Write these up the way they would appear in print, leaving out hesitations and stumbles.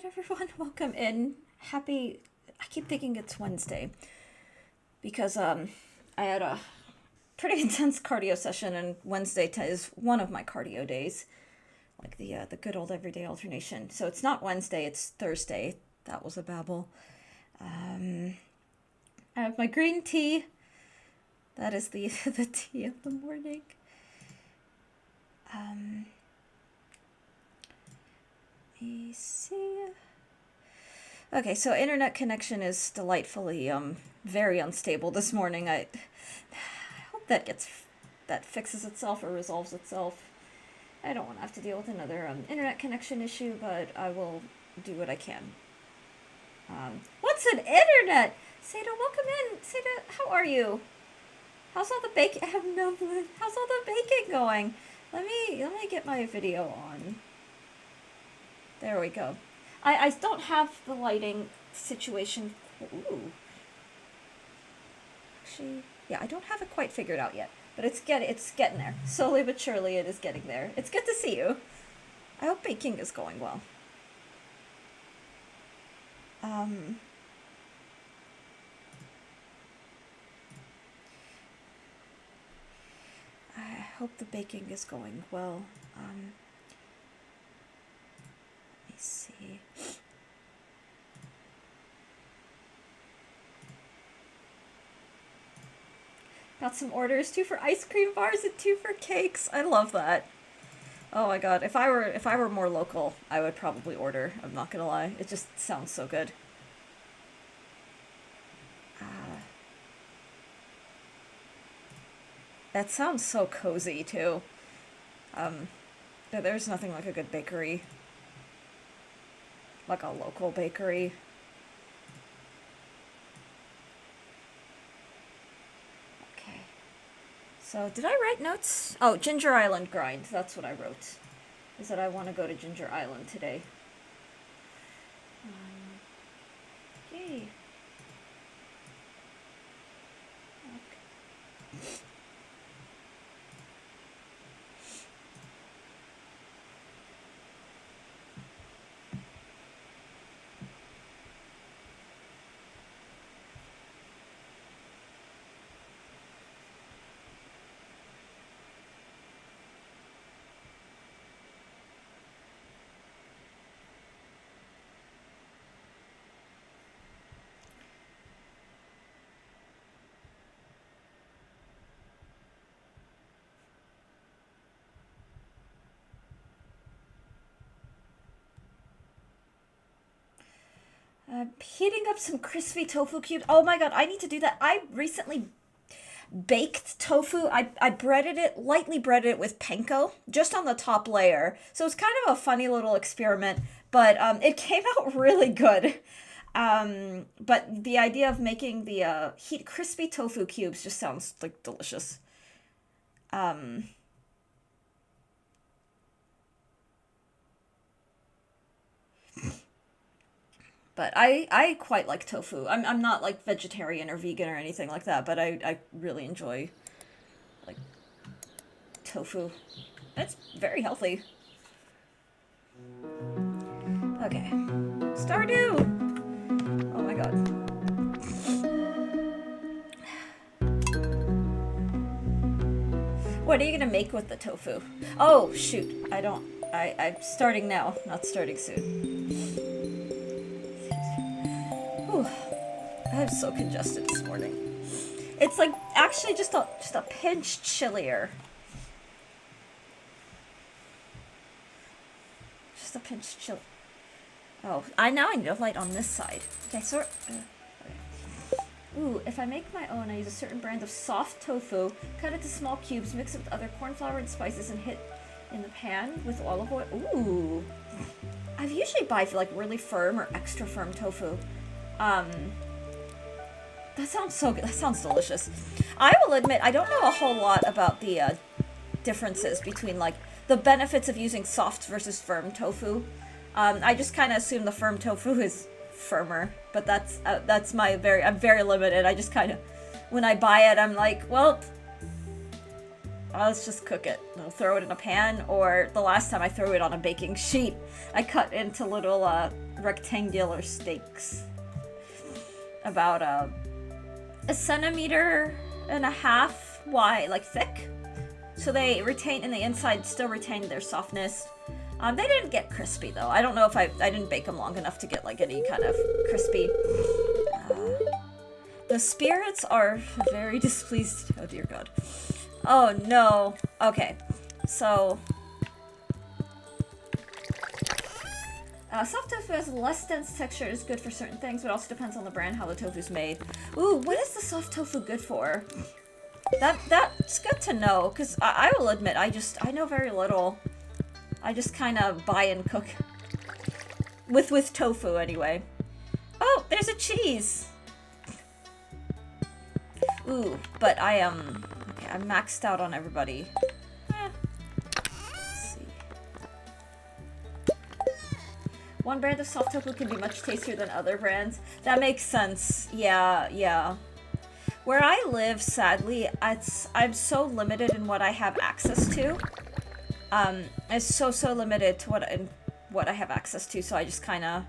right, everyone, welcome in. Happy. I keep thinking it's Wednesday because I had a pretty intense cardio session, and Wednesday is one of my cardio days, like the good old everyday alternation. So it's not Wednesday, it's Thursday. That was a babble. I have my green tea. That is the the tea of the morning. Let me see. Okay, so internet connection is delightfully very unstable this morning. I hope that fixes itself or resolves itself. I don't want to have to deal with another internet connection issue, but I will do what I can. What's an internet? Seda, welcome in. Seda, how are you? How's all the baking? I have no clue. How's all the baking going? Let me get my video on. There we go. I don't have the lighting situation. Ooh. Actually, yeah, I don't have it quite figured out yet, but it's getting there. Slowly but surely, it is getting there. It's good to see you. I hope baking is going well. I hope the baking is going well. Let me see. Got some orders, 2 for ice cream bars and 2 for cakes. I love that. Oh my god, if I were more local, I would probably order. I'm not gonna lie. It just sounds so good. That sounds so cozy too. There's nothing like a good bakery. Like a local bakery. Okay. So, did I write notes? Oh, Ginger Island grind. That's what I wrote. Is that I want to go to Ginger Island today. Yay. Okay. Heating up some crispy tofu cubes. Oh my god, I need to do that. I recently baked tofu. I breaded it, lightly breaded it with panko, just on the top layer. So it's kind of a funny little experiment, but it came out really good. But the idea of making the crispy tofu cubes just sounds like delicious. But I quite like tofu. I'm not like vegetarian or vegan or anything like that, but I really enjoy like tofu. It's very healthy. Okay. Stardew! Oh my god. What are you gonna make with the tofu? Oh shoot. I'm starting now, not starting soon. Whew. I'm so congested this morning. It's like actually just a pinch chillier. Just a pinch chill. Oh, I need a light on this side. Okay, so okay. Ooh, if I make my own, I use a certain brand of soft tofu, cut it to small cubes, mix it with other corn flour and spices, and hit in the pan with olive oil. Ooh. I usually buy like really firm or extra firm tofu. That sounds so good. That sounds delicious. I will admit, I don't know a whole lot about the differences between like the benefits of using soft versus firm tofu. I just kind of assume the firm tofu is firmer, but that's I'm very limited. I just kind of, when I buy it, I'm like, well, let's just cook it. I'll throw it in a pan, or the last time I threw it on a baking sheet, I cut into little rectangular steaks. About a centimeter and a half wide, like thick. So they retain, in the inside, still retain their softness. They didn't get crispy though. I don't know if I didn't bake them long enough to get like any kind of crispy. The spirits are very displeased. Oh dear God. Oh no. Okay. So soft tofu has less dense texture. It is good for certain things, but also depends on the brand how the tofu's made. Ooh, what is the soft tofu good for? That's good to know, because I will admit, I know very little. I just kind of buy and cook. With tofu, anyway. Oh, there's a cheese! Ooh, but I am... okay, I'm maxed out on everybody. Let's see. One brand of soft tofu can be much tastier than other brands. That makes sense. Yeah. Where I live, sadly, I'm so limited in what I have access to. It's so limited to what I have access to, so I just kind of...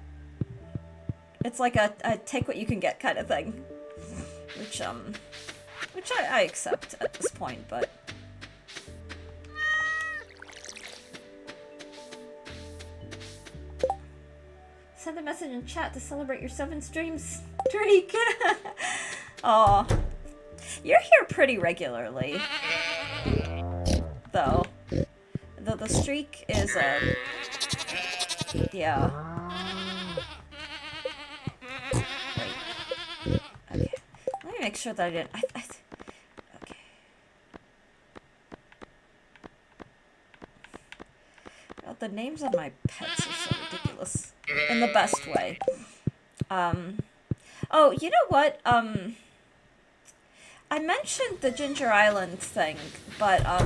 it's like a take what you can get kind of thing. Which I accept at this point, but... send a message in chat to celebrate your 7 streams streak. Aw. You're here pretty regularly. Though. The streak is, yeah. Wait. Okay. Let me make sure that I didn't... okay. God, the names of my pets are so ridiculous. In the best way. Oh, you know what? I mentioned the Ginger Island thing, but, I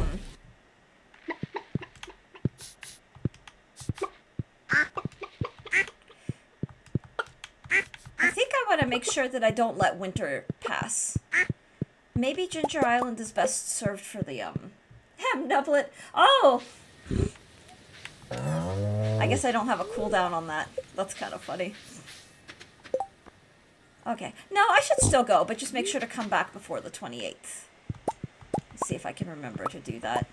think I want to make sure that I don't let winter pass. Maybe Ginger Island is best served for the, ham nublet. Oh! I guess I don't have a cooldown on that. That's kind of funny. Okay. No, I should still go, but just make sure to come back before the 28th. Let's see if I can remember to do that.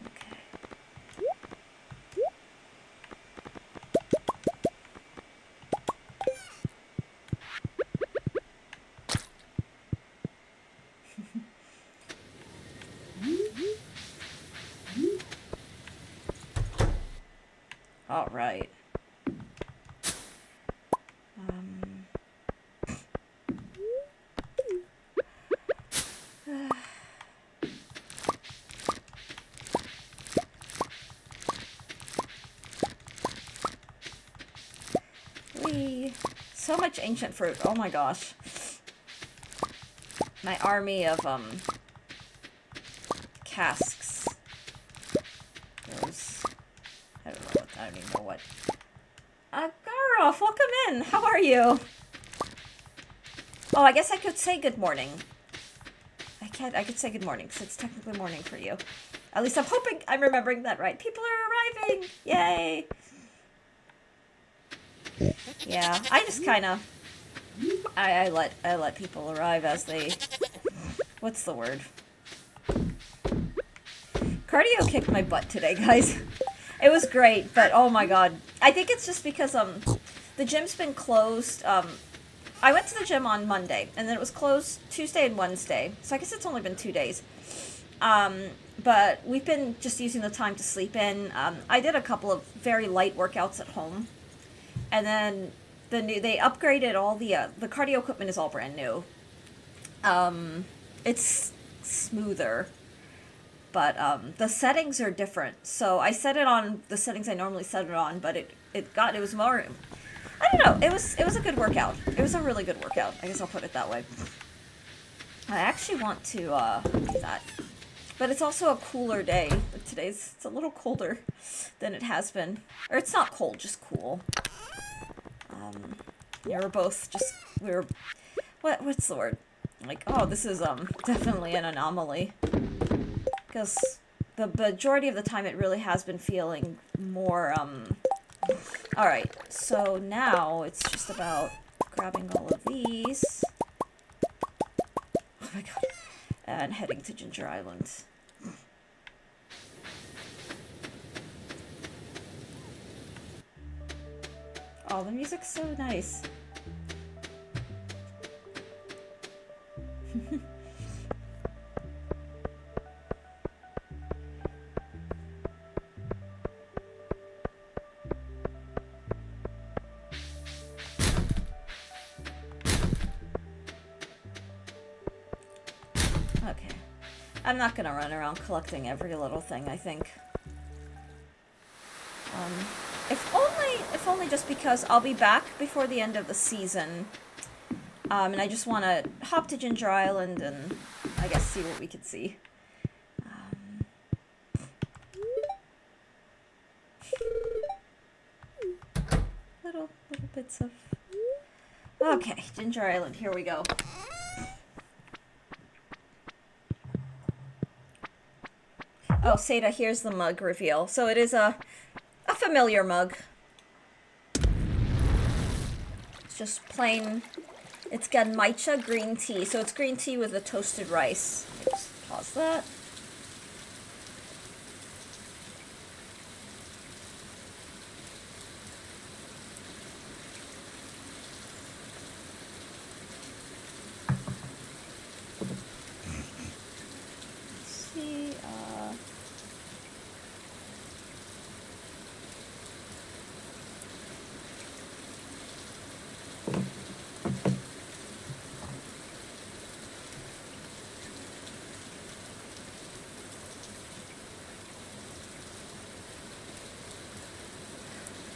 Okay. All right. So much ancient fruit. Oh my gosh. My army of casks. Those, I don't even know what. Garoff, welcome in. How are you? Oh, I guess I could say good morning. I could say good morning, because it's technically morning for you. At least I'm hoping I'm remembering that right. People are arriving! Yay! Yeah, I just kind of... I let people arrive as they... what's the word? Cardio kicked my butt today, guys. It was great, but oh my god. I think it's just because, the gym's been closed, I went to the gym on Monday, and then it was closed Tuesday and Wednesday, so I guess it's only been 2 days. But we've been just using the time to sleep in. I did a couple of very light workouts at home, and then they upgraded all the cardio equipment is all brand new. It's smoother, but the settings are different. So I set it on the settings I normally set it on, but it was more... I don't know. It was a good workout. It was a really good workout. I guess I'll put it that way. I actually want to do that. But it's also a cooler day. It's a little colder than it has been. Or it's not cold, just cool. Yeah, we're both just... what's the word? like, oh, this is, definitely an anomaly. Because the majority of the time it really has been feeling more, Alright, so now it's just about grabbing all of these. Oh my god. And heading to Ginger Island. Oh, the music's so nice. Okay. I'm not gonna run around collecting every little thing, I think. If only just because I'll be back before the end of the season. And I just want to hop to Ginger Island and, I guess, see what we can see. Little bits of... Okay, Ginger Island, here we go. Oh, Seda, here's the mug reveal. So it is a familiar mug. It's just plain... It's Ganmaicha green tea. So it's green tea with a toasted rice. Just pause that.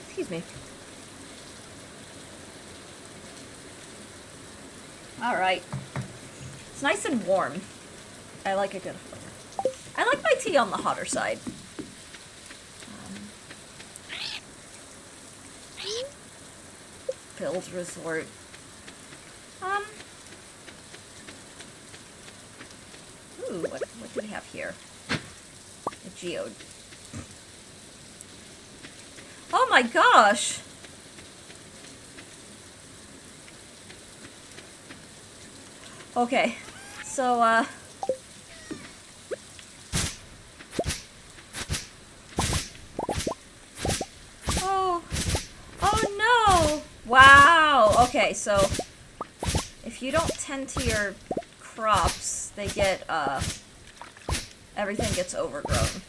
Excuse me. Alright. It's nice and warm. I like a good... I like my tea on the hotter side. Build resort. Ooh, what do we have here? A geode. Oh my gosh! Okay, so, Oh no! Wow! Okay, so if you don't tend to your crops, they get, everything gets overgrown.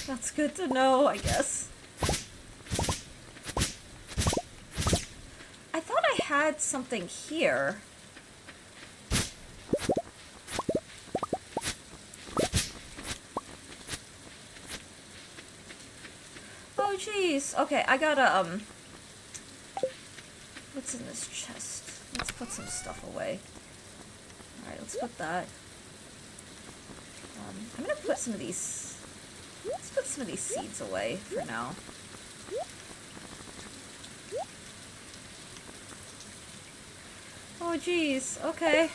That's good to know, I guess. I thought I had something here. Oh, jeez. Okay, I gotta, what's in this chest? Let's put some stuff away. Alright, let's put that. I'm gonna put some of these... Let's put some of these seeds away for now. Oh, jeez. Okay.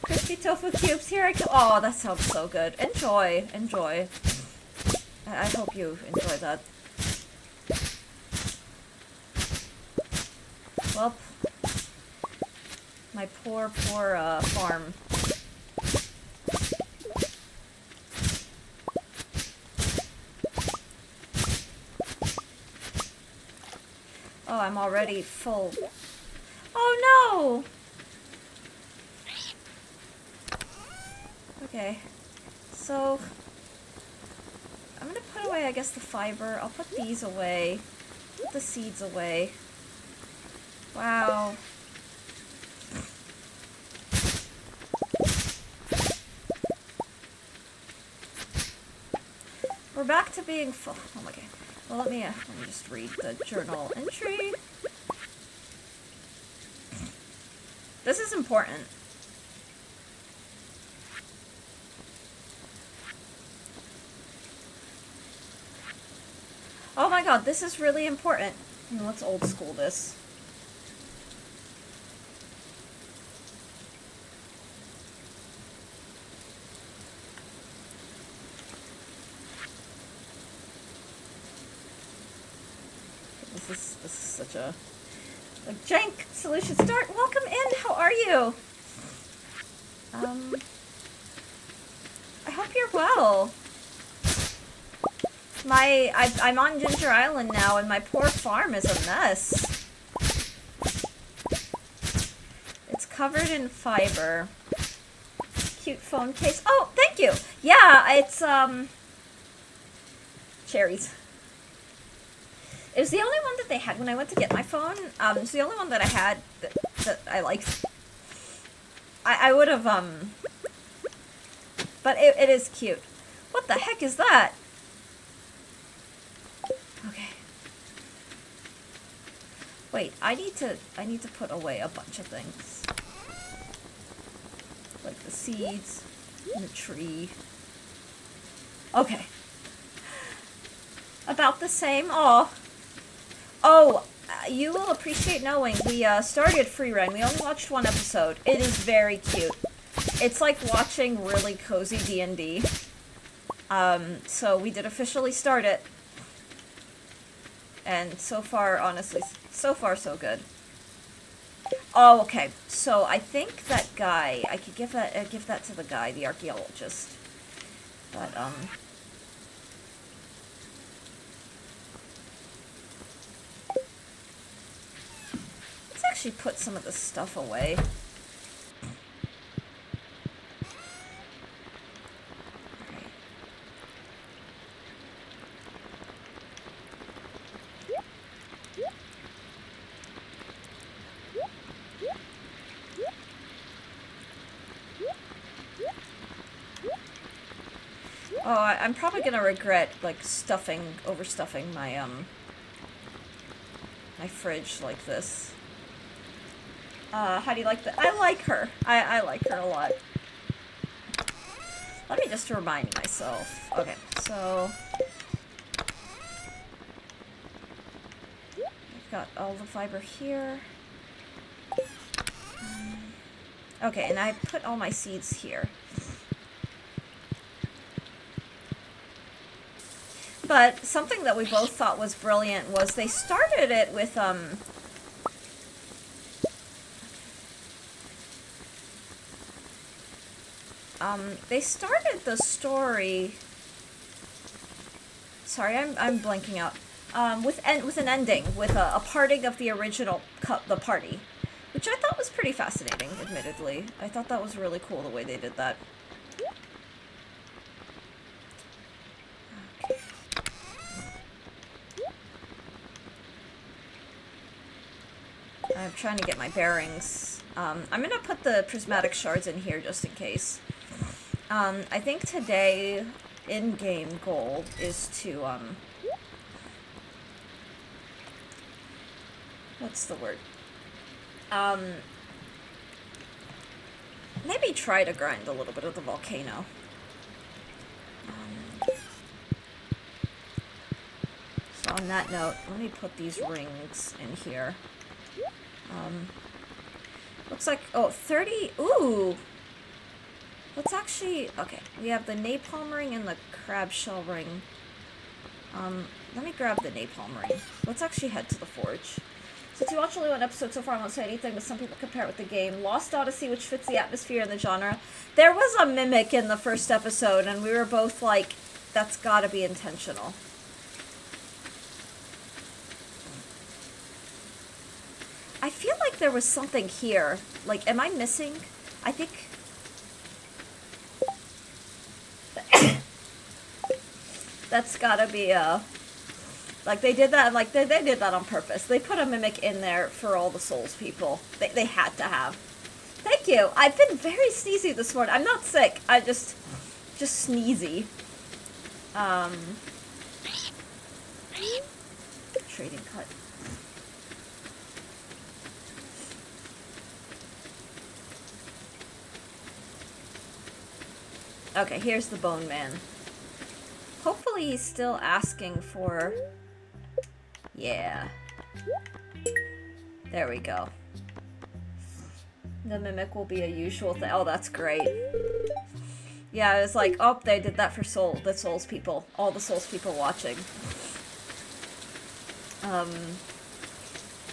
Crispy tofu cubes. Here I go. Oh, that sounds so good. Enjoy. Enjoy. I hope you enjoy that. Well, my poor farm. Oh, I'm already full. Oh no! Okay, so I'm gonna put away, I guess, the fiber. I'll put these away. Put the seeds away. Wow. We're back to being full. Oh my god. Well, let me just read the journal entry. This is important. god, this is really important. Let's old school this. This is such a jank solution. Start. Welcome in. How are you? I hope you're well. I'm on Ginger Island now, and my poor farm is a mess. It's covered in fiber. Cute phone case. Oh, thank you. Yeah, it's cherries. It was the only one that they had when I went to get my phone. It's the only one that I had that I liked. I would have, but it is cute. What the heck is that? Okay. Wait, I need to put away a bunch of things. Like the seeds and the tree. Okay. About the same. Oh, you will appreciate knowing we started Free Run. We only watched one episode. It is very cute. It's like watching really cozy D&D. So we did officially start it. And so far, honestly, so far so good. Oh, okay. So I think that guy, I could give that to the guy, the archaeologist. But let's actually put some of this stuff away. Oh, I'm probably gonna regret, like, overstuffing my, my fridge like this. How do you like that? I like her. I like her a lot. Let me just remind myself. Okay, so... I've got all the fiber here. Okay, and I put all my seeds here. But something that we both thought was brilliant was they started it with, they started the story... Sorry, I'm blanking out. With an ending, with a parting of the original the party. Which I thought was pretty fascinating, admittedly. I thought that was really cool the way they did that. I'm trying to get my bearings. I'm gonna put the prismatic shards in here just in case. I think today, in-game goal is to, what's the word? Maybe try to grind a little bit of the volcano. So on that note, let me put these rings in here. Looks like, oh, 30, ooh! Let's actually, okay, we have the napalm ring and the crab shell ring. Let me grab the napalm ring. Let's actually head to the forge. Since you watched only one episode so far, I won't say anything, but some people compare it with the game. Lost Odyssey, which fits the atmosphere and the genre. There was a mimic in the first episode, and we were both like, that's gotta be intentional. I feel like there was something here. Like, am I missing? I think... That's gotta be, like, they did that, like, they did that on purpose. They put a mimic in there for all the Souls people. They had to have. Thank you! I've been very sneezy this morning. I'm not sick. I just sneezy. Trading cut. Okay, here's the Bone Man. Hopefully he's still asking for Yeah. There we go. The mimic will be a usual thing. Oh, that's great. Yeah, it's like, oh, they did that for the Souls people. All the Souls people watching.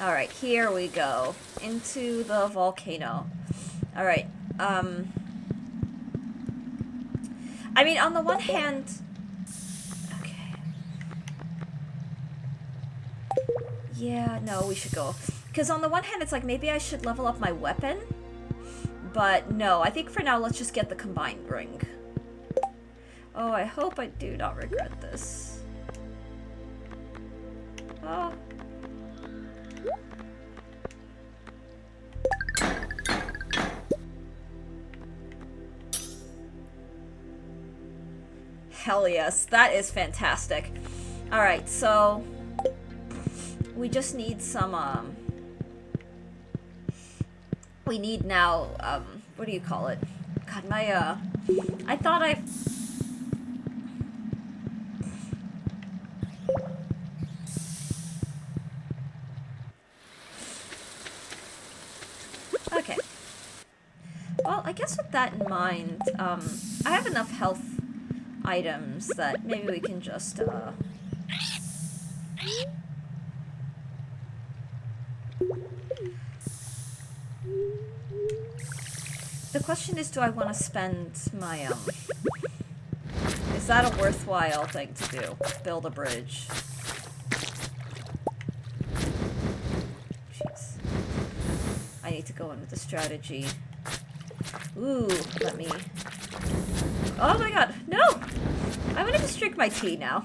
Alright, here we go. Into the volcano. Alright, I mean, on the one hand... Okay. Yeah, no, we should go. Because on the one hand, it's like, maybe I should level up my weapon. But no, I think for now, let's just get the combined ring. Oh, I hope I do not regret this. Oh. Hell yes, that is fantastic. Alright, so we just need some, we need now, what do you call it? God, my, I thought okay. Well, I guess with that in mind, I have enough health items that maybe we can just, the question is, do I want to spend my, is that a worthwhile thing to do? Build a bridge. Jeez. I need to go in with the strategy. Ooh, let me... Oh my god, no! I'm gonna just drink my tea now.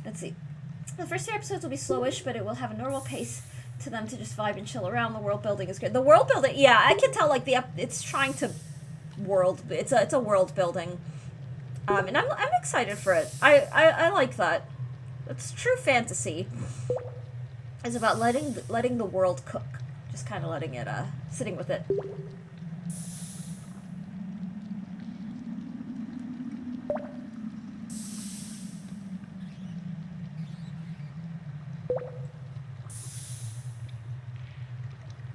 Let's see. The first 2 episodes will be slowish, but it will have a normal pace to them to just vibe and chill around. The world building is good. The world building, yeah, I can tell, like, it's trying to it's a world building. And I'm excited for it. I like that. It's true fantasy. It's about letting the world cook. Just kind of letting it, sitting with it.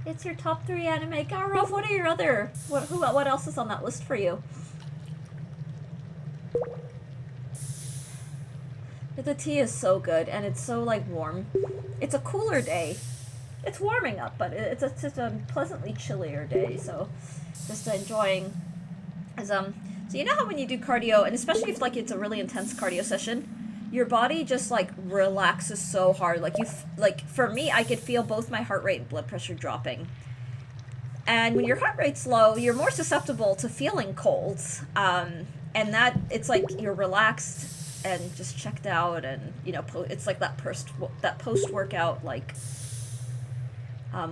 It's your top 3 anime. Garov, what are your other... What else is on that list for you? The tea is so good, and it's so, like, warm. It's a cooler day. It's warming up, but it's a pleasantly chillier day, so just enjoying... So you know how when you do cardio, and especially if, like, it's a really intense cardio session, your body just, like, relaxes so hard. Like, like, for me, I could feel both my heart rate and blood pressure dropping. And when your heart rate's low, you're more susceptible to feeling cold. And that, it's like you're relaxed and just checked out, and, you know, it's like that post-workout, like...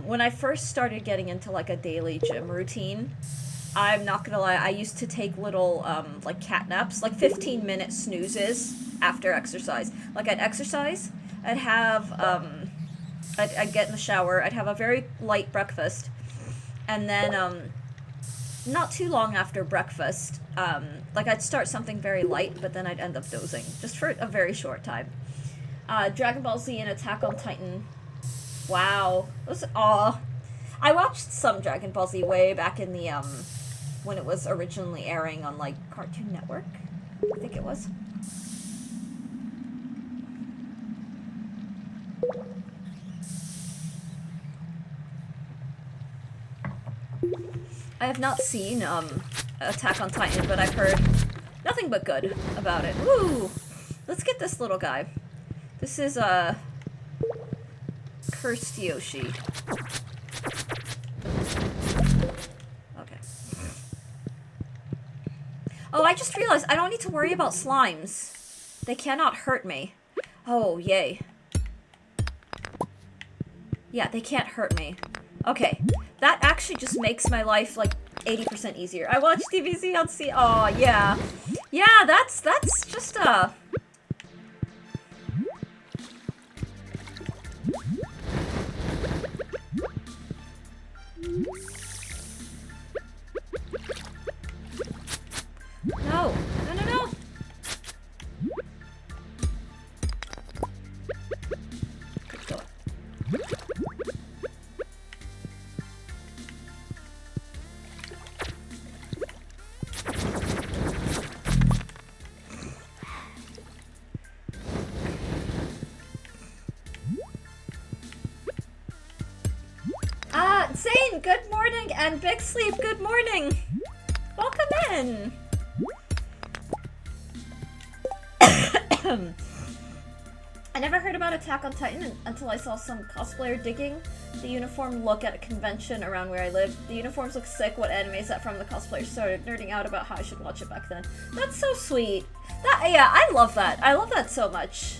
when I first started getting into, like, a daily gym routine, I'm not gonna lie, I used to take little, like, cat naps, like 15-minute snoozes after exercise. Like, I'd exercise, I'd have, I'd get in the shower, I'd have a very light breakfast, and then, not too long after breakfast, like, I'd start something very light, but then I'd end up dozing, just for a very short time. Dragon Ball Z and Attack on Titan. Wow. I watched some Dragon Ball Z way back in the, when it was originally airing on, like, Cartoon Network, I think it was. I have not seen, Attack on Titan, but I've heard nothing but good about it. Woo! Let's get this little guy. This is, Cursed Yoshi. Okay. Oh, I just realized I don't need to worry about slimes. They cannot hurt me. Oh, yay. Yeah, they can't hurt me. Okay. That actually just makes my life, like, 80% easier. I watched DBZ on C. Oh, yeah. Yeah, that's just, No. No, no, no. Zane, good morning, and Big Sleep, good morning. Welcome in. I never heard about Attack on Titan until I saw some cosplayer digging the uniform look at a convention around where I live. The uniforms look sick. What anime is that from? The cosplayer started nerding out about how I should watch it back then. That's so sweet. Yeah, I love that. I love that so much.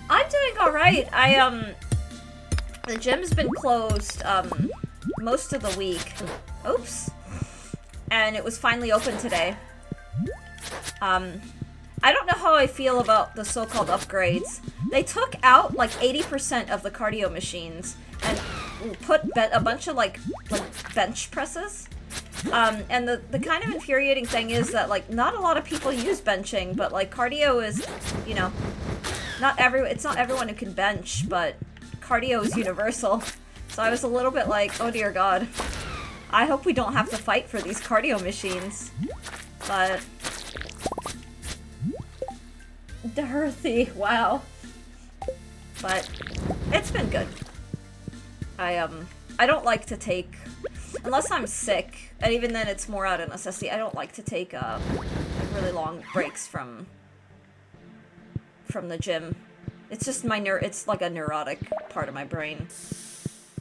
I'm doing alright. The gym's been closed, most of the week. Oops. And it was finally open today. I don't know how I feel about the so-called upgrades. They took out like 80% of the cardio machines and put a bunch of like bench presses. And the kind of infuriating thing is that like not a lot of people use benching, but like cardio is, you know, it's not everyone who can bench, but cardio is universal. So I was a little bit like, oh dear God. I hope we don't have to fight for these cardio machines. But Dorothy, wow. But it's been good. I don't like to take, unless I'm sick, and even then it's more out of necessity, I don't like to take like really long breaks from the gym. It's just it's like a neurotic part of my brain.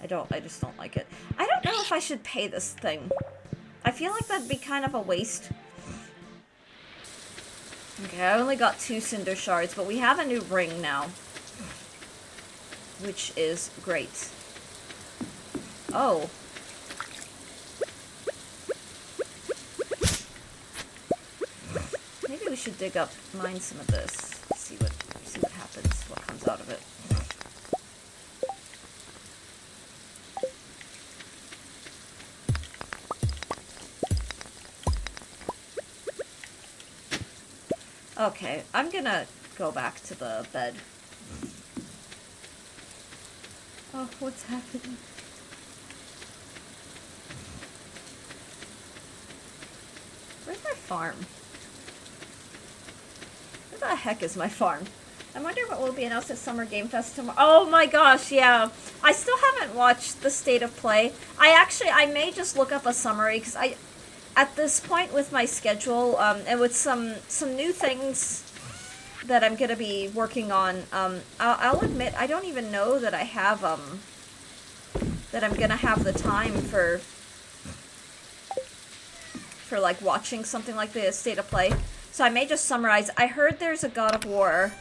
I just don't like it. I don't know if I should pay this thing. I feel like that'd be kind of a waste. Okay, I only got 2 cinder shards, but we have a new ring now. Which is great. Oh. Maybe we should mine some of this. See what happens, what comes out of it. Okay, I'm gonna go back to the bed. Oh, what's happening? Where's my farm? Where the heck is my farm? I wonder what will be announced at Summer Game Fest tomorrow. Oh my gosh, yeah. I still haven't watched the state of play. I may just look up a summary, because at this point with my schedule, and with some new things that I'm gonna be working on, I'll admit, I don't even know that I have, that I'm gonna have the time for like watching something like the state of play. So I may just summarize. I heard there's a God of War.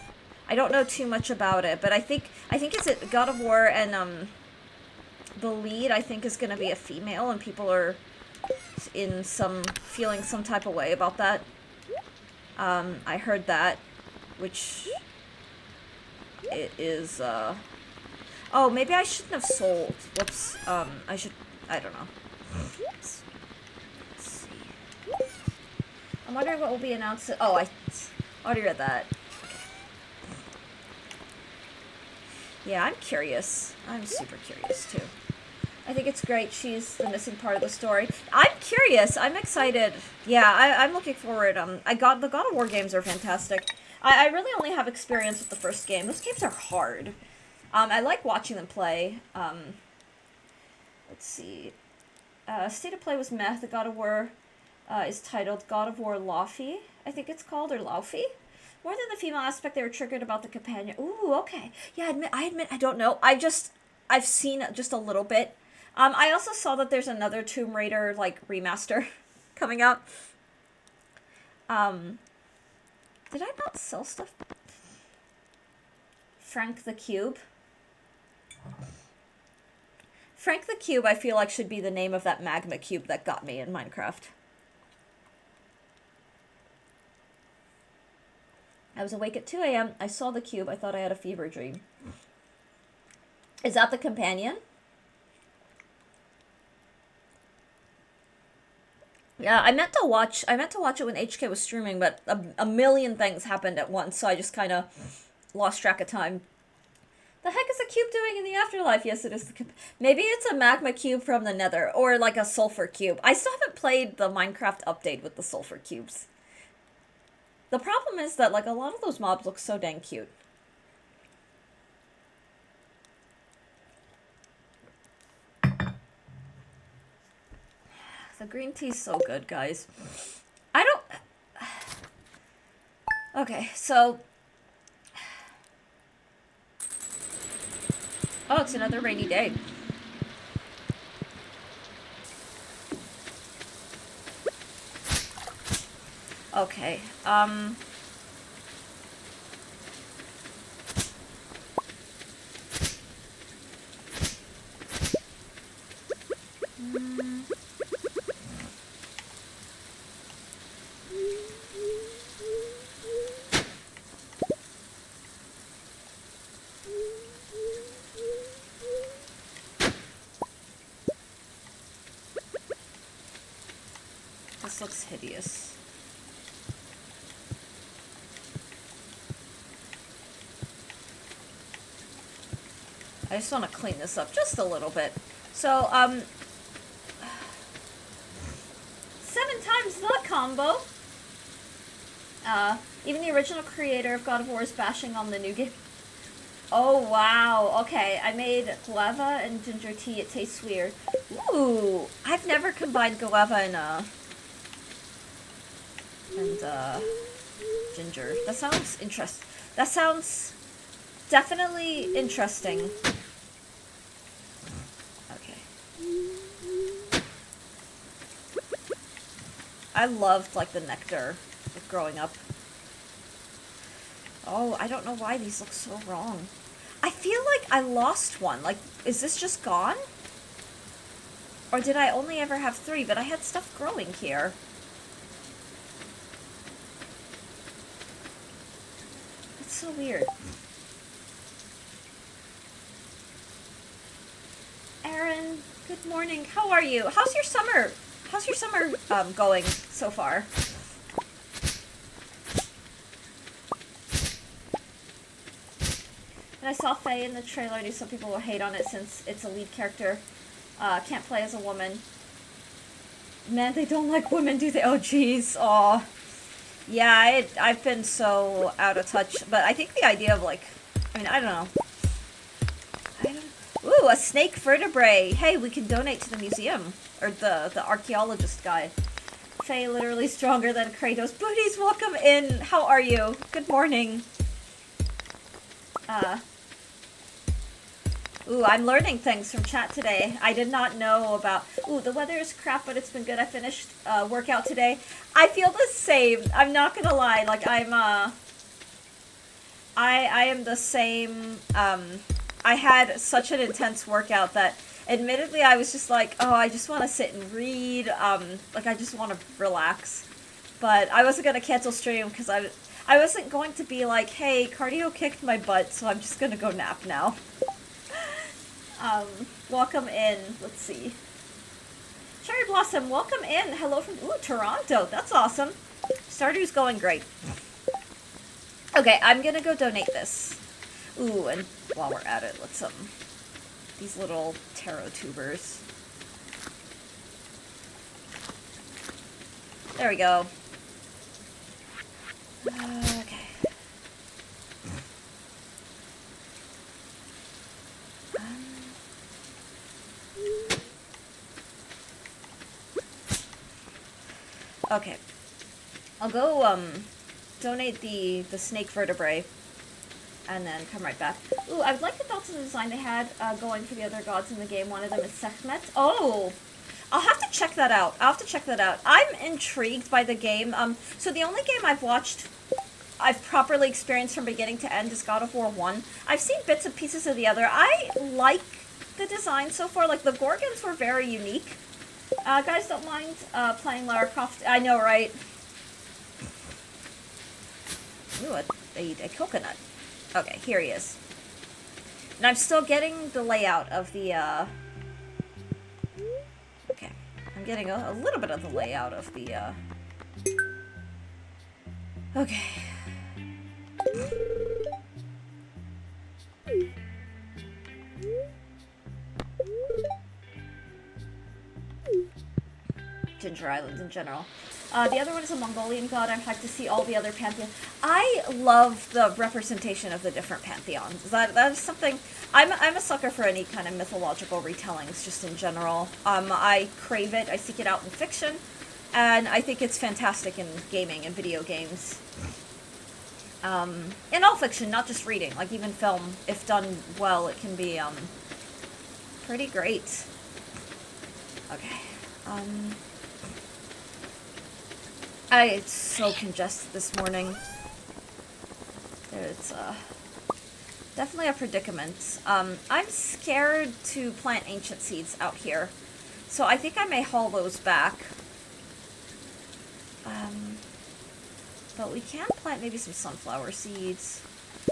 I don't know too much about it, but I think it's a God of War, and the lead I think is gonna be a female, and people are feeling some type of way about that. I heard that, which it is, oh, maybe I shouldn't have sold. Whoops. I don't know. Let's see. I'm wondering what will be announced. Oh, I already read that. Okay. Yeah, I'm curious. I'm super curious, too. I think it's great she's the missing part of the story. I'm curious. I'm excited. Yeah, I'm looking forward. The God of War games are fantastic. I really only have experience with the first game. Those games are hard. I like watching them play. Let's see. State of Play was meh. The God of War is titled God of War Laufey, I think it's called, or Laufey. More than the female aspect, they were triggered about the companion. Ooh, okay. Yeah, I admit, I don't know. I've seen just a little bit. I also saw that there's another Tomb Raider, like, remaster coming out. Did I not sell stuff? Frank the Cube. Frank the Cube, I feel like, should be the name of that magma cube that got me in Minecraft. I was awake at 2 a.m. I saw the cube. I thought I had a fever dream. Is that the companion? Yeah, I meant to watch it when HK was streaming, but a million things happened at once, so I just kind of lost track of time. The heck is a cube doing in the afterlife? Yes, it is. Maybe it's a magma cube from the nether, or like a sulfur cube. I still haven't played the Minecraft update with the sulfur cubes. The problem is that, like, a lot of those mobs look so dang cute. The green tea's so good, guys. I don't... Okay, so... Oh, it's another rainy day. Okay, this looks hideous. I just want to clean this up just a little bit. So, 7 times the combo. Even the original creator of God of War is bashing on the new game. Oh, wow. Okay, I made guava and ginger tea. It tastes weird. Ooh, I've never combined guava and ginger. That sounds interesting. That sounds definitely interesting. I loved, like, the nectar growing up. Oh, I don't know why these look so wrong. I feel like I lost one. Like, is this just gone? Or did I only ever have 3? But I had stuff growing here. That's so weird. Aaron, good morning. How are you? How's your summer? How's your summer going so far? And I saw Faye in the trailer. I knew some people will hate on it since it's a lead character. Can't play as a woman. Man, they don't like women, do they? Oh, jeez. Aw. Yeah, I've been so out of touch. But I think the idea of, like... I mean, I don't know. Ooh, a snake vertebrae. Hey, we can donate to the museum. Or the archaeologist guy. Faye literally stronger than Kratos. Booties, welcome in. How are you? Good morning. Ooh, I'm learning things from chat today. I did not know about... Ooh, the weather is crap, but it's been good. I finished workout today. I feel the same. I'm not gonna lie. Like, I am the same. I had such an intense workout that, admittedly, I was just like, oh, I just want to sit and read. Like, I just want to relax. But I wasn't gonna cancel stream because I wasn't going to be like, hey, cardio kicked my butt, so I'm just gonna go nap now. Welcome in. Let's see. Cherry Blossom, welcome in. Hello from, ooh, Toronto. That's awesome. Stardew's going great. Okay, I'm gonna go donate this. Ooh, and while we're at it, let's, these little taro tubers. There we go. Okay. Okay. I'll go, donate the snake vertebrae, and then come right back. Ooh, I would like the thoughts on the design they had, going for the other gods in the game. One of them is Sekhmet. Oh! I'll have to check that out. I'm intrigued by the game. So the only game I've properly experienced from beginning to end is God of War 1. I've seen bits and pieces of the other. I like the design so far. Like, the Gorgons were very unique. Guys don't mind, playing Lara Croft. I know, right? Ooh, a coconut. Okay, here he is. And I'm still getting the layout of the, okay. I'm getting a little bit of the layout of the, okay. Ginger Island in general. The other one is a Mongolian god. I'm hyped to see all the other pantheons. I love the representation of the different pantheons. That is something... I'm a sucker for any kind of mythological retellings, just in general. I crave it. I seek it out in fiction. And I think it's fantastic in gaming and video games. In all fiction, not just reading. Like, even film, if done well, it can be, pretty great. Okay. It's so congested this morning. It's, definitely a predicament. I'm scared to plant ancient seeds out here. So I think I may haul those back. But we can plant maybe some sunflower seeds.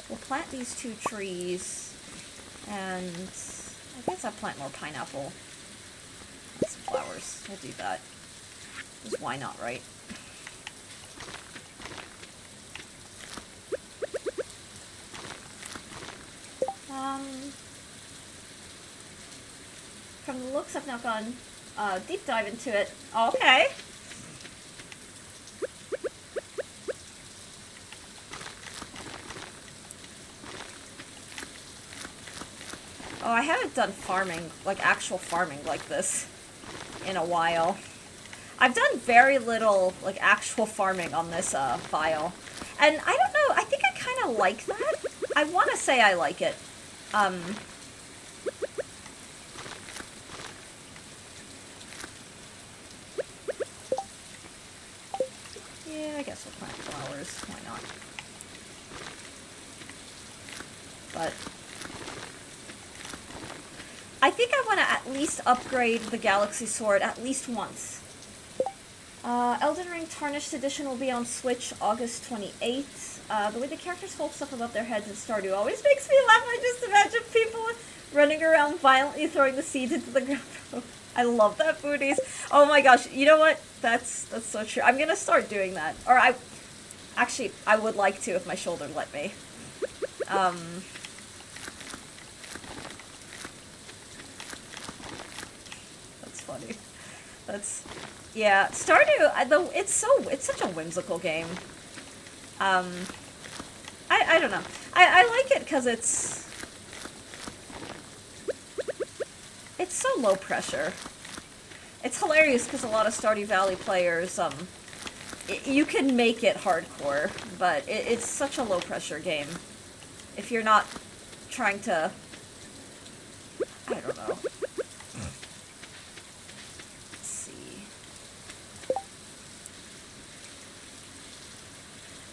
We'll plant these 2 trees. And I guess I'll plant more pineapple. And some flowers. We'll do that. Because why not, right? From the looks, I've now gone deep dive into it. Okay. Oh, I haven't done farming, like actual farming like this in a while. I've done very little, like, actual farming on this file. And I don't know, I think I kind of like that. I want to say I like it. Yeah, I guess we'll plant flowers. Why not? But I think I want to at least upgrade the Galaxy Sword at least once. Elden Ring Tarnished Edition will be on Switch August 28th. The way the characters hold stuff above their heads in Stardew always makes me laugh. I just imagine people running around violently throwing the seeds into the ground. I love that, booties. Oh my gosh, you know what? That's so true. I'm gonna start doing that. Or I would like to if my shoulder let me. That's funny. Yeah, Stardew, it's such a whimsical game. I don't know. I like it because it's so low pressure. It's hilarious because a lot of Stardew Valley players, you can make it hardcore, but it's such a low pressure game. If you're not trying to, I don't know. Let's see.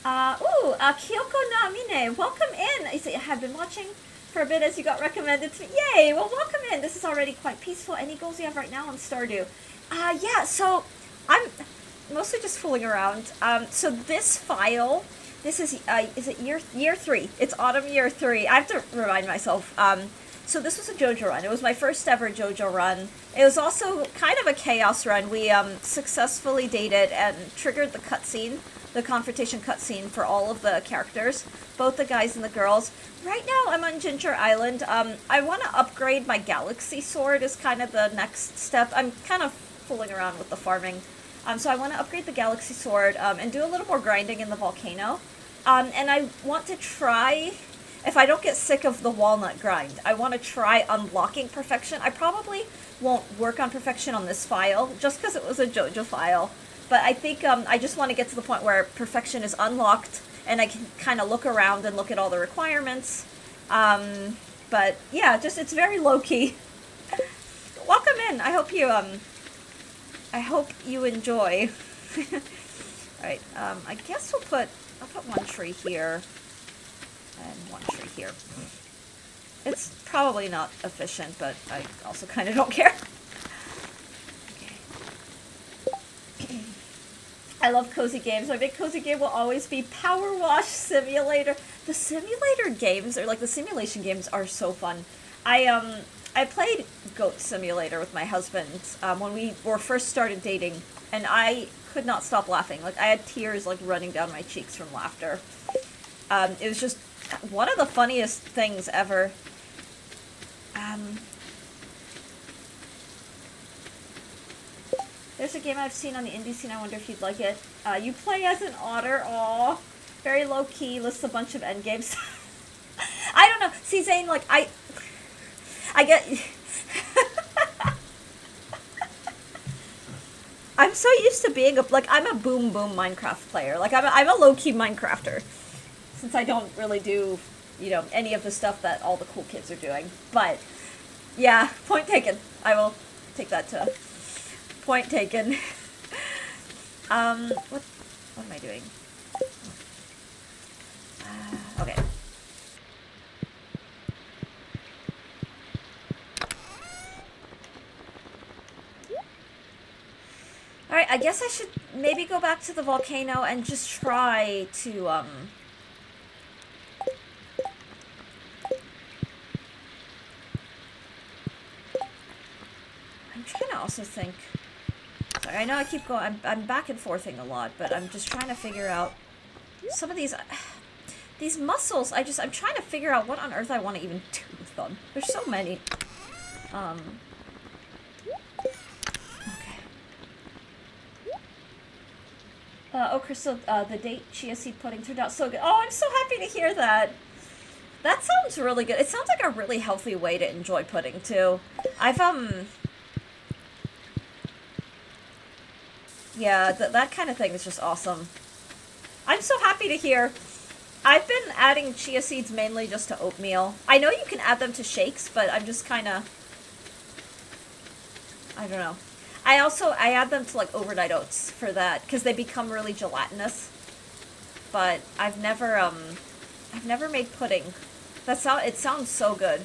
Kyoko Namine, welcome in. I have been watching for a bit as you got recommended to me. Yay! Well, welcome in. This is already quite peaceful. Any goals you have right now on Stardew? Yeah, so I'm mostly just fooling around. So this file, this is it year 3? It's autumn year 3. I have to remind myself. So this was a JoJo run. It was my first ever JoJo run. It was also kind of a chaos run. We successfully dated and triggered the cutscene, the confrontation cutscene for all of the characters, both the guys and the girls. Right now I'm on Ginger Island. I want to upgrade my Galaxy Sword is kind of the next step. I'm kind of fooling around with the farming. So I want to upgrade the Galaxy Sword and do a little more grinding in the volcano. And I want to try, if I don't get sick of the walnut grind, I want to try unlocking perfection. I probably won't work on perfection on this file, just because it was a JoJo file. But I think I just want to get to the point where perfection is unlocked, and I can kind of look around and look at all the requirements. But yeah, just it's very low-key. Welcome in. I hope you enjoy. Alright, I guess I'll put one tree here and one tree here. It's probably not efficient, but I also kind of don't care. Okay. I love cozy games. My big cozy game will always be Power Wash Simulator. The simulator games, or like the simulation games, are so fun. I played Goat Simulator with my husband when we were first started dating, and I could not stop laughing. Like, I had tears like running down my cheeks from laughter. It was just one of the funniest things ever. there's a game I've seen on the indie scene. I wonder if you'd like it. You play as an otter. Aw. Very low key. Lists a bunch of end games. I don't know. See, Zane, like, I get... I'm so used to being I'm a boom Minecraft player. Like, I'm a low-key Minecrafter. Since I don't really do, you know, any of the stuff that all the cool kids are doing. But, yeah, point taken. I will take that to point taken. What am I doing? Okay. Alright, I guess I should maybe go back to the volcano and just try to, I'm trying to also think... Sorry, I know I keep going... I'm back and forthing a lot, but I'm just trying to figure out... Some of these mussels, I'm trying to figure out what on earth I want to even do with them. There's so many. Oh, Crystal, the date chia seed pudding turned out so good. Oh, I'm so happy to hear that. That sounds really good. It sounds like a really healthy way to enjoy pudding, too. Yeah, that kind of thing is just awesome. I'm so happy to hear. I've been adding chia seeds mainly just to oatmeal. I know you can add them to shakes, but I'm just kind of... I don't know. I add them to, like, overnight oats for that, because they become really gelatinous. But I've never made pudding. It sounds so good.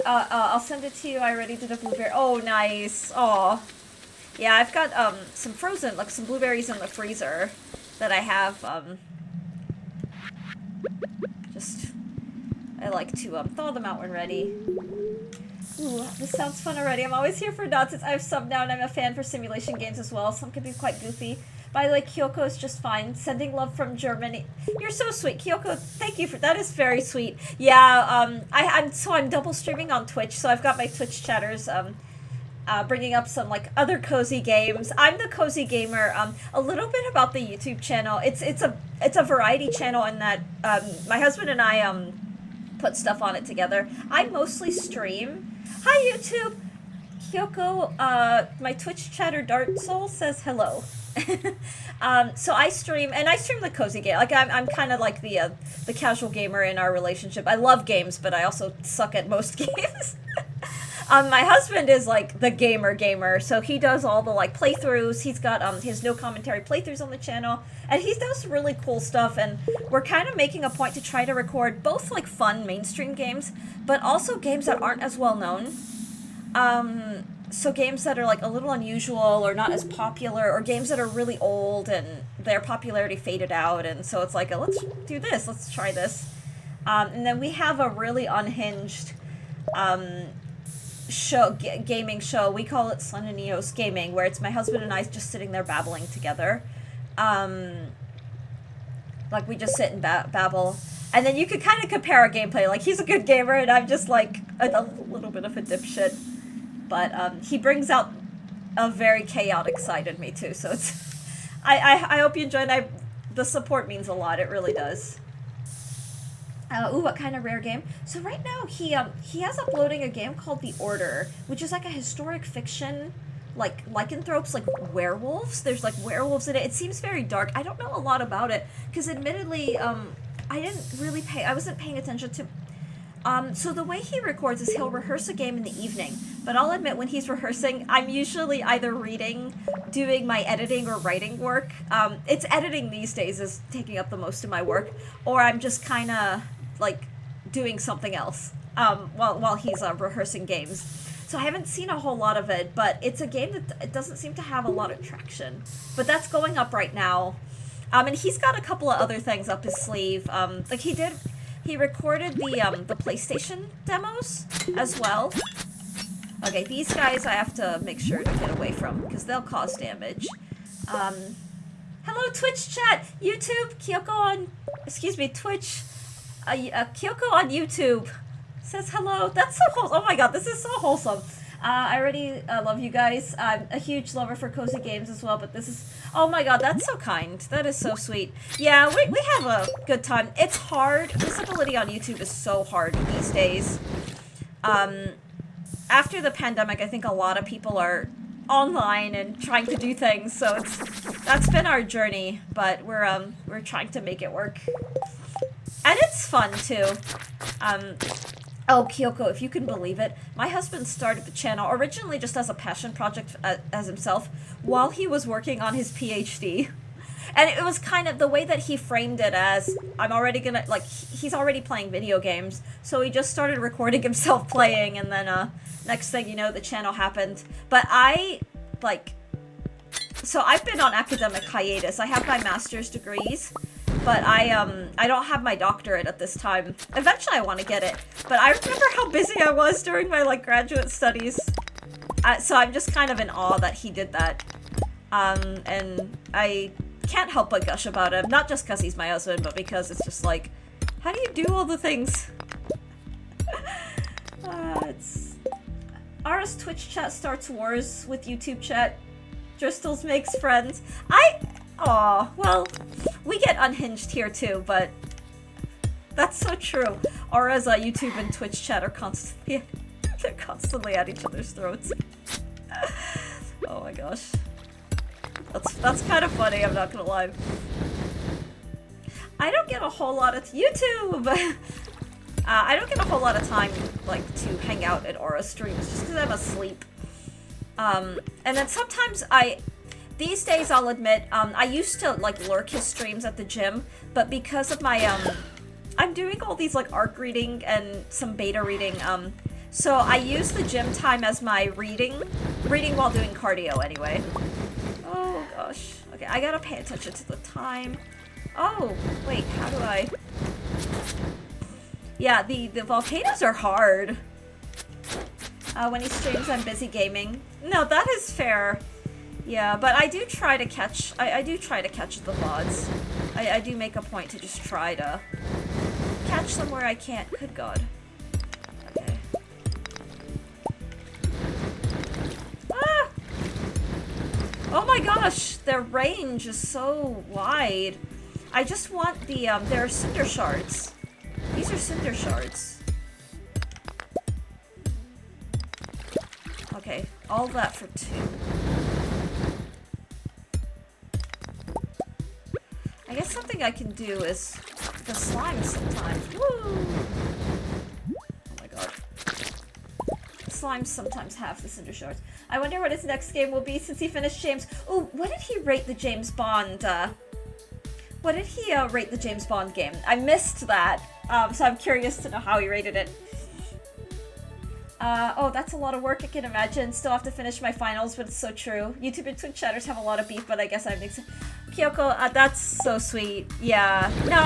I'll send it to you. I already did a blueberry. Oh, nice. Aw. Yeah, I've got, some frozen, like, some blueberries in the freezer that I have, I like to, thaw them out when ready. Ooh, this sounds fun already. I'm always here for nonsense. I've subbed now and I'm a fan for simulation games as well. Some can be quite goofy. By the way, Kyoko is just fine. Sending love from Germany. You're so sweet, Kyoko. Thank you for that. Is very sweet. Yeah. I'm double streaming on Twitch, so I've got my Twitch chatters bringing up some like other cozy games. I'm the cozy gamer. A little bit about the YouTube channel. It's a variety channel in that my husband and I put stuff on it together. I mostly stream. Hi YouTube. Kyoko, my Twitch chatter Dart Soul says hello. So I stream the cozy game. Like I'm kind of like the casual gamer in our relationship. I love games, but I also suck at most games. My husband is like the gamer, so he does all the like playthroughs. He's got his no commentary playthroughs on the channel, and he does really cool stuff. And we're kind of making a point to try to record both like fun mainstream games, but also games that aren't as well known. So games that are like a little unusual or not as popular, or games that are really old and their popularity faded out. And so it's like, let's do this, let's try this. And then we have a really unhinged gaming show. We call it Slendenios Gaming, where it's my husband and I just sitting there babbling together. Like we just sit and babble. And then you could kind of compare our gameplay. Like he's a good gamer and I'm just like a little bit of a dipshit. But he brings out a very chaotic side in me too. So it's I hope you enjoyed. The support means a lot. It really does. Ooh, what kind of rare game? So right now he has uploading a game called The Order, which is like a historic fiction, like lycanthropes, like werewolves. There's like werewolves in it. It seems very dark. I don't know a lot about it because admittedly, I wasn't paying attention to. So the way he records is he'll rehearse a game in the evening, but I'll admit when he's rehearsing, I'm usually either reading, doing my editing or writing work. It's editing these days is taking up the most of my work, or I'm just kind of like doing something else while he's rehearsing games. So I haven't seen a whole lot of it, but it's a game that it doesn't seem to have a lot of traction. But that's going up right now. And he's got a couple of other things up his sleeve. Like he recorded the PlayStation demos as well. Okay, these guys I have to make sure to get away from because they'll cause damage. Hello Twitch chat, YouTube, Kyoko on, Twitch, Kyoko on YouTube says hello. That's so wholesome. Oh my god, this is so wholesome. I already love you guys. I'm a huge lover for cozy games as well, but this is... Oh my god, that's so kind. That is so sweet. Yeah, we have a good time. It's hard. Visibility on YouTube is so hard these days. After the pandemic, I think a lot of people are online and trying to do things, so that's been our journey, but we're trying to make it work. And it's fun, too. Oh, Kyoko, if you can believe it, my husband started the channel originally just as a passion project as himself while he was working on his PhD. And it was kind of the way that he framed it as, I'm already gonna, like, he's already playing video games, so he just started recording himself playing, and then, next thing you know, the channel happened. But so I've been on academic hiatus. I have my master's degrees, but I don't have my doctorate at this time. Eventually I want to get it, but I remember how busy I was during my, like, graduate studies. So I'm just kind of in awe that he did that. And I can't help but gush about him, not just because he's my husband, but because it's just like, how do you do all the things? Ara's Twitch chat starts wars with YouTube chat. Dristles makes friends. Aw, well, we get unhinged here too, but that's so true. Ara's YouTube and Twitch chat are constantly, they're constantly at each other's throats. Oh my gosh. That's kind of funny, I'm not gonna lie. I don't get a whole lot of YouTube! I don't get a whole lot of time, like, to hang out at Aura streams, just because I'm asleep. And then sometimes these days I'll admit, I used to, like, lurk his streams at the gym, but because of my, I'm doing all these, like, ARC reading and some beta reading, so I use the gym time as my reading while doing cardio anyway. Oh gosh. Okay, I gotta pay attention to the time. Oh, wait, how do I... Yeah, the volcanoes are hard. When he streams, I'm busy gaming. No, that is fair. Yeah, but I do try to catch... I do try to catch the VODs. I do make a point to just try to catch them where I can't. Good God. Okay. Ah! Oh my gosh! Their range is so wide. I just want the, there are cinder shards. These are cinder shards. Okay, all that for 2. I guess something I can do is the slime sometimes. Woo! Oh my god. Slimes sometimes have the cinder shards. I wonder what his next game will be since he finished James. Oh, what did he rate the James Bond, what did he rate the James Bond game? I missed that, so I'm curious to know how he rated it. Oh, that's a lot of work, I can imagine. Still have to finish my finals, but it's so true. YouTube and Twitch chatters have a lot of beef, but I guess I'm mixing. Kyoko, that's so sweet. Yeah. No,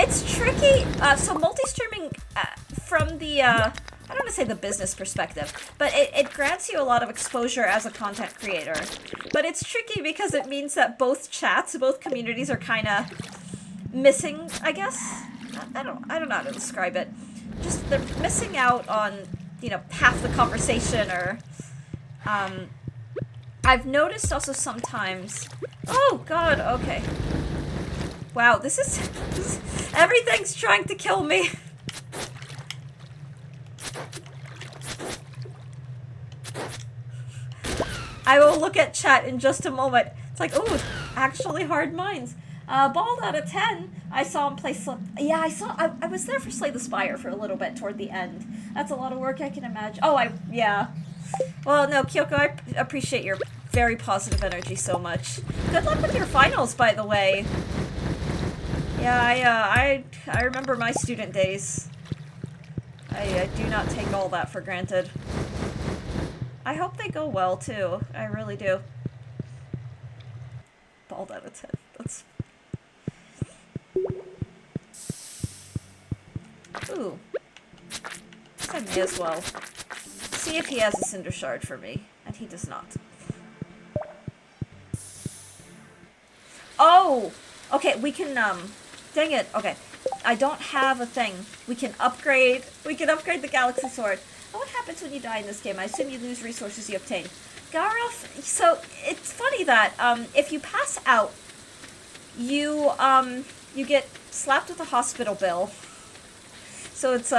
it's tricky. So multi-streaming, from the, I don't want to say the business perspective, but it grants you a lot of exposure as a content creator. But it's tricky because it means that both chats, both communities are kind of missing, I guess. I don't know how to describe it. Just they're missing out on, you know, half the conversation, or I've noticed also sometimes. Oh god, okay. Wow, this is everything's trying to kill me. I will look at chat in just a moment. It's like, oh, actually hard minds. Bald out of 10. I saw him play yeah, I was there for Slay the Spire for a little bit toward the end. That's a lot of work, I can imagine. Oh, yeah. Well, no, Kyoko, I appreciate your very positive energy so much. Good luck with your finals, by the way. Yeah, I remember my student days. I do not take all that for granted. I hope they go well, too. I really do. Bald out of 10. That's... Ooh. I may as well see if he has a cinder shard for me. And he does not. Oh! Okay, we can, dang it. Okay. I don't have a thing. We can upgrade the Galaxy Sword. what happens when you die in this game? I assume you lose resources you obtain. Garof, so it's funny that if you pass out, you get slapped with a hospital bill. So it's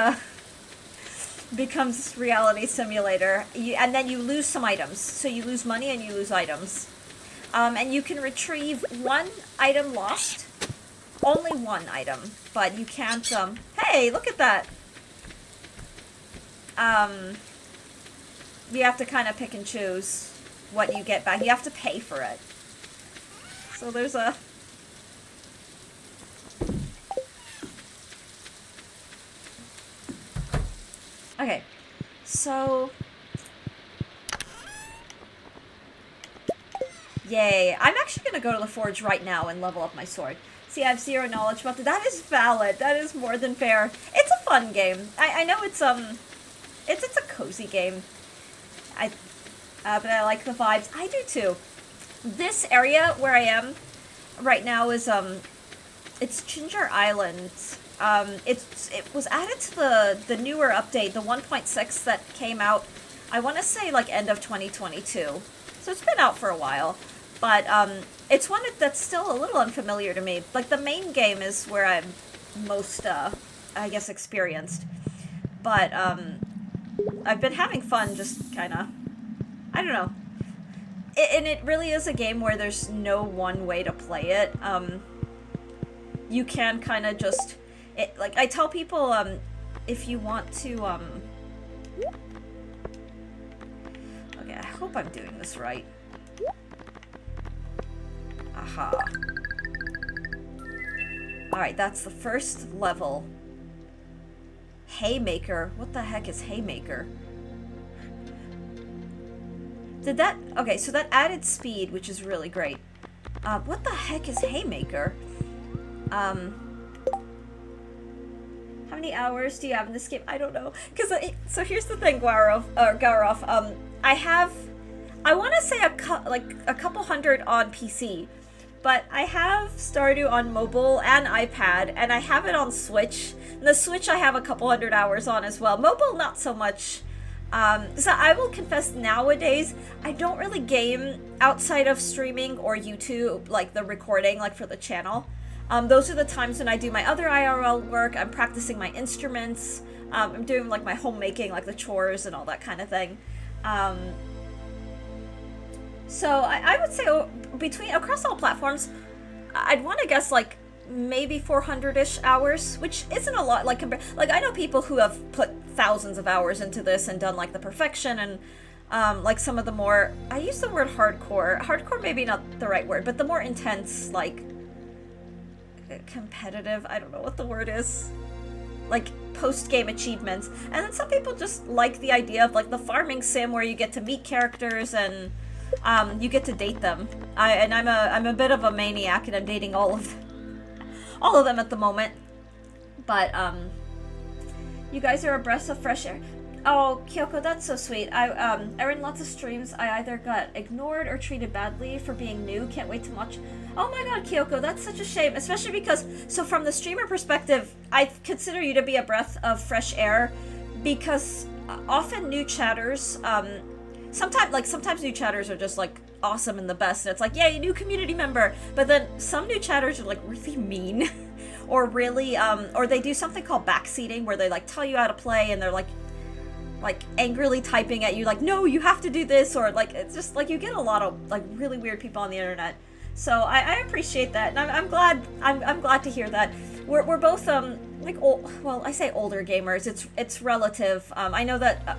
becomes reality simulator. And then you lose some items. So you lose money and you lose items. And you can retrieve one item lost. Only one item. But you can't, hey, look at that! You have to kind of pick and choose what you get back. You have to pay for it. So there's a... Okay, so... Yay. I'm actually going to go to the forge right now and level up my sword. See, I have 0 knowledge about that. That is valid. That is more than fair. It's a fun game. I know it's a cozy game. But I like the vibes. I do too. This area where I am right now is, it's Ginger Island. It was added to the newer update, the 1.6 that came out, I want to say, like, end of 2022. So it's been out for a while. But, it's one that's still a little unfamiliar to me. Like, the main game is where I'm most, I guess, experienced. But, I've been having fun just kind of, I don't know. And it really is a game where there's no one way to play it. You can kind of just... like, I tell people, if you want to, okay, I hope I'm doing this right. Aha. Alright, that's the first level. Haymaker? What the heck is Haymaker? Did that... Okay, so that added speed, which is really great. What the heck is Haymaker? How many hours do you have in this game? I don't know. Because, so here's the thing, Garof. I want to say a couple hundred on PC. But I have Stardew on mobile and iPad, and I have it on Switch. And the Switch I have a couple hundred hours on as well. Mobile, not so much. So I will confess, nowadays, I don't really game outside of streaming or YouTube, like the recording, like for the channel. Those are the times when I do my other IRL work. I'm practicing my instruments. I'm doing like my homemaking, like the chores and all that kind of thing. So I would say across all platforms, I'd want to guess like maybe 400-ish hours, which isn't a lot. Like I know people who have put thousands of hours into this and done like the perfection and like some of the more, I use the word hardcore. Hardcore maybe not the right word, but the more intense, like competitive, I don't know what the word is, like post-game achievements. And then some people just like the idea of like the farming sim where you get to meet characters and you get to date them. I'm a bit of a maniac and I'm dating all of them at the moment. But you guys are a breath of fresh air. Oh, Kyoko, that's so sweet. I run lots of streams. I either got ignored or treated badly for being new. Can't wait to watch. Oh my god, Kyoko, that's such a shame. Especially because, so from the streamer perspective, I consider you to be a breath of fresh air. Because often new chatters, sometimes new chatters are just like awesome and the best. And it's like, yay, new community member. But then some new chatters are like really mean. Or really, or they do something called backseating where they like tell you how to play and they're like angrily typing at you like, no, you have to do this, or like it's just like you get a lot of like really weird people on the internet. So I appreciate that, and I'm glad to hear that. We're both like old, well, I say older gamers. It's relative. I know that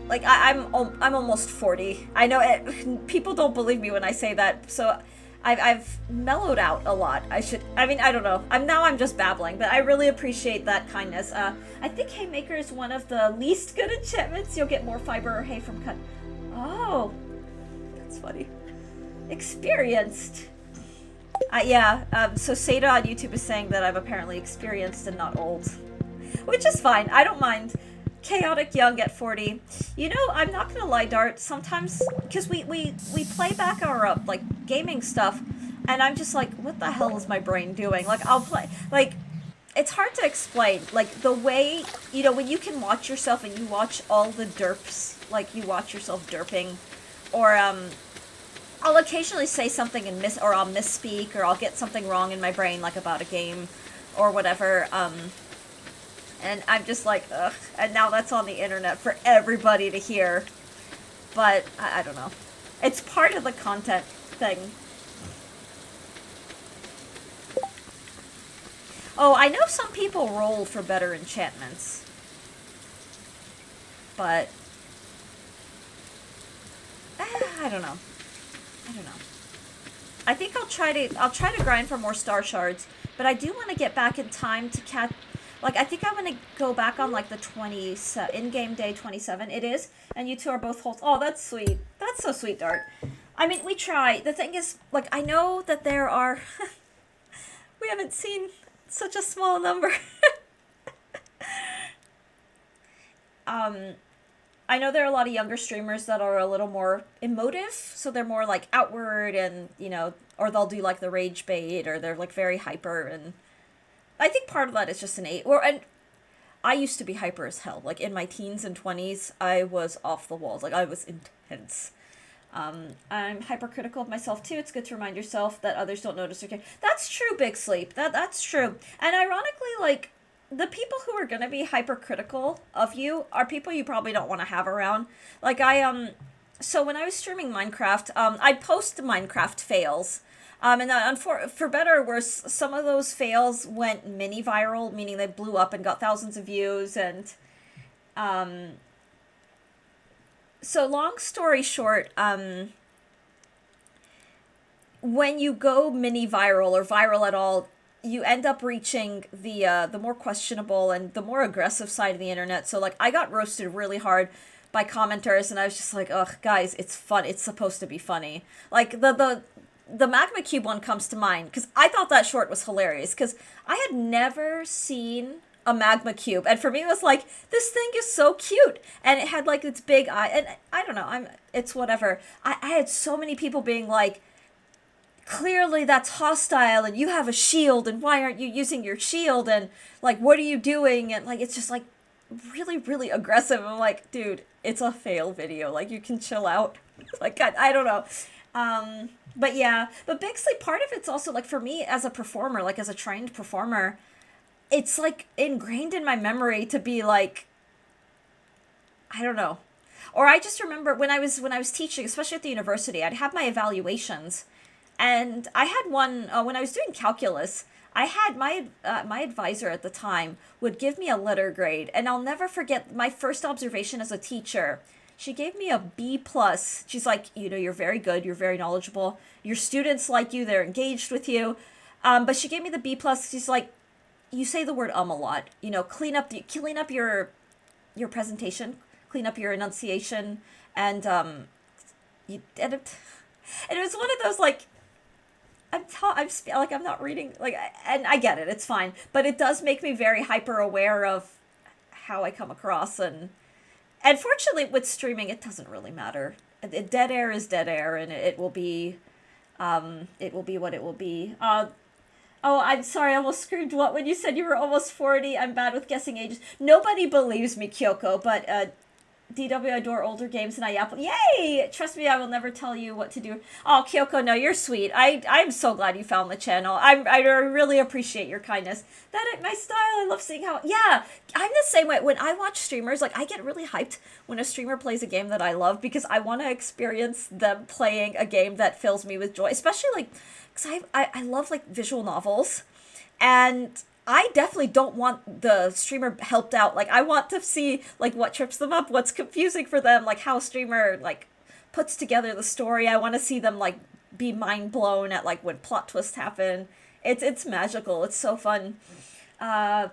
like I'm almost 40. I know people don't believe me when I say that. So I've mellowed out a lot. I don't know. I'm just babbling, but I really appreciate that kindness. I think Haymaker is one of the least good enchantments. You'll get more fiber or hay from cut. Oh, that's funny. Experienced. Yeah, so Seda on YouTube is saying that I'm apparently experienced and not old. Which is fine. I don't mind. Chaotic young at 40. You know, I'm not gonna lie, Dart, sometimes, because we play back our, like, gaming stuff, and I'm just like, what the hell is my brain doing? Like, I'll play, like, it's hard to explain. Like, the way, when you can watch yourself and you watch all the derps, like, you watch yourself derping, or, I'll occasionally say something or I'll misspeak, or I'll get something wrong in my brain, like, about a game, or whatever, and I'm just like, ugh, and now that's on the internet for everybody to hear, but, I don't know. It's part of the content thing. Oh, I know some people roll for better enchantments. But I don't know. I don't know. I think I'll try to grind for more star shards, but I do want to get back in time to catch. Like, I think I want to go back on like the in-game day 27. It is, and you two are both holes. Oh, that's sweet. That's so sweet, Dart. I mean, we try. The thing is, like, I know that there are. We haven't seen such a small number. I know there are a lot of younger streamers that are a little more emotive, so they're more like outward and, or they'll do like the rage bait, or they're like very hyper, and I think part of that is just innate. And I used to be hyper as hell. Like, in my teens and 20s, I was off the walls. Like, I was intense. I'm hypercritical of myself too. It's good to remind yourself that others don't notice or care. That's true, Big Sleep. That's true. And ironically, like, the people who are gonna be hypercritical of you are people you probably don't want to have around. Like, so when I was streaming Minecraft, I'd post Minecraft fails. And for better or worse, some of those fails went mini viral, meaning they blew up and got thousands of views, and, so long story short, when you go mini viral or viral at all, you end up reaching the more questionable and the more aggressive side of the internet. So, like, I got roasted really hard by commenters, and I was just like, ugh, guys, it's fun. It's supposed to be funny. Like, the Magma Cube one comes to mind, because I thought that short was hilarious, because I had never seen a magma cube, and for me it was like, this thing is so cute, and it had like its big eye, and I don't know, it's whatever. I had so many people being like, clearly that's hostile, and you have a shield, and why aren't you using your shield, and like, what are you doing, and like, it's just like really, really aggressive. I'm like, dude, it's a fail video, like, you can chill out. Like, I don't know. But yeah, but Big Sleep, part of it's also like, for me as a performer, like as a trained performer, it's like ingrained in my memory to be like, I don't know. Or I just remember when I was teaching, especially at the university, I'd have my evaluations, and I had one when I was doing calculus. I had my advisor at the time would give me a letter grade, and I'll never forget my first observation as a teacher. She gave me a B plus. She's like, you're very good, you're very knowledgeable, your students like you, they're engaged with you. But she gave me the B plus. She's like, you say the word a lot. Clean up your presentation, clean up your enunciation, and and it was one of those, like, I'm not reading, like, and I get it, it's fine, but it does make me very hyper aware of how I come across, and fortunately with streaming it doesn't really matter. Dead air is dead air, and it will be what it will be. Oh, I'm sorry, I almost screamed what when you said you were almost 40. I'm bad with guessing ages. Nobody believes me, Kyoko, but DW, I adore older games, and I apple. Yay! Trust me, I will never tell you what to do. Oh, Kyoko, no, you're sweet. I'm so glad you found the channel. I really appreciate your kindness. That ain't my style. I love seeing how. Yeah, I'm the same way. When I watch streamers, like, I get really hyped when a streamer plays a game that I love, because I want to experience them playing a game that fills me with joy. Especially, like, because I love, like, visual novels, and I definitely don't want the streamer helped out. Like, I want to see, like, what trips them up, what's confusing for them, like, how a streamer, like, puts together the story. I want to see them, like, be mind blown at, like, when plot twists happen. It's magical. It's so fun. A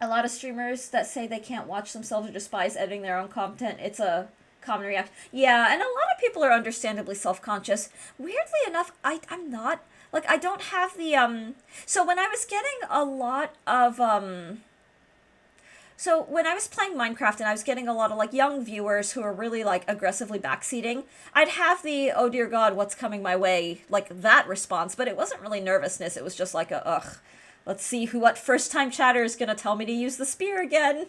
lot of streamers that say they can't watch themselves or despise editing their own content. It's a common reaction. Yeah, and a lot of people are understandably self-conscious. Weirdly enough, I'm not. Like, I don't have the, so when I was getting a lot of, so when I was playing Minecraft and I was getting a lot of, like, young viewers who are really, like, aggressively backseating, I'd have the, oh dear God, what's coming my way, like, that response, but it wasn't really nervousness, it was just like a, ugh, Let's see what first-time chatter is gonna tell me to use the spear again.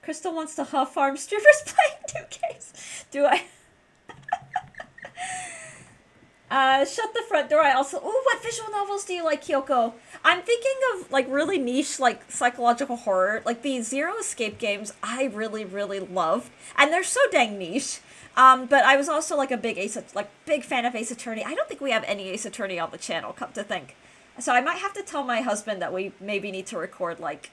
Crystal wants to huff farm strippers playing 2Ks. Do I? Shut the front door. I also... Ooh, what visual novels do you like, Kyoko? I'm thinking of, like, really niche, like, psychological horror. Like, the Zero Escape games I really, really love. And they're so dang niche. But I was also, like, a big fan of Ace Attorney. I don't think we have any Ace Attorney on the channel, come to think. So I might have to tell my husband that we maybe need to record, like...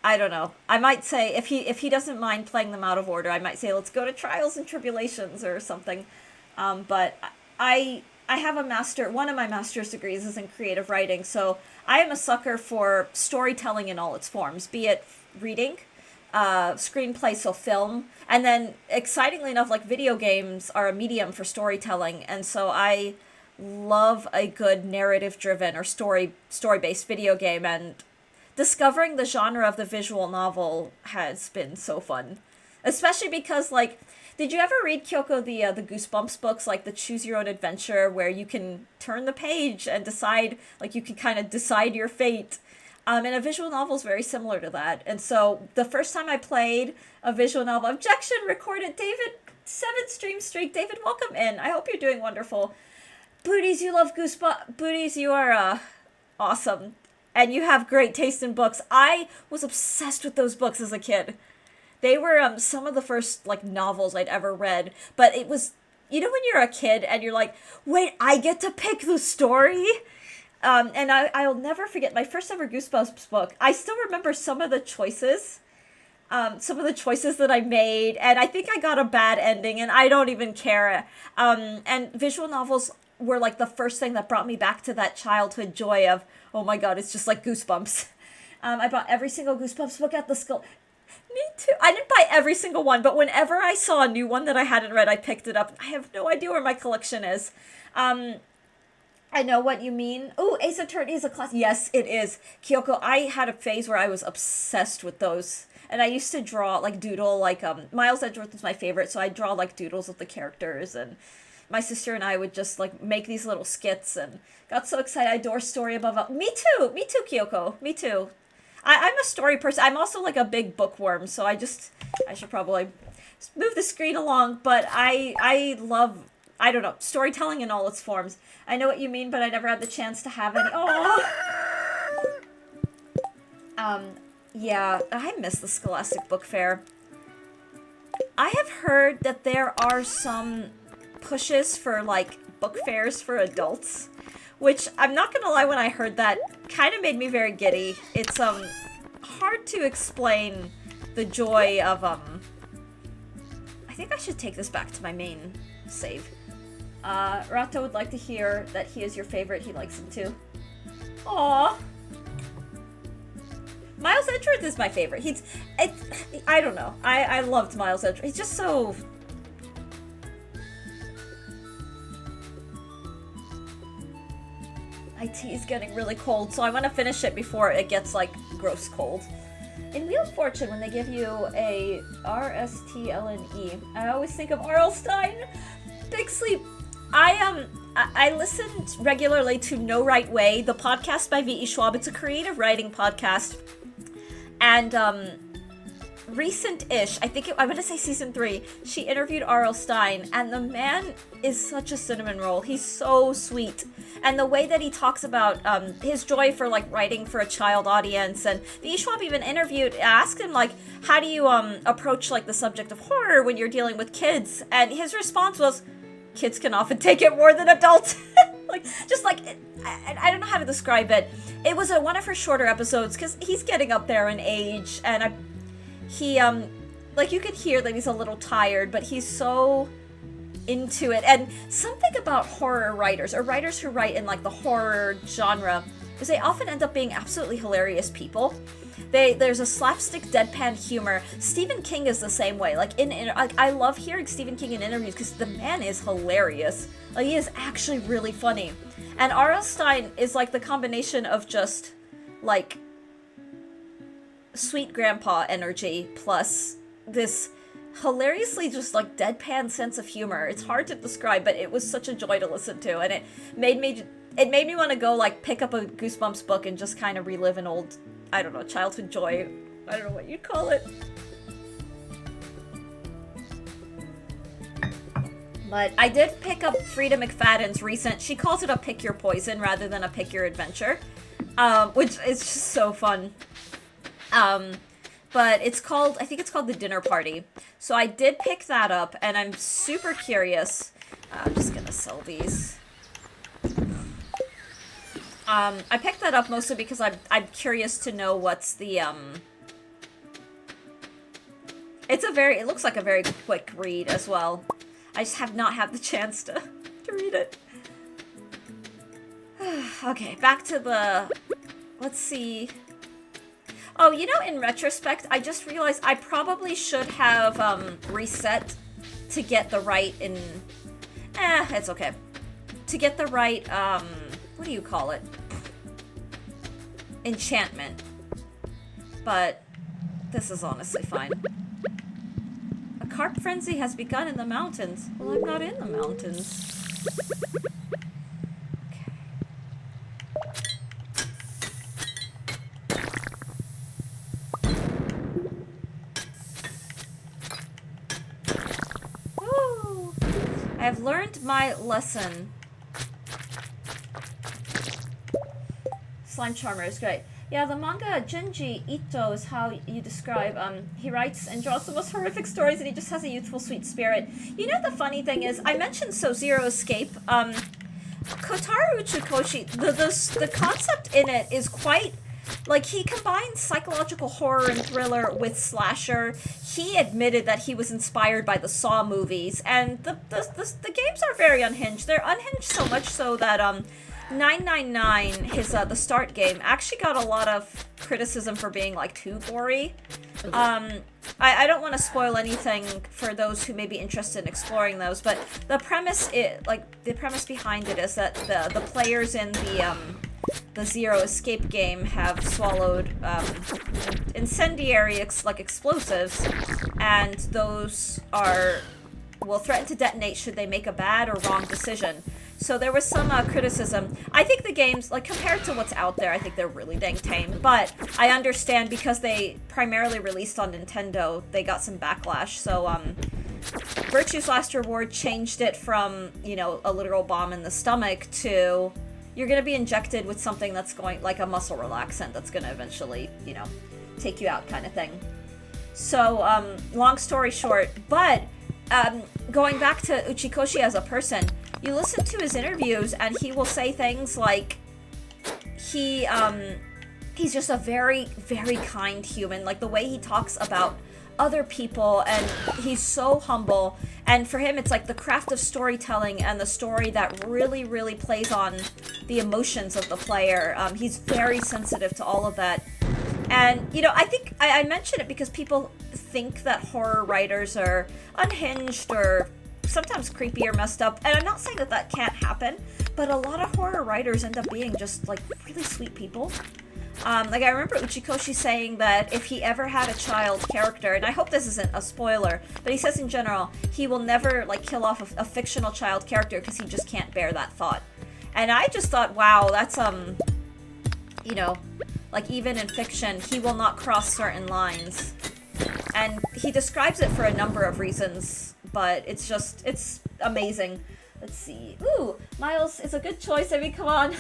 I don't know. I might say, if he doesn't mind playing them out of order, I might say, let's go to Trials and Tribulations or something. But... I have one of my master's degrees is in creative writing, so I am a sucker for storytelling in all its forms, be it reading, screenplay, so film, and then, excitingly enough, like, video games are a medium for storytelling, and so I love a good narrative-driven or story-based video game, and discovering the genre of the visual novel has been so fun. Especially because, like, did you ever read, Kyoko, the Goosebumps books, like the Choose Your Own Adventure, where you can turn the page and decide, like, you can kind of decide your fate? And a visual novel is very similar to that. And so the first time I played a visual novel, objection recorded, David, 7th stream streak. David, welcome in. I hope you're doing wonderful. Booties, you love Goosebumps. Booties, you are awesome. And you have great taste in books. I was obsessed with those books as a kid. They were some of the first, like, novels I'd ever read, but it was, you know when you're a kid and you're like, wait, I get to pick the story? And I'll never forget my first ever Goosebumps book. I still remember some of the choices that I made, and I think I got a bad ending, and I don't even care. And visual novels were, like, the first thing that brought me back to that childhood joy of, oh my god, it's just like Goosebumps. I bought every single Goosebumps book at the school. Me too. I didn't buy every single one, but whenever I saw a new one that I hadn't read, I picked it up. I have no idea where my collection is. I know what you mean. Oh, Ace Attorney is a class. Yes, it is. Kyoko, I had a phase where I was obsessed with those. And I used to draw, like, doodle, like, Miles Edgeworth was my favorite, so I'd draw, like, doodles of the characters, and my sister and I would just, like, make these little skits, and got so excited. I adore story above all. Me too, Kyoko, me too. I'm a story person. I'm also, like, a big bookworm, so I should probably move the screen along, but I love, I don't know, storytelling in all its forms. I know what you mean, but I never had the chance to have any. Oh. Yeah, I miss the Scholastic Book Fair. I have heard that there are some pushes for, like, book fairs for adults, which, I'm not gonna lie, when I heard that, kind of made me very giddy. It's, hard to explain the joy of, I think I should take this back to my main save. Rato would like to hear that he is your favorite. He likes him too. Aww. Miles Edgeworth is my favorite. I don't know. I loved Miles Edgeworth. He's just so... My tea is getting really cold, so I want to finish it before it gets, like, gross cold. In Wheel of Fortune, when they give you a R-S-T-L-N-E, I always think of R.L. Stine. Big Sleep. I listened regularly to No Right Way, the podcast by V.E. Schwab. It's a creative writing podcast. And, recent-ish, I want to say season 3, she interviewed R.L. Stine, and the man is such a cinnamon roll. He's so sweet. And the way that he talks about his joy for, like, writing for a child audience, and V. Schwab even asked him, like, how do you approach, like, the subject of horror when you're dealing with kids? And his response was, kids can often take it more than adults. I don't know how to describe it. It was one of her shorter episodes, because he's getting up there in age, and he, like, you could hear that he's a little tired, but he's so into it. And something about horror writers, or writers who write in, like, the horror genre, is they often end up being absolutely hilarious people. There's a slapstick deadpan humor. Stephen King is the same way. Like, I love hearing Stephen King in interviews, because the man is hilarious. Like, he is actually really funny. And R.L. Stine is, like, the combination of just, like, sweet grandpa energy plus this hilariously just, like, deadpan sense of humor. It's hard to describe, but it was such a joy to listen to, and it made me it made me want to go, like, pick up a Goosebumps book and just kind of relive an old, I don't know, childhood joy. I don't know what you'd call it. But I did pick up Frida McFadden's recent, she calls it a pick your poison rather than a pick your adventure, which is just so fun. But it's called, I think it's called The Dinner Party. So I did pick that up, and I'm super curious. I'm just gonna sell these. I picked that up mostly because I'm curious to know what's the, it looks like a very quick read as well. I just have not had the chance to read it. Okay, back to the, let's see. Oh, you know, in retrospect, I just realized I probably should have, reset to get the right it's okay. To get the right, what do you call it? Enchantment. But this is honestly fine. A carp frenzy has begun in the mountains. Well, I'm not in the mountains. I have learned my lesson. Slime Charmer is great. Yeah, the manga Junji Ito is how you describe. He writes and draws the most horrific stories, and he just has a youthful, sweet spirit. You know, the funny thing is, I mentioned Zero Escape. Kotaro Uchikoshi, the concept in it is quite... Like, he combines psychological horror and thriller with slasher. He admitted that he was inspired by the Saw movies, and the games are very unhinged. They're unhinged so much so that 999, his the start game, actually got a lot of criticism for being like too gory. I don't want to spoil anything for those who may be interested in exploring those, but the premise behind it is that the players in the Zero Escape game have swallowed incendiary explosives, and those will threaten to detonate should they make a bad or wrong decision. So there was some criticism. I think the games, like, compared to what's out there, I think they're really dang tame, but I understand because they primarily released on Nintendo, they got some backlash. So Virtue's Last Reward changed it from, you know, a literal bomb in the stomach to... You're going to be injected with something that's going, like a muscle relaxant that's going to eventually, you know, take you out kind of thing. So, long story short, but going back to Uchikoshi as a person, you listen to his interviews and he will say things like he's just a very, very kind human. Like, the way he talks about other people, and he's so humble, and for him it's like the craft of storytelling and the story that really, really plays on the emotions of the player. He's very sensitive to all of that, and you know, I think I mention it because people think that horror writers are unhinged or sometimes creepy or messed up, and I'm not saying that can't happen, but a lot of horror writers end up being just like really sweet people. Like, I remember Uchikoshi saying that if he ever had a child character, and I hope this isn't a spoiler, but he says in general, he will never, like, kill off a fictional child character because he just can't bear that thought. And I just thought, wow, that's, you know, like, even in fiction, he will not cross certain lines. And he describes it for a number of reasons, but it's amazing. Let's see. Ooh, Miles is a good choice. I mean, come on.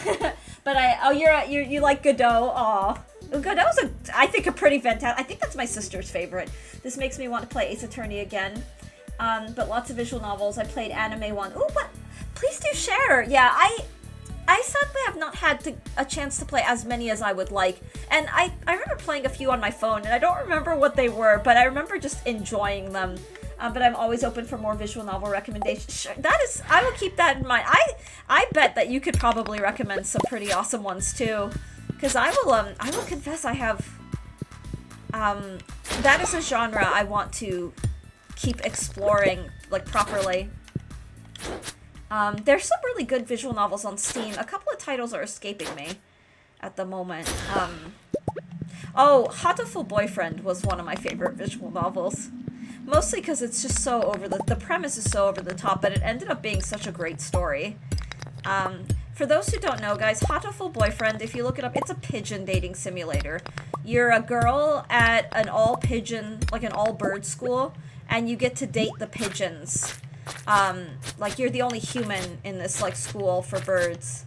But you like Godot. Aw. Godot's I think a pretty fantastic. I think that's my sister's favorite. This makes me want to play Ace Attorney again. But lots of visual novels. I played anime one. Ooh, what? Please do share. Yeah, I sadly have not had a chance to play as many as I would like. And I remember playing a few on my phone, and I don't remember what they were, but I remember just enjoying them. But I'm always open for more visual novel recommendations. Sure, I will keep that in mind. I bet that you could probably recommend some pretty awesome ones too, because I will confess I have. That is a genre I want to keep exploring, like, properly. There's some really good visual novels on Steam. A couple of titles are escaping me at the moment. Hatoful Boyfriend was one of my favorite visual novels. Mostly because it's just so the premise is so over the top, but it ended up being such a great story. For those who don't know, guys, Hatoful Boyfriend, if you look it up, it's a pigeon dating simulator. You're a girl at an all-pigeon, like an all-bird school, and you get to date the pigeons. Like, you're the only human in this, like, school for birds.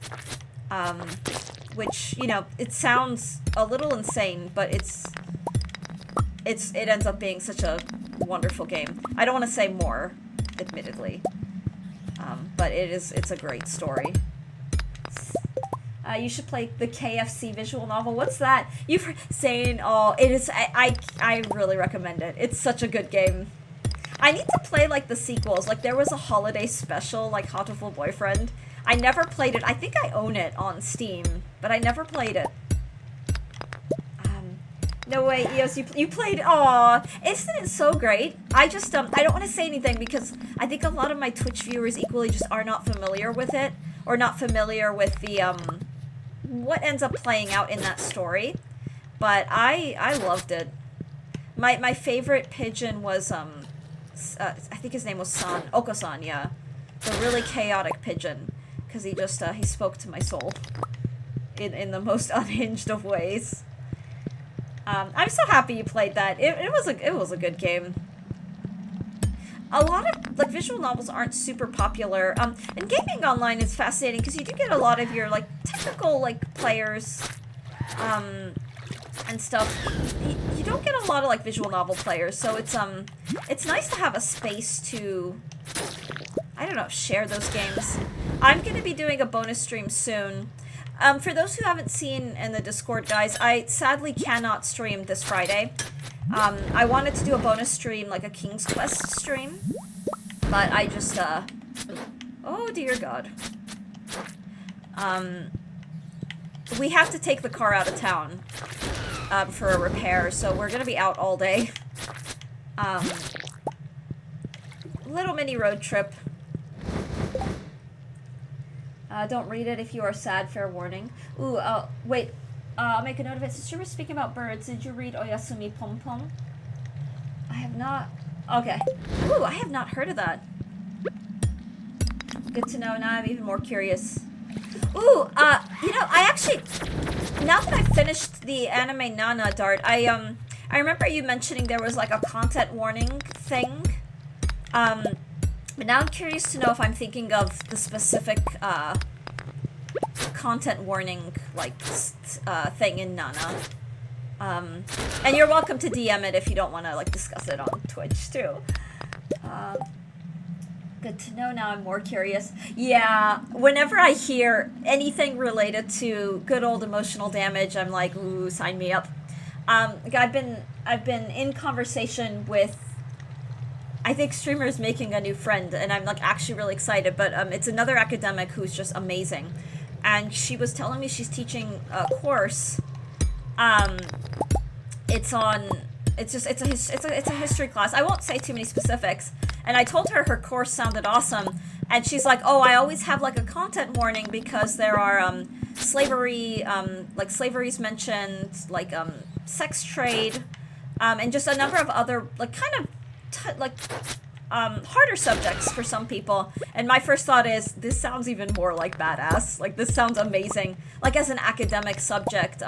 Which, you know, it sounds a little insane, but it ends up being such a wonderful game. I don't want to say more, admittedly. But it's a great story. You should play the KFC visual novel. What's that? You've heard saying, oh, it is, I really recommend it. It's such a good game. I need to play, like, the sequels. Like, there was a holiday special, like, Hatoful Boyfriend. I never played it. I think I own it on Steam, but I never played it. No way, Eos, you played, aw, isn't it so great? I just, I don't want to say anything because I think a lot of my Twitch viewers equally just are not familiar with it, or not familiar with the, what ends up playing out in that story. But I loved it. My favorite pigeon was, I think his name was Oko-san, yeah. The really chaotic pigeon. Because he just, he spoke to my soul. In the most unhinged of ways. I'm so happy you played that. It was a good game. A lot of, like, visual novels aren't super popular. And gaming online is fascinating because you do get a lot of your, like, technical, like, players, and stuff. You don't get a lot of, like, visual novel players, so it's nice to have a space to, I don't know, share those games. I'm gonna be doing a bonus stream soon. For those who haven't seen in the Discord, guys, I sadly cannot stream this Friday. I wanted to do a bonus stream, like a King's Quest stream, but I just, oh dear God. We have to take the car out of town, for a repair, so we're gonna be out all day. Little mini road trip. Don't read it if you are sad, fair warning. Ooh, wait. I'll make a note of it. Since you were speaking about birds, did you read Oyasumi Pom Pom? I have not. Okay. Ooh, I have not heard of that. Good to know. Now I'm even more curious. Ooh, you know, I actually, now that I've finished the anime Nana, Dart, I remember you mentioning there was, like, a content warning thing. But now I'm curious to know if I'm thinking of the specific, content warning, like, thing in Nana. And you're welcome to DM it if you don't want to, like, discuss it on Twitch, too. Good to know, now I'm more curious. Yeah, whenever I hear anything related to good old emotional damage, I'm like, ooh, sign me up. I've been in conversation with, I think streamer's making a new friend, and I'm, like, actually really excited, but it's another academic who's just amazing. And she was telling me she's teaching a course. It's a history class. I won't say too many specifics. And I told her her course sounded awesome, and she's like, "Oh, I always have, like, a content warning because there are slavery, like, slavery's mentioned, like, sex trade, and just a number of other, like, kind of harder subjects for some people." And my first thought is, this sounds even more like badass. Like, this sounds amazing. Like, as an academic subject,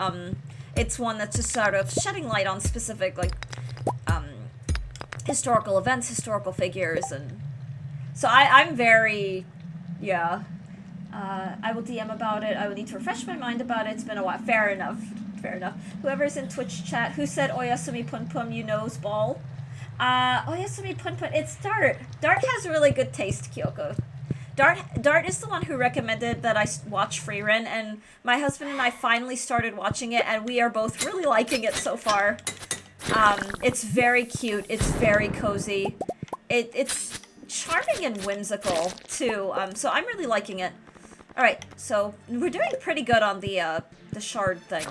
it's one that's just sort of shedding light on specific, like, historical events, historical figures, and so I'm very, yeah. I will DM about it. I will need to refresh my mind about it. It's been a while. Fair enough. Fair enough. Whoever's in Twitch chat, who said Oyasumi Pun Pum, you knows ball? Oyasumi Pun Pun, it's Dart. Dart has really good taste, Kyoko. Dart is the one who recommended that I watch Frieren, and my husband and I finally started watching it, and we are both really liking it so far. It's very cute, it's very cozy. It's charming and whimsical, too, so I'm really liking it. Alright, so we're doing pretty good on the shard thing.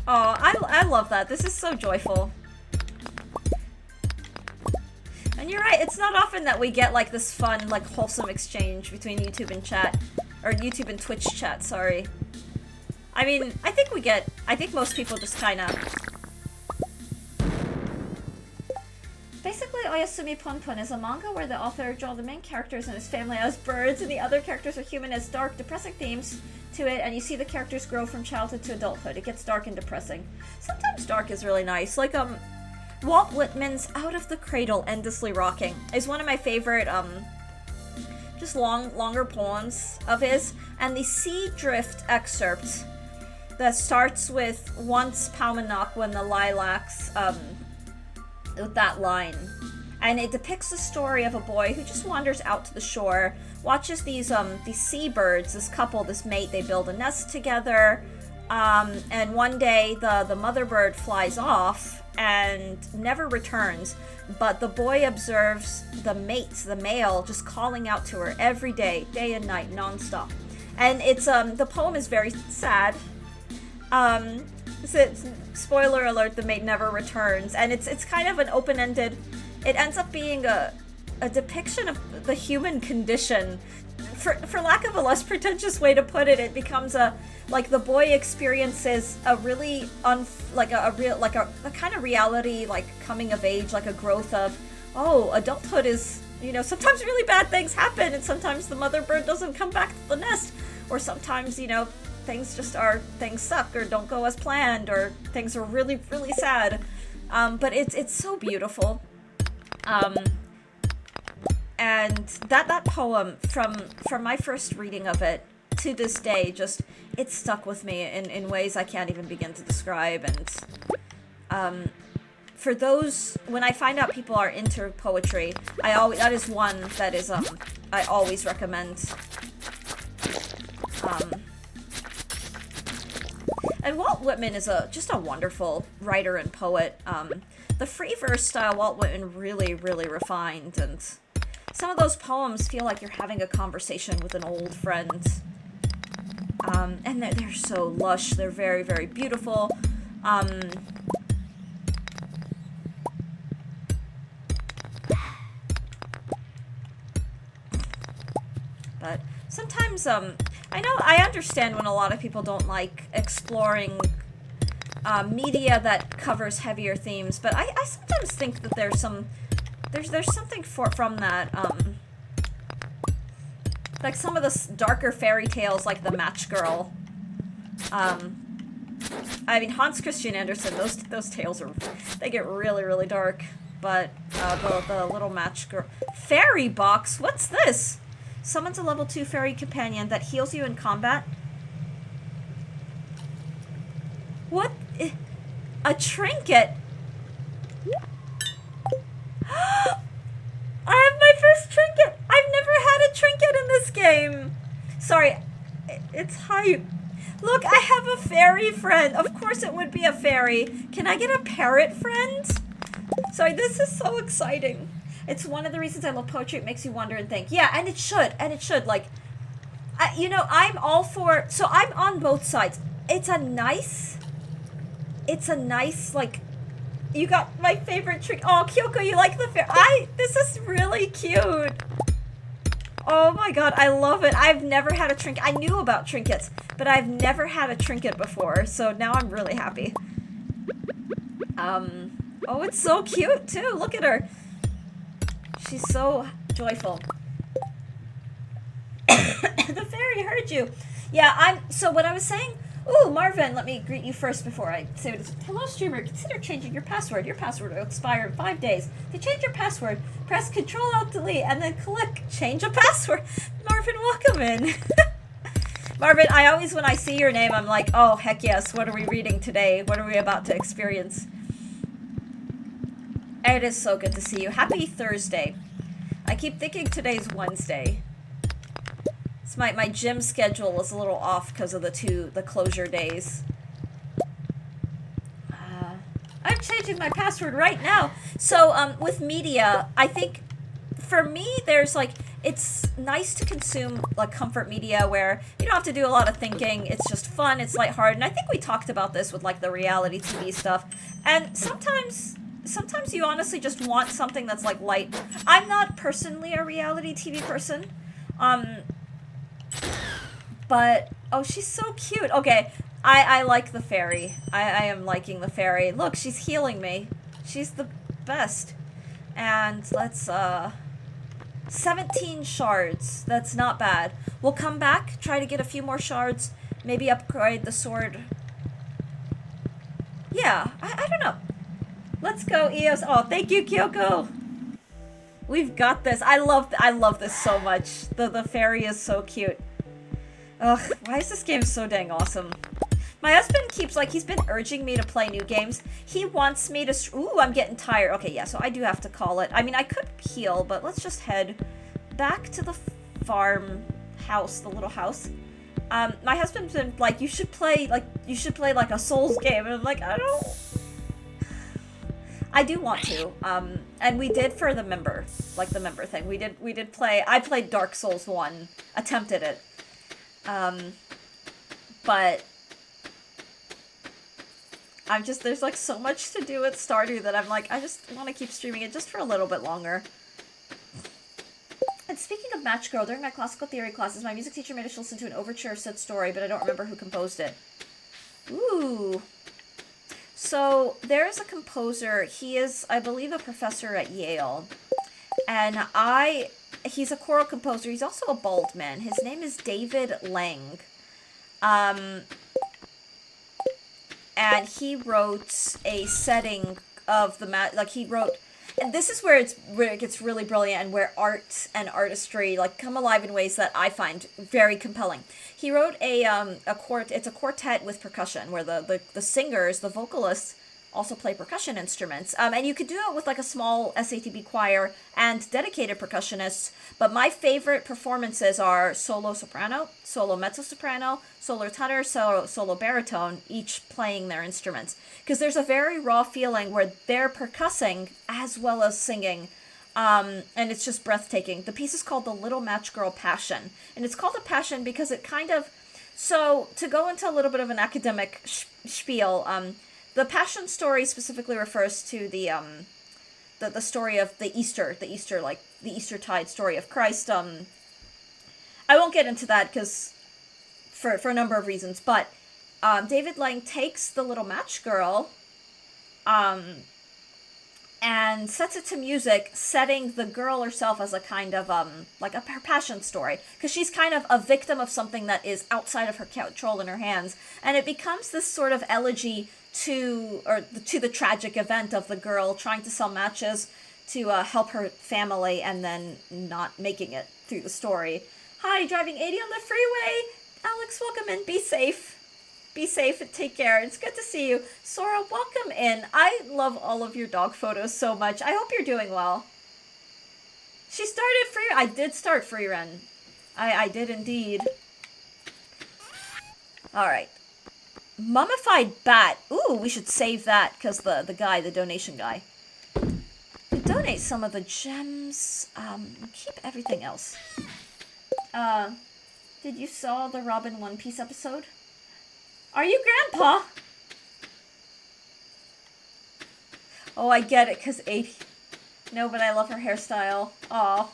Oh, I love that. This is so joyful. And you're right, it's not often that we get, like, this fun, like, wholesome exchange between YouTube and chat. Or YouTube and Twitch chat, sorry. I mean, I think most people just kinda... Basically, Oyasumi Punpun is a manga where the author draws the main characters and his family as birds, and the other characters are human, as dark, depressing themes to it, and you see the characters grow from childhood to adulthood. It gets dark and depressing. Sometimes dark is really nice. Like, Walt Whitman's Out of the Cradle, Endlessly Rocking is one of my favorite, just longer poems of his, and the Sea Drift excerpt that starts with Once Paumanok when the lilacs, with that line. And it depicts the story of a boy who just wanders out to the shore, watches these seabirds, this couple, this mate, they build a nest together, and one day the mother bird flies off and never returns, but the boy observes the mate, the male, just calling out to her every day and night, nonstop. And it's, the poem is very sad. Spoiler alert, the mate never returns, and it's kind of an open-ended, it ends up being a depiction of the human condition. For lack of a less pretentious way to put it, it becomes like the boy experiences a really a kind of reality, like coming of age, like a growth of, oh, adulthood is, sometimes really bad things happen, and sometimes the mother bird doesn't come back to the nest, or sometimes, things suck or don't go as planned, or things are really, really sad. But it's so beautiful. And that poem, from my first reading of it to this day, it stuck with me in ways I can't even begin to describe. And for those, when I find out people are into poetry, that is one that is I always recommend. And Walt Whitman is just a wonderful writer and poet. The free verse style Walt Whitman really, really refined, and some of those poems feel like you're having a conversation with an old friend. And they're so lush. They're very, very beautiful. But sometimes, I understand when a lot of people don't like exploring media that covers heavier themes, but I sometimes think that there's something from that, like some of the darker fairy tales, like the Match Girl. Hans Christian Andersen, those tales they get really, really dark. But the little Match Girl fairy box. What's this? Summons a level 2 fairy companion that heals you in combat. What? A trinket? I have my first trinket! I've never had a trinket in this game! Sorry, it's hype. Look, I have a fairy friend. Of course it would be a fairy. Can I get a parrot friend? Sorry, this is so exciting. It's one of the reasons I love poetry. It makes you wonder and think. Yeah, and it should. Like, I'm all for... So I'm on both sides. It's a nice, like... You got my favorite trick. Oh, Kyoko, you like the fair... This is really cute. Oh my god, I love it. I've never had a trinket. I knew about trinkets, but I've never had a trinket before, so now I'm really happy. Oh, it's so cute, too. Look at her. She's so joyful. The fairy heard you. Yeah, so what I was saying... Ooh, Marvin, let me greet you first before I say what it is. Hello, streamer. Consider changing your password. Your password will expire in 5 days. To change your password, press Ctrl-Alt-Delete and then click Change a Password. Marvin, welcome in. Marvin, I always, when I see your name, I'm like, oh, heck yes. What are we reading today? What are we about to experience? It is so good to see you. Happy Thursday. I keep thinking today's Wednesday. It's my gym schedule is a little off because of the closure days. I'm changing my password right now. So, with media, I think, for me, there's, like, it's nice to consume, like, comfort media where you don't have to do a lot of thinking. It's just fun. It's lighthearted. And I think we talked about this with, like, the reality TV stuff. And sometimes you honestly just want something that's, like, light. I'm not personally a reality TV person. But, oh, she's so cute. Okay, I like the fairy. I am liking the fairy. Look, she's healing me. She's the best. And let's, 17 shards. That's not bad. We'll come back, try to get a few more shards, maybe upgrade the sword. Yeah, I don't know. Let's go, EOS. Oh, thank you, Kyoko. We've got this. I love this so much. The fairy is so cute. Ugh, why is this game so dang awesome? My husband keeps, like, he's been urging me to play new games. He wants me to... Ooh, I'm getting tired. Okay, yeah, so I do have to call it. I mean, I could heal, but let's just head back to the farm house, the little house. My husband's been like, you should play, like, a Souls game. And I'm like, I don't... I do want to. And we did for the member, like, the member thing. We did play... I played Dark Souls 1. Attempted it. But... I'm just, there's like so much to do with Stardew that I'm like, I just want to keep streaming it just for a little bit longer. And speaking of Match Girl, during my classical theory classes, my music teacher made us listen to an overture set story, but I don't remember who composed it. Ooh. So, there's a composer, he is, I believe, a professor at Yale. And he's a choral composer, he's also a bald man. His name is David Lang. And he wrote a setting of the he wrote, and this is where it gets really brilliant and where art and artistry like come alive in ways that I find very compelling. He wrote it's a quartet with percussion where the singers, the vocalists, also play percussion instruments. And you could do it with like a small SATB choir and dedicated percussionists. But my favorite performances are solo soprano, solo mezzo-soprano, solo tenor, solo baritone, each playing their instruments. Because there's a very raw feeling where they're percussing as well as singing. And it's just breathtaking. The piece is called The Little Match Girl Passion. And it's called a passion because it kind of... So, to go into a little bit of an academic spiel... the Passion story specifically refers to the story of the Eastertide story of Christ. I won't get into that because for a number of reasons, but David Lang takes the little match girl and sets it to music, setting the girl herself as a kind of like her passion story, because she's kind of a victim of something that is outside of her control in her hands, and it becomes this sort of elegy to the tragic event of the girl trying to sell matches to help her family and then not making it through the story. Hi, driving 80 on the freeway. Alex, welcome in. Be safe. Be safe and take care. It's good to see you. Sora, welcome in. I love all of your dog photos so much. I hope you're doing well. She started free. I did start free run. I did indeed. Alright. Mummified bat. Ooh, we should save that, because the donation guy. We donate some of the gems. Keep everything else. Did you saw the Robin One Piece episode? Are you Grandpa? Oh, I get it, because 80... No, but I love her hairstyle. Aw.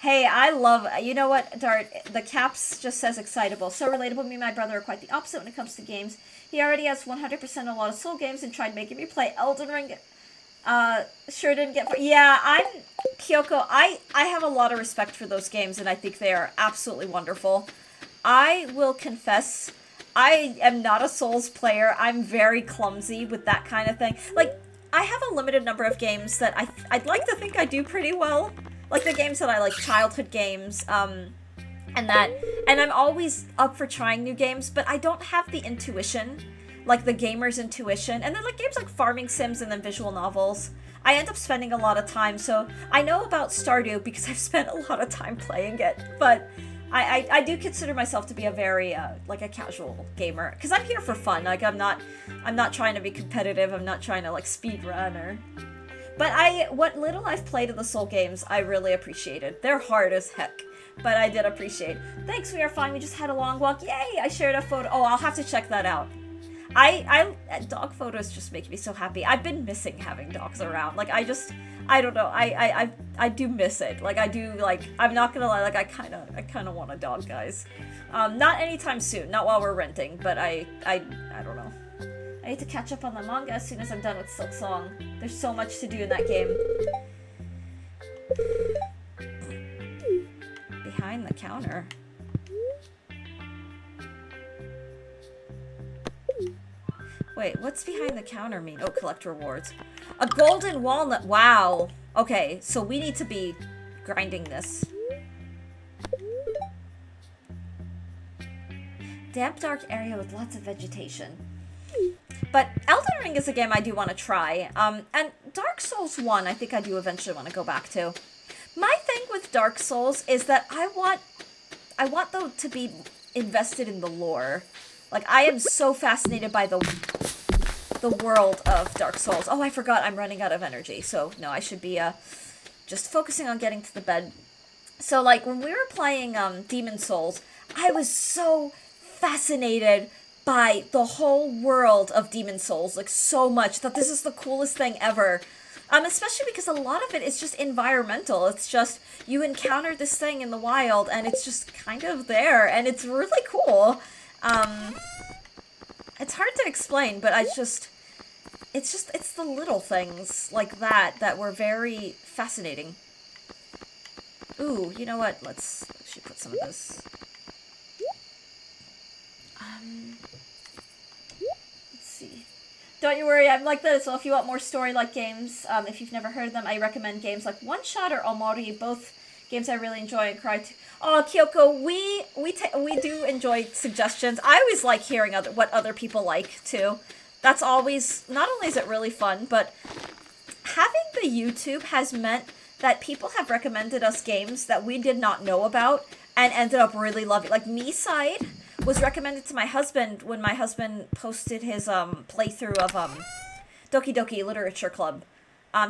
Hey, I love... You know what, Dart? The caps just says excitable. So relatable. Me and my brother are quite the opposite when it comes to games. He already has 100% a lot of Soul games and tried making me play Elden Ring. Sure didn't get... Yeah, I'm... Kyoko, I have a lot of respect for those games, and I think they are absolutely wonderful. I will confess, I am not a Souls player. I'm very clumsy with that kind of thing. Like, I have a limited number of games that I'd like to think I do pretty well. Like the games that I like, childhood games, and I'm always up for trying new games, but I don't have the intuition, like the gamer's intuition, and then like games like farming sims and then visual novels, I end up spending a lot of time, so I know about Stardew because I've spent a lot of time playing it, but I do consider myself to be a very, like a casual gamer, because I'm here for fun. Like, I'm not trying to be competitive, I'm not trying to like speed run or... But what little I've played of the Soul games, I really appreciated. They're hard as heck, but I did appreciate. Thanks, we are fine. We just had a long walk. Yay! I shared a photo. Oh, I'll have to check that out. Dog photos just make me so happy. I've been missing having dogs around. Like, I don't know. I do miss it. Like, I do, like, I'm not gonna lie. Like, I kind of want a dog, guys. Not anytime soon. Not while we're renting, but I don't know. I need to catch up on the manga as soon as I'm done with Silk Song. There's so much to do in that game. Behind the counter. Wait, what's behind the counter mean? Oh, collect rewards. A golden walnut. Wow. Okay, so we need to be grinding this. Damp, dark area with lots of vegetation. But Elden Ring is a game I do want to try. And Dark Souls 1, I think I do eventually want to go back to. My thing with Dark Souls is that I want though to be invested in the lore. Like, I am so fascinated by the world of Dark Souls. Oh, I forgot I'm running out of energy. So, no, I should be just focusing on getting to the bed. So, like, when we were playing Demon Souls, I was so fascinated by the whole world of Demon Souls, like, so much, that this is the coolest thing ever. Especially because a lot of it is just environmental. It's just, you encounter this thing in the wild, and it's just kind of there, and it's really cool. It's hard to explain, but it's the little things like that were very fascinating. Ooh, you know what? Let's actually put some of this. Let's see. Don't you worry, I'm like this. So if you want more story-like games, if you've never heard of them, I recommend games like One Shot or Omori, both games I really enjoy and cry to. Oh, Kyoko, we do enjoy suggestions. I always like hearing what other people like, too. That's always, not only is it really fun, but having the YouTube has meant that people have recommended us games that we did not know about and ended up really loving. Like, Me-Side was recommended to my husband when my husband posted his playthrough of Doki Doki Literature Club.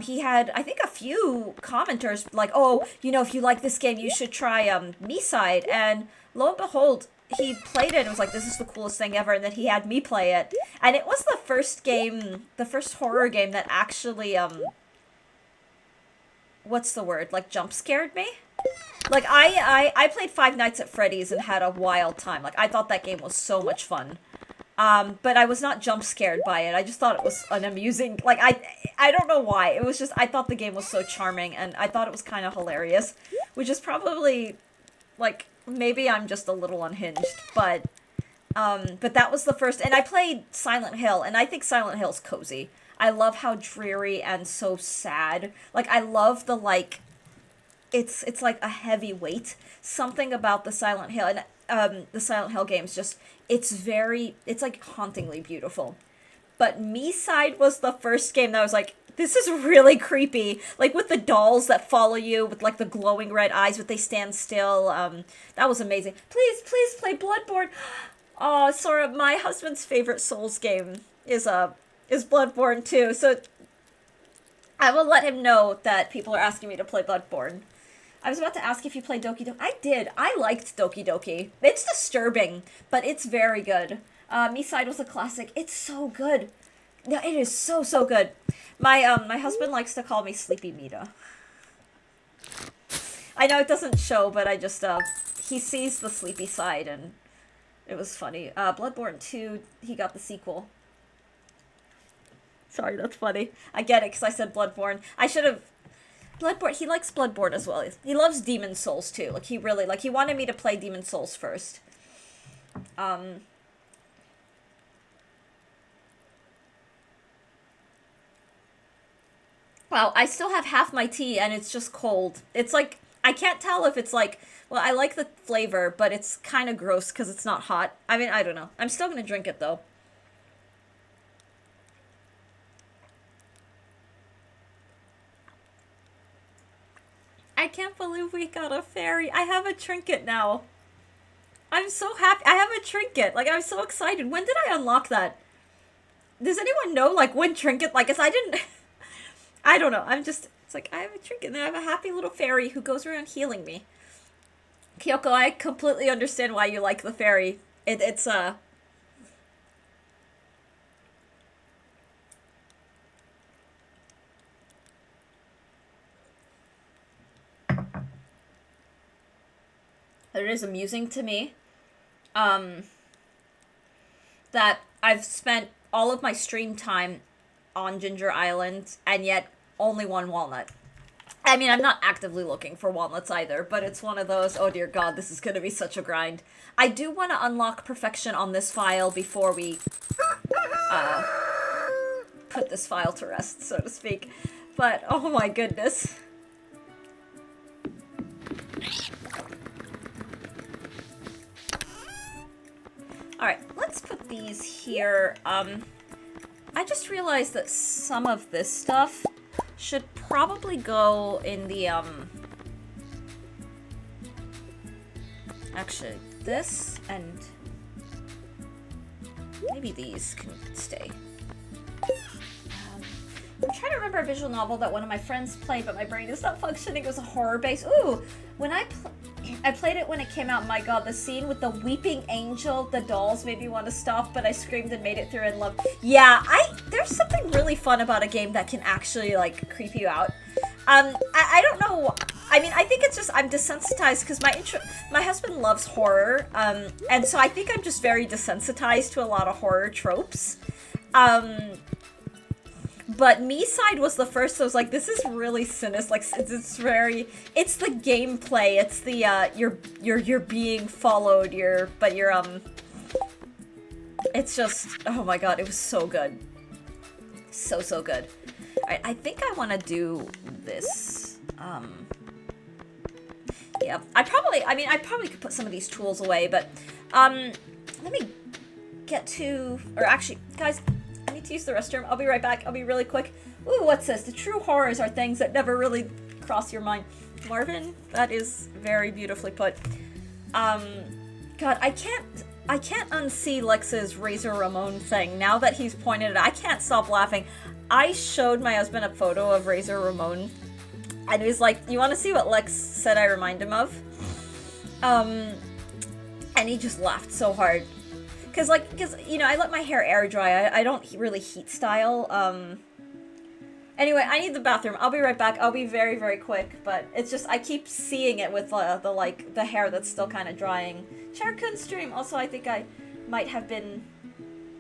He had, I think, a few commenters like, oh, you know, if you like this game, you should try Me-Side. And lo and behold, he played it and was like, this is the coolest thing ever. And then he had me play it. And it was the first horror game that actually, what's the word? Like, jump scared me? Like, I played Five Nights at Freddy's and had a wild time. Like, I thought that game was so much fun. But I was not jump scared by it. I just thought it was an amusing, like, I don't know why. It was just, I thought the game was so charming, and I thought it was kind of hilarious. Which is probably, like, maybe I'm just a little unhinged, but that was the first, and I played Silent Hill, and I think Silent Hill's cozy. I love how dreary and so sad. Like, I love the, like, it's like a heavy weight. Something about the Silent Hill, and the Silent Hill games just, it's like hauntingly beautiful. But Me-Side was the first game that I was like, this is really creepy. Like, with the dolls that follow you, with, like, the glowing red eyes, but they stand still. That was amazing. Please play Bloodborne. Oh, Sora, my husband's favorite Souls game is Bloodborne, too. So, I will let him know that people are asking me to play Bloodborne. I was about to ask if you played Doki Doki. I did. I liked Doki Doki. It's disturbing, but it's very good. Me-Side was a classic. It's so good. No, it is so good. My husband likes to call me Sleepy Mita. I know it doesn't show, but I just, he sees the sleepy side, and it was funny. Bloodborne 2, he got the sequel. Sorry, that's funny. I get it, because I said Bloodborne. I should have... Bloodborne, he likes Bloodborne as well. He loves Demon Souls, too. Like, he really, like, he wanted me to play Demon Souls first. Wow, I still have half my tea, and it's just cold. It's like, I can't tell if it's like, well, I like the flavor, but it's kind of gross because it's not hot. I mean, I don't know. I'm still gonna drink it, though. I can't believe we got a fairy. I have a trinket now. I'm so happy. I have a trinket. Like, I'm so excited. When did I unlock that? Does anyone know, like, when trinket, like, I didn't... I don't know. I'm just... It's like, I have a trinket, and I have a happy little fairy who goes around healing me. Kyoko, I completely understand why you like the fairy. It's it is amusing to me, that I've spent all of my stream time on Ginger Island, and yet only one walnut. I mean, I'm not actively looking for walnuts either, but it's one of those, oh dear god, this is gonna be such a grind. I do want to unlock perfection on this file before we put this file to rest, so to speak. But, oh my goodness. Alright, let's put these here. I just realized that some of this stuff should probably go in the, actually, this and maybe these can stay. I'm trying to remember a visual novel that one of my friends played, but my brain is not functioning. It was a horror base. Ooh, when I played it when it came out. My god, the scene with the weeping angel, the dolls made me want to stop, but I screamed and made it through and loved. Yeah, there's something really fun about a game that can actually, like, creep you out. I don't know. I mean, I think it's just I'm desensitized because my husband loves horror, and so I think I'm just very desensitized to a lot of horror tropes. But Me-Side was the first, so I was like, this is really sinister. Like, it's it's the gameplay. It's the, you're being followed, it's just, oh my god, it was so good. So good. Alright, I think I want to do this, yeah, I probably could put some of these tools away, but, let me get to, or actually, guys, I need to use the restroom. I'll be right back. I'll be really quick. Ooh, what's this? The true horrors are things that never really cross your mind. Marvin, that is very beautifully put. God, I can't unsee Lex's Razor Ramon thing. Now that he's pointed it out, I can't stop laughing. I showed my husband a photo of Razor Ramon, and he was like, you want to see what Lex said I remind him of? And he just laughed so hard. Because, you know, I let my hair air dry. I don't really heat style. Anyway, I need the bathroom. I'll be right back. I'll be very, very quick. But it's just, I keep seeing it with the hair that's still kind of drying. Cherkun stream. Also, I think it might have been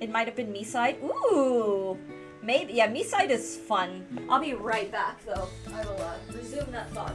Me-Side. Ooh! Maybe. Yeah, Me-Side is fun. I'll be right back, though. I will resume that thought.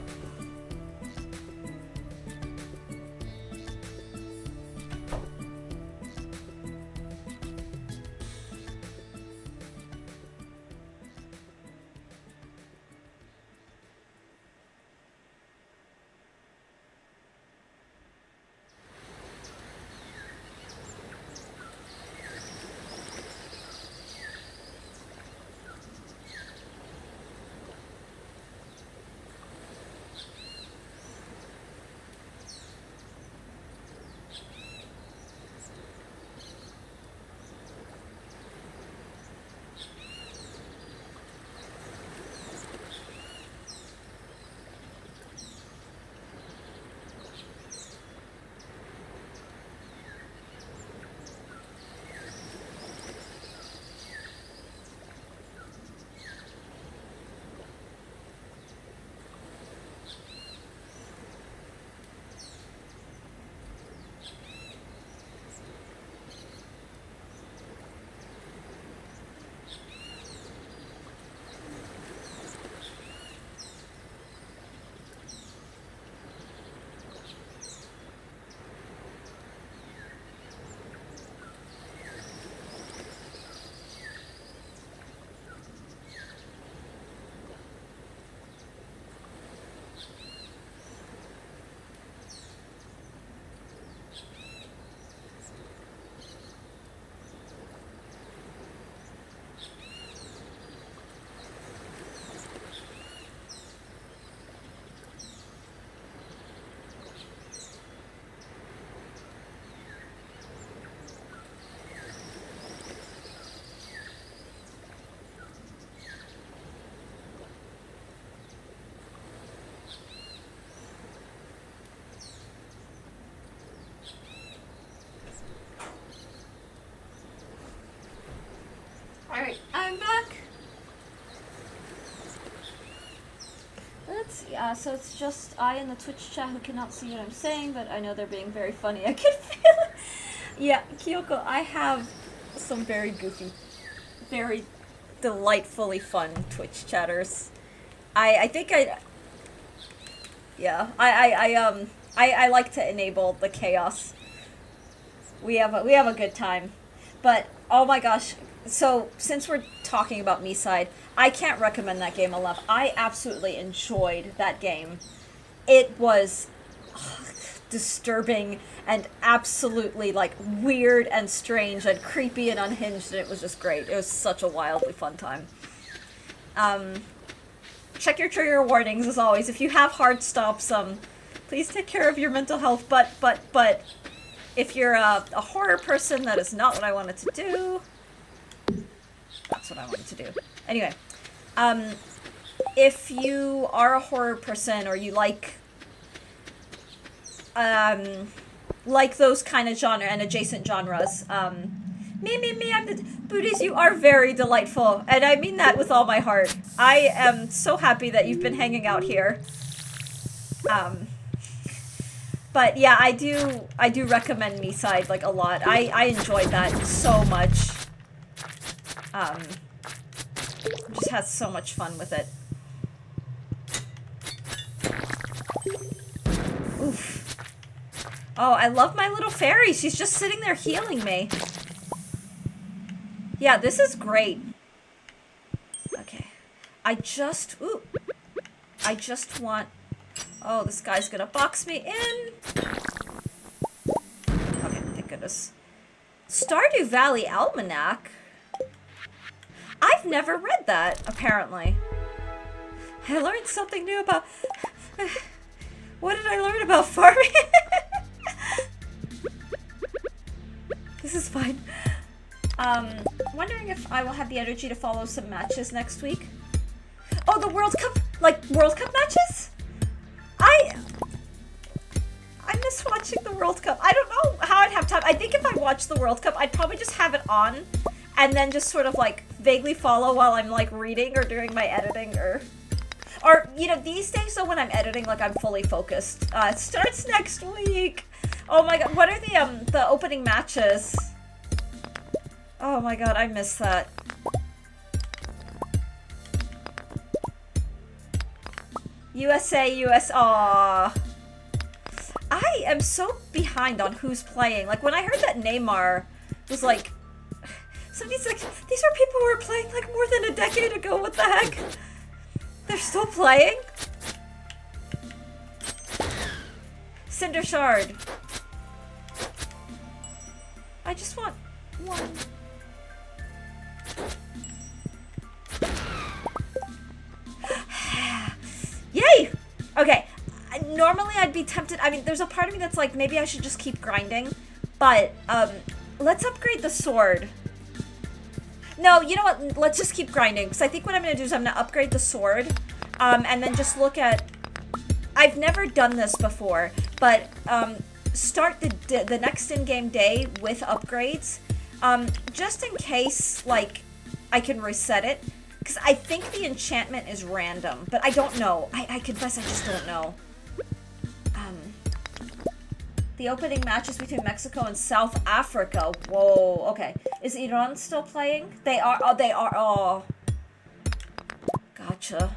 Alright, I'm back. Let's see, so it's just I in the Twitch chat who cannot see what I'm saying, but I know they're being very funny. I can feel it. Yeah, Kyoko, I have some very goofy, very delightfully fun Twitch chatters. I think Yeah, I like to enable the chaos. We have a good time. But oh my gosh, so since we're talking about me side, I can't recommend that game enough. I absolutely enjoyed that game. It was disturbing and absolutely like weird and strange and creepy and unhinged, and it was just great. It was such a wildly fun time. Check your trigger warnings as always. If you have hard stops, please take care of your mental health. But if you're a horror person, that is not what I wanted to do. That's what I wanted to do. Anyway, if you are a horror person or you like those kind of genre and adjacent genres, I'm the Booties, you are very delightful, and I mean that with all my heart. I am so happy that you've been hanging out here. But yeah, I do recommend Me Side like a lot. I enjoyed that so much. Just had so much fun with it. Oof. Oh, I love my little fairy. She's just sitting there healing me. Yeah, this is great. Okay. I just want... Oh, this guy's gonna box me in. Okay, thank goodness. Stardew Valley Almanac? I've never read that, apparently. I learned something new about... What did I learn about farming? This is fine. Wondering if I will have the energy to follow some matches next week. Oh, the World Cup? Like, World Cup matches? I miss watching the World Cup. I don't know how I'd have time. I think if I watched the World Cup, I'd probably just have it on and then just sort of, like, vaguely follow while I'm, like, reading or doing my editing or, you know, these days, though, when I'm editing, like, I'm fully focused. It starts next week. Oh my god, what are the opening matches? Oh my god, I miss that. USA, US, aww. I am so behind on who's playing. Like, when I heard that Neymar was like... Somebody's like, these are people who were playing like more than a decade ago, what the heck? They're still playing? Cinder Shard. I just want one. Yay! Okay, normally I'd be tempted, I mean, there's a part of me that's like, maybe I should just keep grinding, but, let's upgrade the sword. No, you know what, let's just keep grinding, because I think what I'm going to do is I'm going to upgrade the sword, and then just look at, I've never done this before, but, start the next in-game day with upgrades, just in case, like, I can reset it. Because I think the enchantment is random, but I don't know. I confess I just don't know. The opening matches between Mexico and South Africa. Whoa, okay. Is Iran still playing? They are, oh. Gotcha.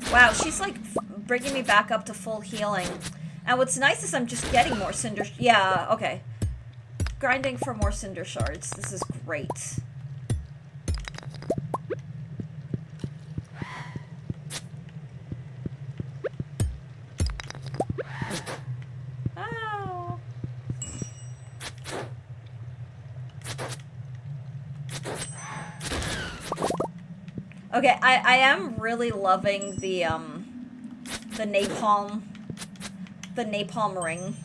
Wow, she's like bringing me back up to full healing. And what's nice is I'm just getting more cinder... Yeah, okay. Grinding for more cinder shards. This is great. Oh. Okay, I am really loving the napalm ring.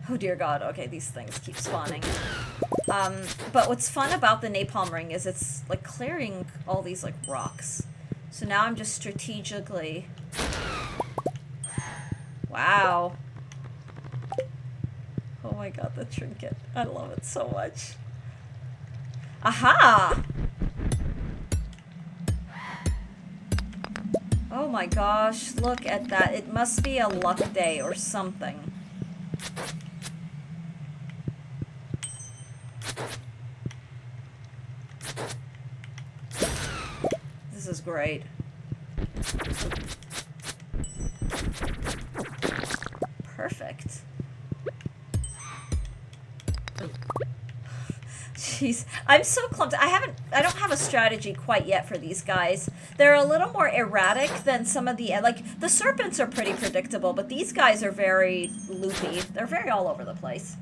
Oh dear god, okay, these things keep spawning. But what's fun about the napalm ring is it's like clearing all these like rocks. So now I'm just strategically... Wow. Oh my god, the trinket. I love it so much. Aha! Oh my gosh, look at that. It must be a luck day or something. This is great. Perfect. Jeez, I'm so clumsy. I don't have a strategy quite yet for these guys. They're a little more erratic than some of the, like, the serpents are pretty predictable, but these guys are very loopy. They're very all over the place.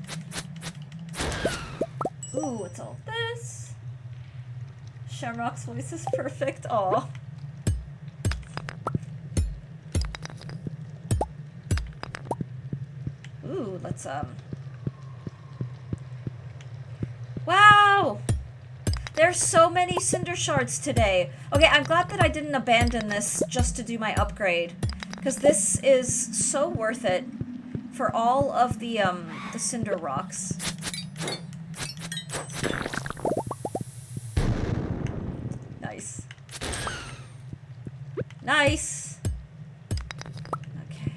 Ooh, what's all this? Shamrock's voice is perfect. Aw. Ooh, let's, Wow! There's so many cinder shards today. Okay, I'm glad that I didn't abandon this just to do my upgrade. Because this is so worth it for all of the cinder rocks. Nice. Nice! Okay.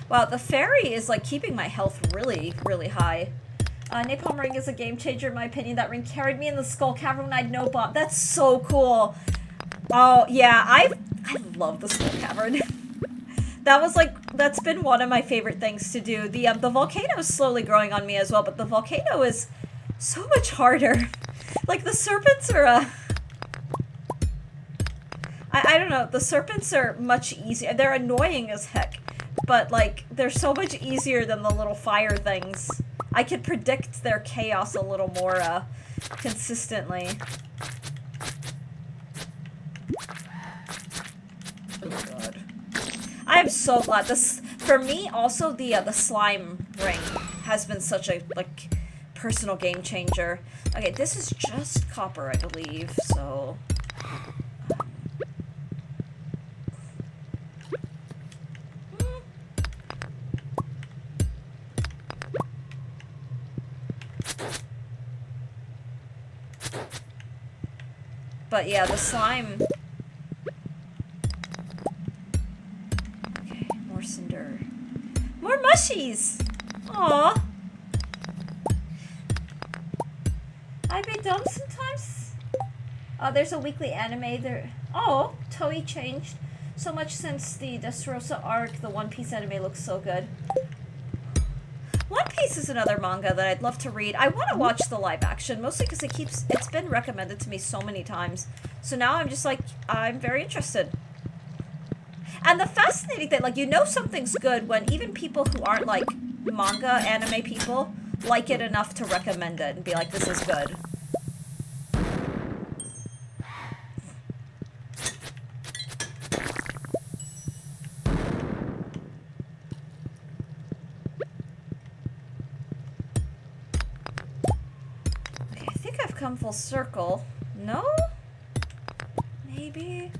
Wow, the fairy is like keeping my health really, really high. Napalm ring is a game changer in my opinion. That ring carried me in the skull cavern when I had no bomb. That's so cool. Oh yeah, I love the skull cavern. That was like, that's been one of my favorite things to do. The volcano is slowly growing on me as well, but the volcano is so much harder. Like the serpents are I don't know, the serpents are much easier. They're annoying as heck, but like they're so much easier than the little fire things. I can predict their chaos a little more consistently. Oh god. I am so glad this, for me also the slime ring has been such a like personal game changer. Okay, this is just copper, I believe, so but yeah, the slime. Okay, more cinder. More mushies! Aww. I'd be dumb sometimes. There's a weekly anime there. Oh, Toei changed so much since the Dressrosa arc. The One Piece anime looks so good. One Piece is another manga that I'd love to read. I want to watch the live action, mostly because it's been recommended to me so many times. So now I'm just like, I'm very interested. And the fascinating thing, like, you know something's good when even people who aren't like manga anime people like it enough to recommend it and be like, this is good. Come full circle. No? Maybe?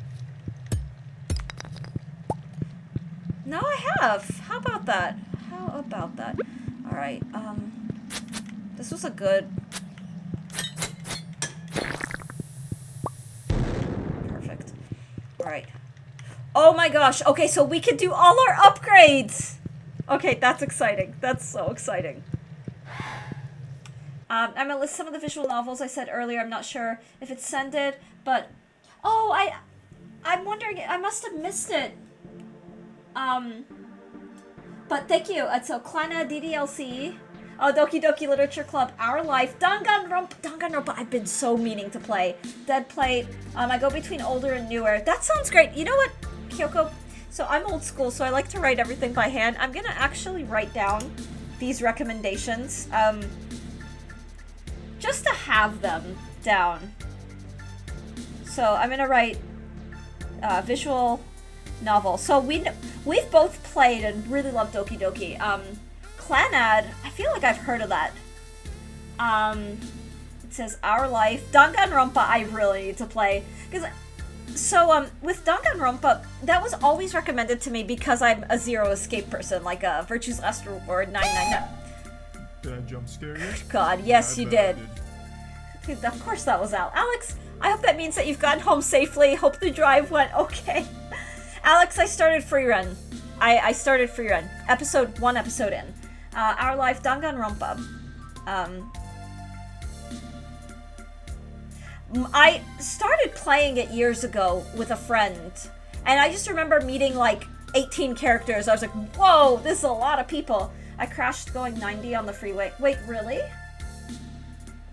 No, I have. How about that? How about that? Alright, this was a good... Perfect. Alright. Oh my gosh, okay, so we can do all our upgrades! Okay, that's exciting. That's so exciting. I'm gonna list some of the visual novels I said earlier. I'm not sure if it's sended, but... Oh, I'm wondering... I must have missed it. But thank you. So, Klana DDLC. Oh, Doki Doki Literature Club. Our Life. Danganronpa. I've been so meaning to play. Dead Plate. I go between older and newer. That sounds great. You know what, Kyoko? So, I'm old school, so I like to write everything by hand. I'm gonna actually write down these recommendations. Just to have them down. So I'm gonna write visual novel. So we've both played and really loved Doki Doki. Clanad. I feel like I've heard of that. It says Our Life. Danganronpa I really need to play. With Danganronpa, that was always recommended to me because I'm a Zero Escape person, like Virtue's Last Reward 999. Did I jump scare you? God, yes, you did. Dude, of course that was Al. Alex, I hope that means that you've gotten home safely. Hope the drive went okay. Alex, I started free run. I started free run. One episode in. Our Life, Danganronpa. I started playing it years ago with a friend, and I just remember meeting like 18 characters. I was like, whoa, this is a lot of people. I crashed going 90 on the freeway. Wait, really?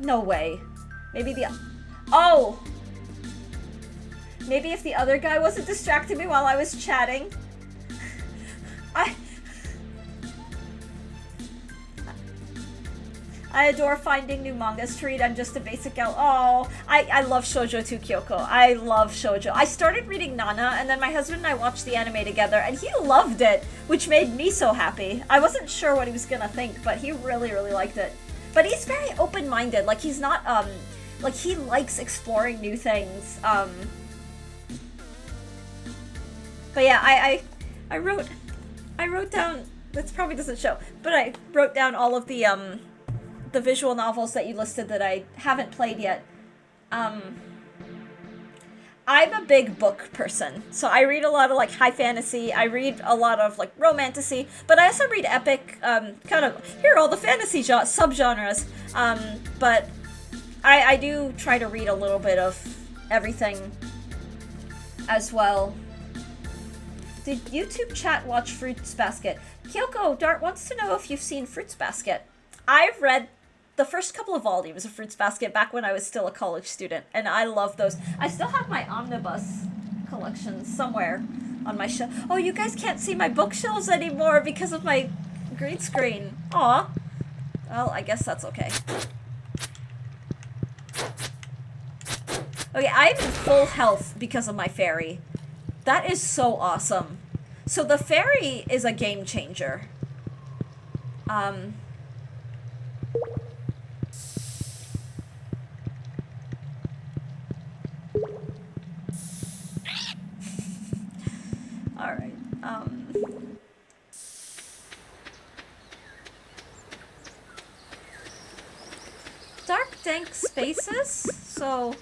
No way. Maybe maybe if the other guy wasn't distracting me while I was chatting. I adore finding new mangas to read. I'm just a basic gal. Oh, I love shoujo too, Kyoko. I love shoujo. I started reading Nana, and then my husband and I watched the anime together, and he loved it, which made me so happy. I wasn't sure what he was gonna think, but he really, really liked it. But he's very open-minded. Like, he's not, like, he likes exploring new things. But yeah, I wrote down, this probably doesn't show, but I wrote down all of the visual novels that you listed that I haven't played yet. I'm a big book person, so I read a lot of like high fantasy, I read a lot of like romantasy, but I also read epic, kind of, here are all the fantasy subgenres, but I do try to read a little bit of everything as well. Did YouTube chat watch Fruits Basket? Kyoko Dart wants to know if you've seen Fruits Basket. I've read the first couple of volumes of Fruits Basket back when I was still a college student, and I love those. I still have my omnibus collection somewhere on my shelf. Oh, you guys can't see my bookshelves anymore because of my green screen. Aw. Well, I guess that's okay. Okay, I'm in full health because of my fairy. That is so awesome. So the fairy is a game changer. Alright, Dark dank spaces? So,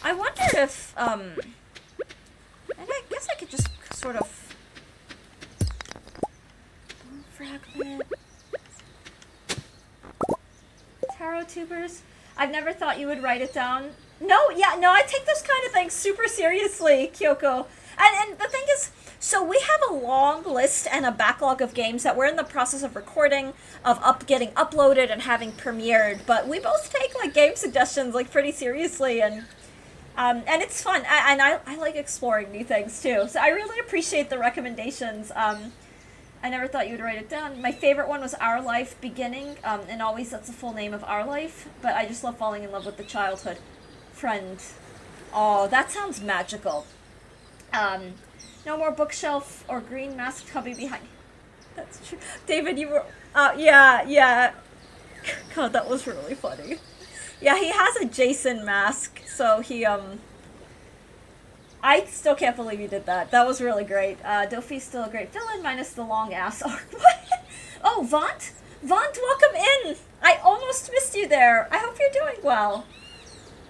I wonder if, and I guess I could just sort of... Fragment... Tarot tubers? I've never thought you would write it down. No, I take those kind of things super seriously, Kyoko. And the thing is, so we have a long list and a backlog of games that we're in the process of recording, of getting uploaded and having premiered, but we both take like game suggestions like pretty seriously, and it's fun, and I like exploring new things too, so I really appreciate the recommendations. I never thought you would write it down. My favorite one was Our Life Beginning, and always that's the full name of Our Life, but I just love falling in love with the childhood friend. Oh, that sounds magical. No more bookshelf or green masked hubby behind. That's true. David, you were, yeah. God, that was really funny. Yeah, he has a Jason mask, so he, I still can't believe you did that. That was really great. Dofi's still a great villain, minus the long ass arc. What? Oh, Vaunt? Vaunt, welcome in! I almost missed you there. I hope you're doing well.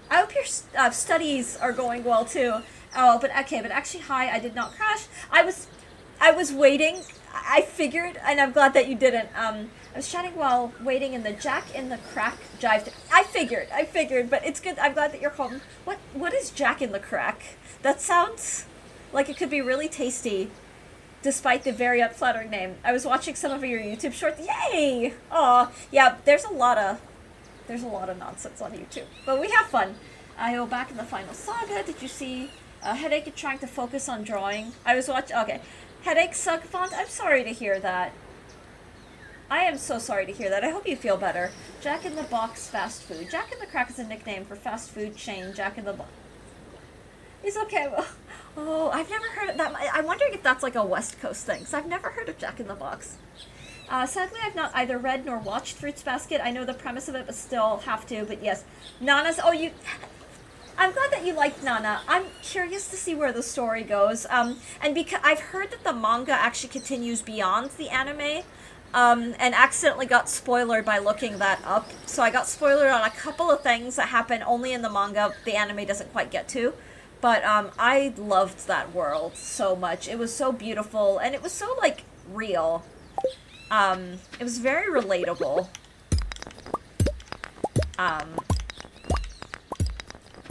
I hope your studies are going well, too. Oh, but actually, hi, I did not crash. I was waiting. I figured, and I'm glad that you didn't. I was chatting while waiting in the Jack in the Crack jive. I figured, but it's good. I'm glad that you're home. What is Jack in the Crack? That sounds like it could be really tasty, despite the very unflattering name. I was watching some of your YouTube shorts. Yay! Aw, yeah, there's a lot of nonsense on YouTube, but we have fun. I go back in the final saga. Did you see headache and trying to focus on drawing? I was watching. Okay, headache suck font. I'm sorry to hear that. I am so sorry to hear that. I hope you feel better. Jack in the Box fast food. Jack in the Crack is a nickname for fast food chain. Jack in the Box. He's okay. Oh, I've never heard of that. I'm wondering if that's like a West Coast thing, because I've never heard of Jack in the Box. Sadly, I've not either read nor watched Fruits Basket. I know the premise of it, but still have to. But yes, Nana's. Oh, you. I'm glad that you liked Nana. I'm curious to see where the story goes. And because I've heard that the manga actually continues beyond the anime, and accidentally got spoilered by looking that up. So I got spoilered on a couple of things that happen only in the manga. The anime doesn't quite get to. But I loved that world so much. It was so beautiful, and it was so like real. It was very relatable. Let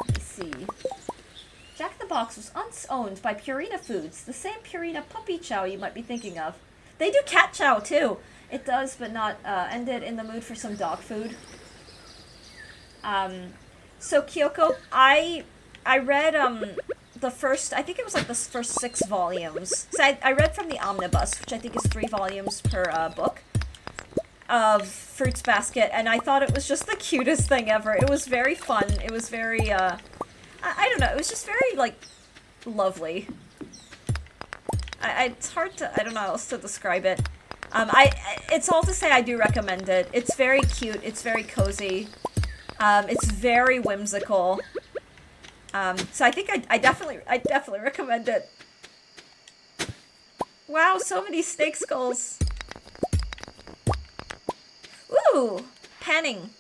me see. Jack in the Box was owned by Purina Foods, the same Purina puppy chow you might be thinking of. They do cat chow too. It does, but not ended in the mood for some dog food. So Kyoko, I read the first, I think it was like the first 6 volumes. So I read from the omnibus, which I think is 3 volumes per book of Fruits Basket, and I thought it was just the cutest thing ever. It was very fun. It was very I don't know, it was just very like lovely. It's hard to, I don't know how else to describe it. It's all to say I do recommend it. It's very cute. It's very cozy. It's very whimsical. So I think I definitely recommend it. Wow, so many snake skulls. Ooh, panning.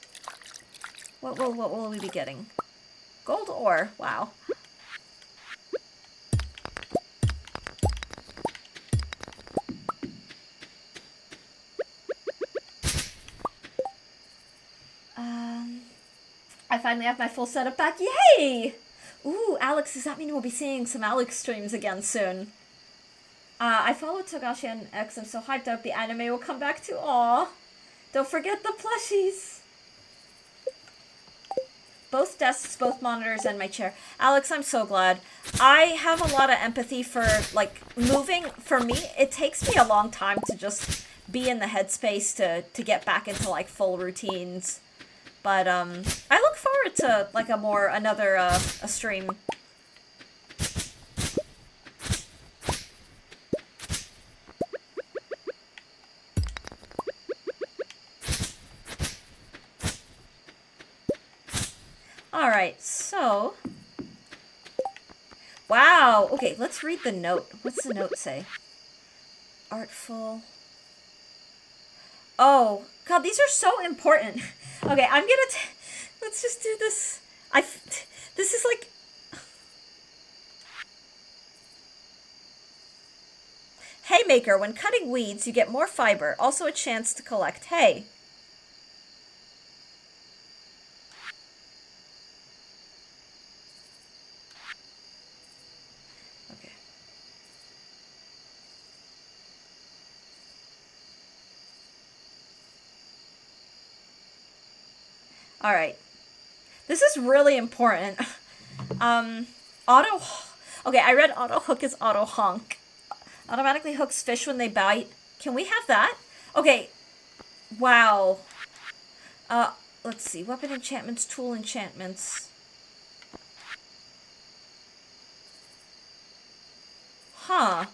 What will we be getting? Gold ore. Wow. I finally have my full setup back. Yay! Ooh, Alex, does that mean we'll be seeing some Alex streams again soon? I follow Togashi and X. I'm so hyped up the anime will come back to. Aw. Don't forget the plushies. Both desks, both monitors, and my chair. Alex, I'm so glad. I have a lot of empathy for, like, moving. For me, it takes me a long time to just be in the headspace to get back into, like, full routines. But, I look forward to, like, a stream. Alright, so... Wow! Okay, let's read the note. What's the note say? Artful... Oh, God, these are so important. Okay, I'm gonna let's just do this. This is like... Haymaker. When cutting weeds, you get more fiber. Also a chance to collect hay. Okay. Alright. This is really important. Auto... Okay, I read auto hook is auto honk. Automatically hooks fish when they bite. Can we have that? Okay. Wow. Let's see. Weapon enchantments, tool enchantments. Huh.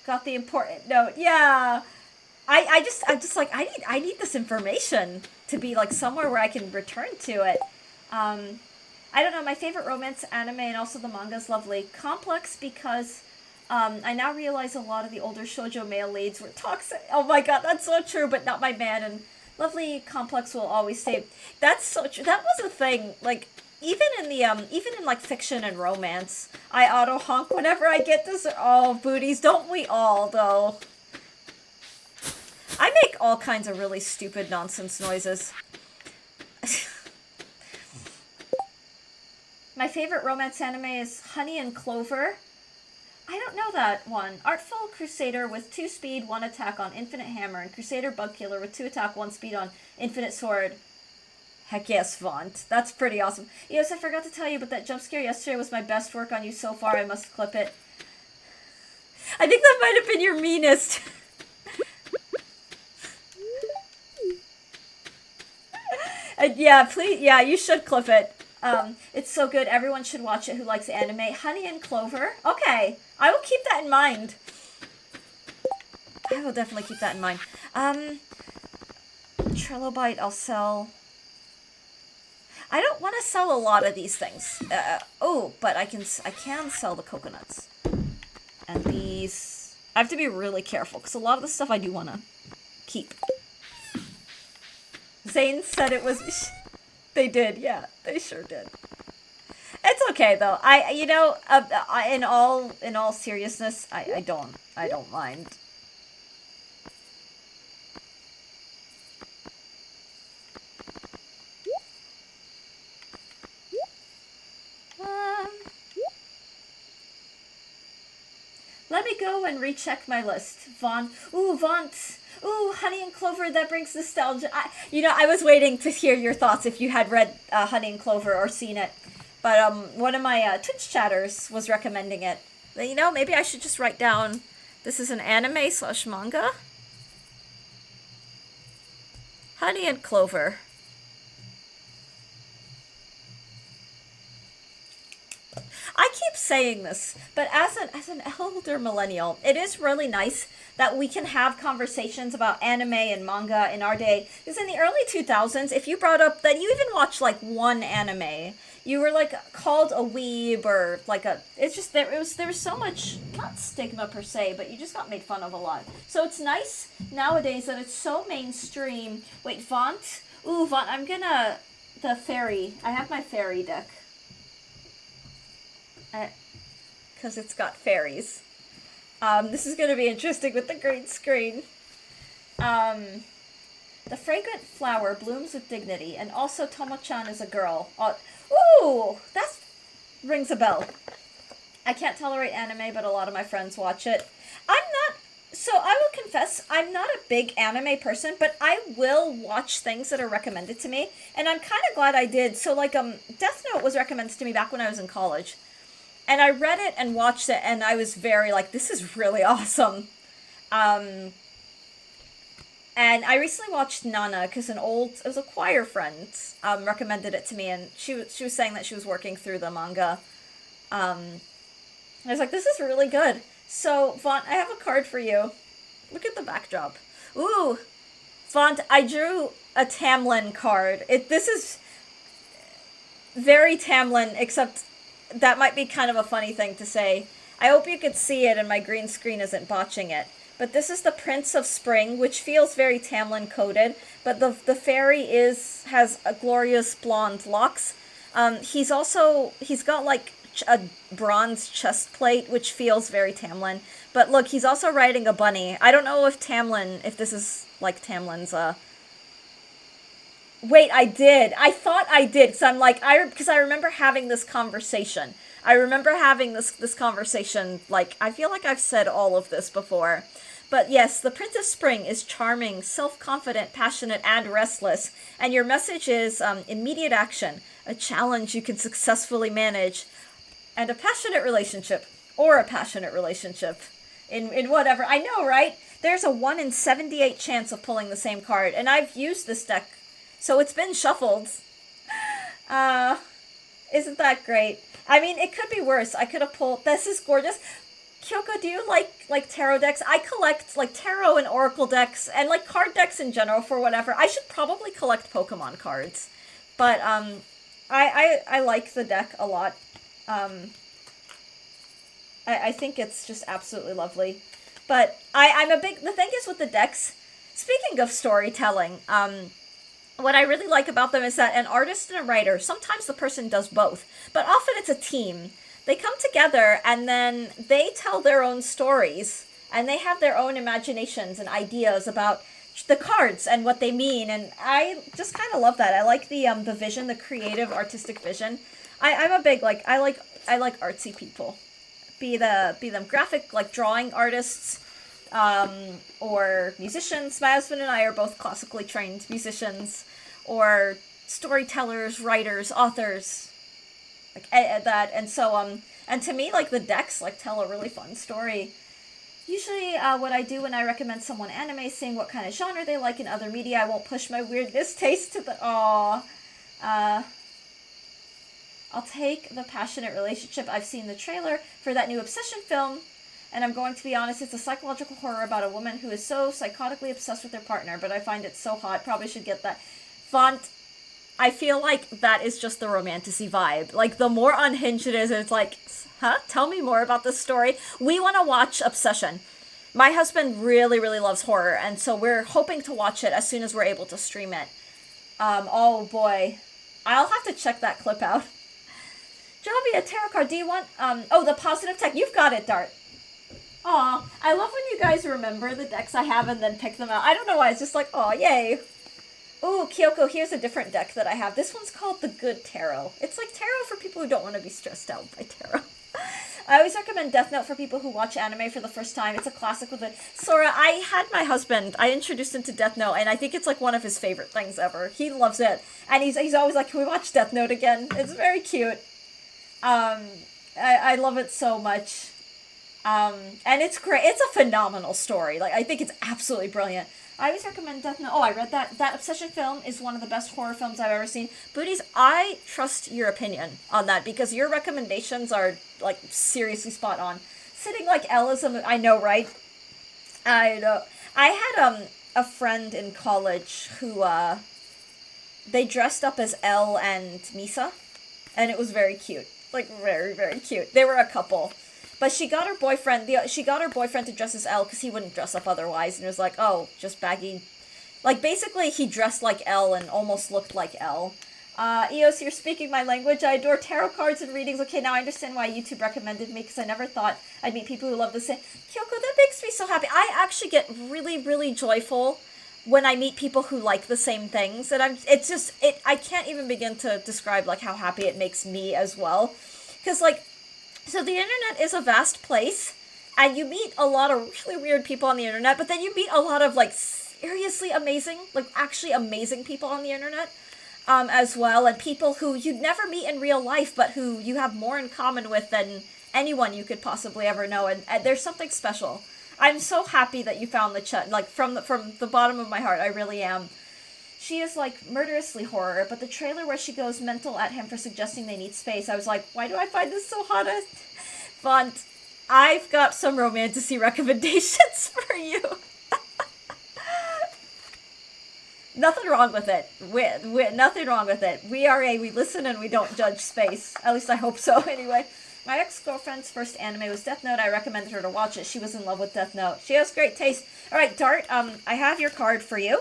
Got the important note. Yeah. I'm just like, I need this information to be like somewhere where I can return to it. I don't know, my favorite romance anime and also the manga is lovely. Complex because I now realize a lot of the older shoujo male leads were toxic. Oh my god, that's so true, but not my man. And lovely complex will always stay. That's so true. That was a thing. Like even in like fiction and romance, I auto honk whenever I get this. Oh, booties, don't we all though? I make all kinds of really stupid nonsense noises. My favorite romance anime is Honey and Clover. I don't know that one. Artful Crusader with 2 speed, 1 attack on Infinite Hammer, and Crusader Bug Killer with 2 attack, 1 speed on Infinite Sword. Heck yes, Vaunt. That's pretty awesome. Yes, I forgot to tell you, but that jump scare yesterday was my best work on you so far. I must clip it. I think that might have been your meanest. Yeah, please, yeah, you should clip it. It's so good. Everyone should watch it who likes anime. Honey and Clover. Okay, I will keep that in mind. I will definitely keep that in mind. Trilobite I'll sell. I don't want to sell a lot of these things. But I can sell the coconuts. And these... I have to be really careful, because a lot of the stuff I do want to keep. Zane said it was... They did, yeah. They sure did. It's okay, though. In all seriousness, I don't mind. Let me go and recheck my list. Vaunt. Ooh, Vaunt. Ooh, Honey and Clover, that brings nostalgia. I was waiting to hear your thoughts if you had read Honey and Clover or seen it. But one of my Twitch chatters was recommending it. Maybe I should just write down, this is an anime/manga? Honey and Clover. I keep saying this, but as an elder millennial, it is really nice that we can have conversations about anime and manga in our day. Because in the early 2000s, if you brought up that you even watched like one anime, you were like called a weeb or like a... It's just there was so much, not stigma per se, but you just got made fun of a lot. So it's nice nowadays that it's so mainstream. Wait, Vaunt? Ooh, Vaunt, I'm gonna... The fairy. I have my fairy deck. Because it's got fairies. This is going to be interesting with the green screen. The fragrant flower blooms with dignity, and also Tomo-chan is a girl. Ooh! That rings a bell. I can't tolerate anime, but a lot of my friends watch it. So I will confess, I'm not a big anime person, but I will watch things that are recommended to me, and I'm kind of glad I did. So, Death Note was recommended to me back when I was in college. And I read it and watched it, and I was very this is really awesome. And I recently watched Nana, because it was a choir friend, recommended it to me, and she was saying that she was working through the manga. I was like, this is really good. So, Vaunt, I have a card for you. Look at the backdrop. Ooh! Vaunt, I drew a Tamlin card. This is very Tamlin, except... That might be kind of a funny thing to say. I hope you could see it and my green screen isn't botching it. But this is the Prince of Spring, which feels very Tamlin coded. But the fairy has a glorious blonde locks. He's got like a bronze chest plate, which feels very Tamlin. But look, he's also riding a bunny. I don't know if this is like Tamlin's, Wait, I did. I thought I did. So I'm like, because I remember having this conversation. I feel like I've said all of this before. But yes, the Prince of Spring is charming, self-confident, passionate, and restless. And your message is immediate action, a challenge you can successfully manage, and a passionate relationship. Or a passionate relationship. In whatever. I know, right? There's a 1 in 78 chance of pulling the same card. And I've used this deck. So it's been shuffled. Isn't that great? I mean, it could be worse. I could have pulled... This is gorgeous. Kyoko, do you like tarot decks? I collect tarot and oracle decks and card decks in general for whatever. I should probably collect Pokemon cards. But I like the deck a lot. I think it's just absolutely lovely. But I'm a big... The thing is with the decks, speaking of storytelling, what I really like about them is that an artist and a writer, sometimes the person does both, but often it's a team. They come together and then they tell their own stories, and they have their own imaginations and ideas about the cards and what they mean, and I just kind of love that. I like the vision, the creative, artistic vision. I'm a big, I like artsy people. Be them graphic, drawing artists, or musicians. My husband and I are both classically trained musicians, or storytellers, writers, authors, that. And so, and to me, the decks, tell a really fun story. Usually, what I do when I recommend someone anime, seeing what kind of genre they like in other media, I won't push my weirdness taste to the... I'll take the passionate relationship. I've seen the trailer for that new Obsession film. and I'm going to be honest, it's a psychological horror about a woman who is so psychotically obsessed with her partner, but I find it so hot. Probably should get that font. I feel like that is just the romantasy vibe. Like, the more unhinged it is, it's like, huh? Tell me more about this story. We want to watch Obsession. My husband really, really loves horror, and so we're hoping to watch it as soon as we're able to stream it. Oh boy. I'll have to check that clip out. Javi, a tarot card. Do you want, oh, the positive tech. You've got it, Dart. Aw, I love when you guys remember the decks I have and then pick them out. I don't know why, it's just like, aw, yay. Ooh, Kyoko, here's a different deck that I have. This one's called the Good Tarot. It's like tarot for people who don't want to be stressed out by tarot. I always recommend Death Note for people who watch anime for the first time. It's a classic with it. Sora, I had my husband, I introduced him to Death Note, and I think it's like one of his favorite things ever. He loves it. And he's always like, can we watch Death Note again? It's very cute. I love it so much. And it's great. It's a phenomenal story. Like, I think it's absolutely brilliant. I always recommend Death Note. Oh, I read that. That Obsession film is one of the best horror films I've ever seen. Booties, I trust your opinion on that because your recommendations are, like, seriously spot on. Sitting like Elle is I know, right? I know. I had, a friend in college who, they dressed up as Elle and Misa, and it was very cute. Like, very, very cute. They were a couple. But she got her boyfriend to dress as Elle because he wouldn't dress up otherwise, and it was like, oh, just baggy. Like, basically, he dressed like Elle and almost looked like Elle. Eos, you're speaking my language. I adore tarot cards and readings. Okay, now I understand why YouTube recommended me, because I never thought I'd meet people who love the same. Kyoko, that makes me so happy. I actually get really, really joyful when I meet people who like the same things, and I can't even begin to describe, like, how happy it makes me as well. Because, like, so the internet is a vast place, and you meet a lot of really weird people on the internet, but then you meet a lot of, like, seriously amazing, like, actually amazing people on the internet, as well, and people who you'd never meet in real life, but who you have more in common with than anyone you could possibly ever know, and there's something special. I'm so happy that you found the chat, like, from the bottom of my heart, I really am. She is, like, murderously horror, but the trailer where she goes mental at him for suggesting they need space, I was like, why do I find this so hot? Font, I've got some romantasy recommendations for you. Nothing wrong with it. Nothing wrong with it. We listen and we don't judge space. At least I hope so, anyway. My ex-girlfriend's first anime was Death Note. I recommended her to watch it. She was in love with Death Note. She has great taste. Alright, Dart, I have your card for you.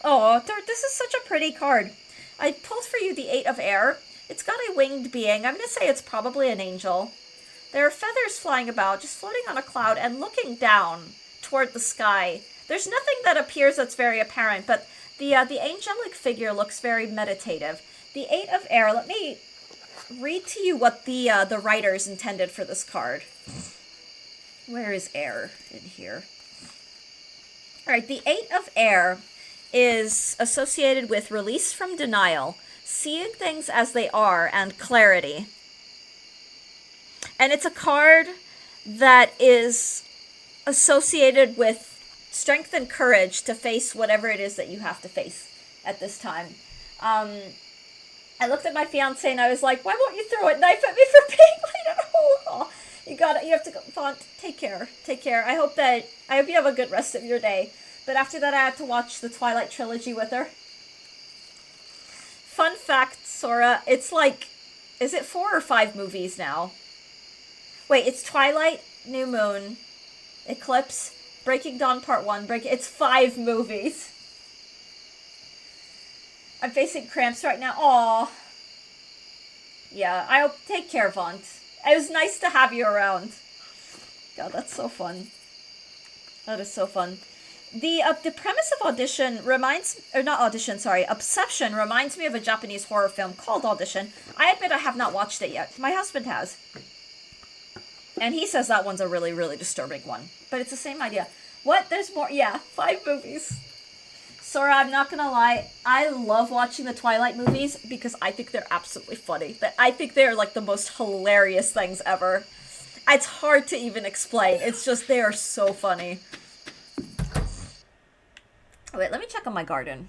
Oh, Dart, this is such a pretty card. I pulled for you the Eight of Air. It's got a winged being. I'm going to say it's probably an angel. There are feathers flying about, just floating on a cloud and looking down toward the sky. There's nothing that appears that's very apparent, but the angelic figure looks very meditative. The Eight of Air, let me read to you what the writers intended for this card. Where is air in here? Alright, the Eight of Air is associated with release from denial, seeing things as they are, and clarity. And it's a card that is associated with strength and courage to face whatever it is that you have to face at this time. I looked at my fiance and I was like, why won't you throw a knife at me for being late at home? You have to go. Font, take care. Take care. I hope you have a good rest of your day. But after that, I had to watch the Twilight trilogy with her. Fun fact, Sora, it's like, is it 4 or 5 movies now? Wait, it's Twilight, New Moon, Eclipse, Breaking Dawn Part 1, it's 5 movies. I'm facing cramps right now. Aww. Yeah, I hope, take care, Vaunt. It was nice to have you around. God, that's so fun. That is so fun. The premise of Obsession reminds me of a Japanese horror film called Audition. I admit I have not watched it yet. My husband has. And he says that one's a really, really disturbing one. But it's the same idea. What? There's more? Yeah, 5 movies. Sora, I'm not gonna lie. I love watching the Twilight movies because I think they're absolutely funny. I think they're like the most hilarious things ever. It's hard to even explain. It's just, they are so funny. Wait, let me check on my garden.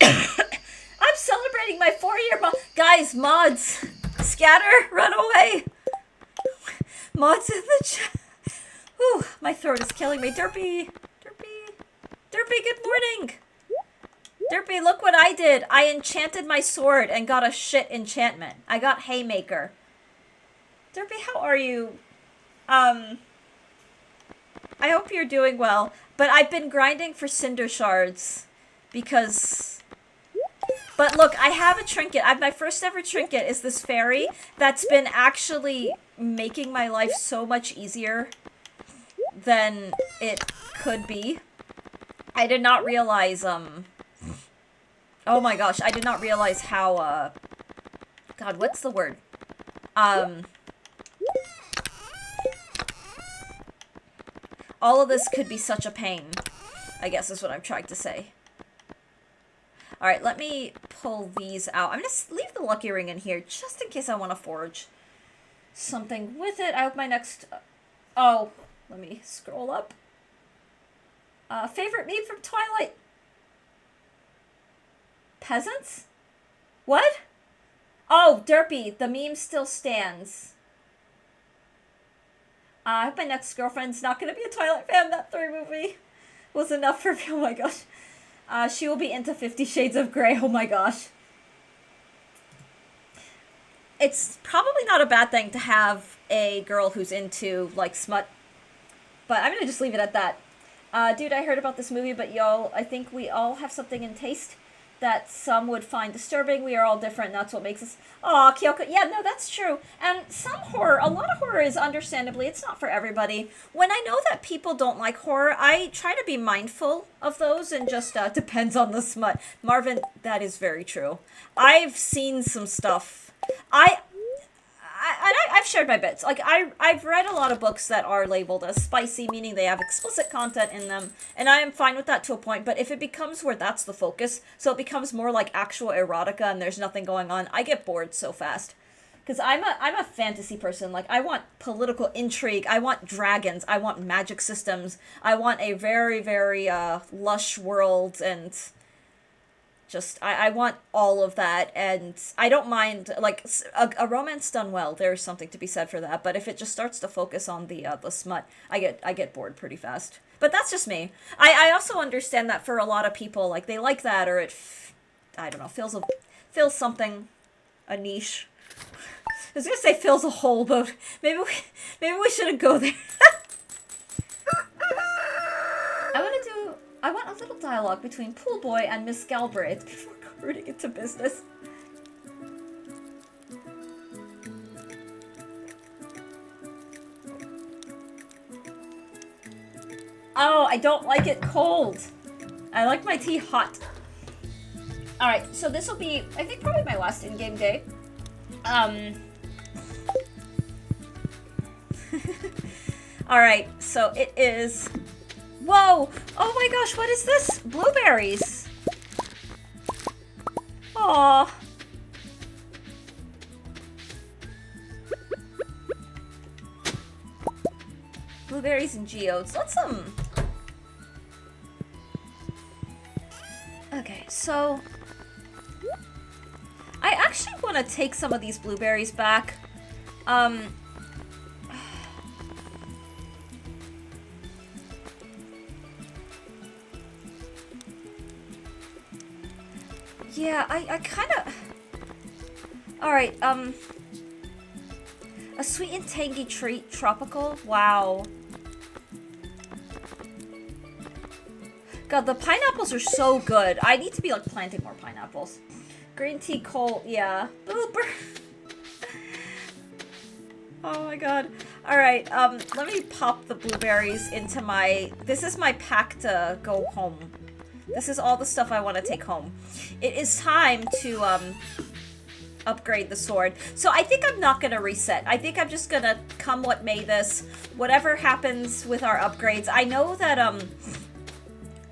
I'm celebrating my 4-year Guys, mods! Scatter! Run away! Mods in the chat. Whew, my throat is killing me. Derpy! Derpy! Derpy, good morning! Derpy, look what I did. I enchanted my sword and got a shit enchantment. I got Haymaker. Derpy, how are you? I hope you're doing well. But I've been grinding for Cinder Shards. Because... But look, I have a trinket. My first ever trinket is this fairy that's been actually making my life so much easier than it could be. I did not realize, oh my gosh, I did not realize how, God, what's the word? All of this could be such a pain, I guess is what I'm trying to say. Alright, let me pull these out. I'm gonna leave the lucky ring in here, just in case I want to forge something with it. I hope my next... Oh, let me scroll up. Favorite meme from Twilight? Peasants? What? Oh, Derpy, the meme still stands. I hope my next girlfriend's not gonna be a Twilight fan. That 3 movie was enough for me. Oh my gosh. She will be into 50 Shades of Grey. Oh my gosh. It's probably not a bad thing to have a girl who's into, like, smut. But I'm gonna just leave it at that. Dude, I heard about this movie, but y'all, I think we all have something in taste that some would find disturbing. We are all different, and that's what makes us... Aw, Kyoko. Yeah, no, that's true. And some horror, a lot of horror is understandably, it's not for everybody. When I know that people don't like horror, I try to be mindful of those and just, depends on the smut. Marvin, that is very true. I've seen some stuff. I've shared my bits. Like, I've read a lot of books that are labeled as spicy, meaning they have explicit content in them, and I am fine with that to a point, but if it becomes where that's the focus, so it becomes more like actual erotica and there's nothing going on, I get bored so fast. Because I'm a fantasy person. Like, I want political intrigue, I want dragons, I want magic systems, I want a very, very, lush world, and... Just, I want all of that, and I don't mind, like, a romance done well, there's something to be said for that, but if it just starts to focus on the smut, I get bored pretty fast. But that's just me. I also understand that for a lot of people, like, they like that, or I don't know, fills something, a niche. I was gonna say fills a hole, but maybe we shouldn't go there. I want a little dialogue between Pool Boy and Miss Galbraith before converting it to business. Oh, I don't like it cold. I like my tea hot. Alright, so this will be, I think, probably my last in-game day. Alright, so it is... Whoa! Oh my gosh, what is this? Blueberries! Aww. Blueberries and geodes. Let's, Okay, so... I actually want to take some of these blueberries back. Yeah, I kind of... Alright, a sweet and tangy treat, tropical? Wow. God, the pineapples are so good. I need to be, like, planting more pineapples. Green tea, coal, yeah. Booper. Oh my god. Alright, let me pop the blueberries into my... This is my pack to go home. This is all the stuff I want to take home. It is time to, upgrade the sword. So I think I'm not gonna reset. I think I'm just gonna come what may this. Whatever happens with our upgrades. I know that,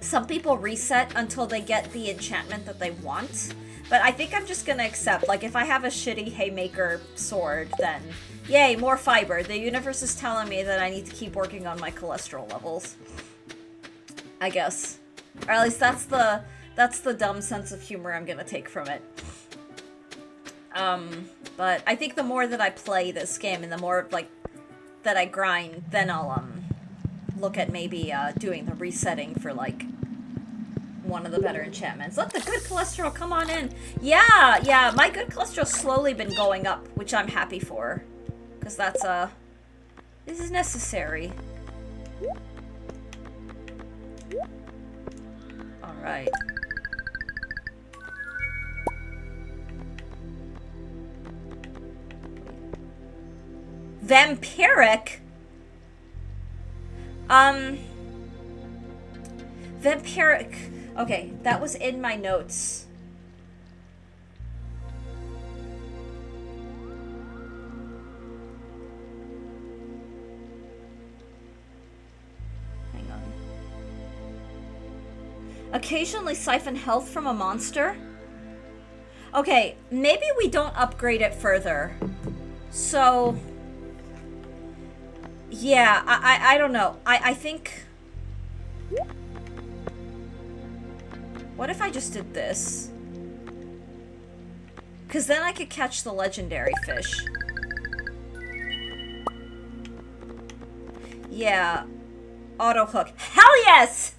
some people reset until they get the enchantment that they want. But I think I'm just gonna accept. Like, if I have a shitty Haymaker sword, then... Yay, more fiber. The universe is telling me that I need to keep working on my cholesterol levels. I guess. Or at least that's the dumb sense of humor I'm gonna take from it. But I think the more that I play this game and the more, like, that I grind, then I'll, look at maybe, doing the resetting for, like, one of the better enchantments. Let the good cholesterol come on in. Yeah, my good cholesterol's slowly been going up, which I'm happy for. Because that's, this is necessary. Alright. Vampiric? Vampiric. Okay, that was in my notes. Hang on. Occasionally siphon health from a monster? Okay, maybe we don't upgrade it further. So... yeah, I don't know. I think... what if I just did this? Because then I could catch the legendary fish. Yeah. Auto hook. Hell yes!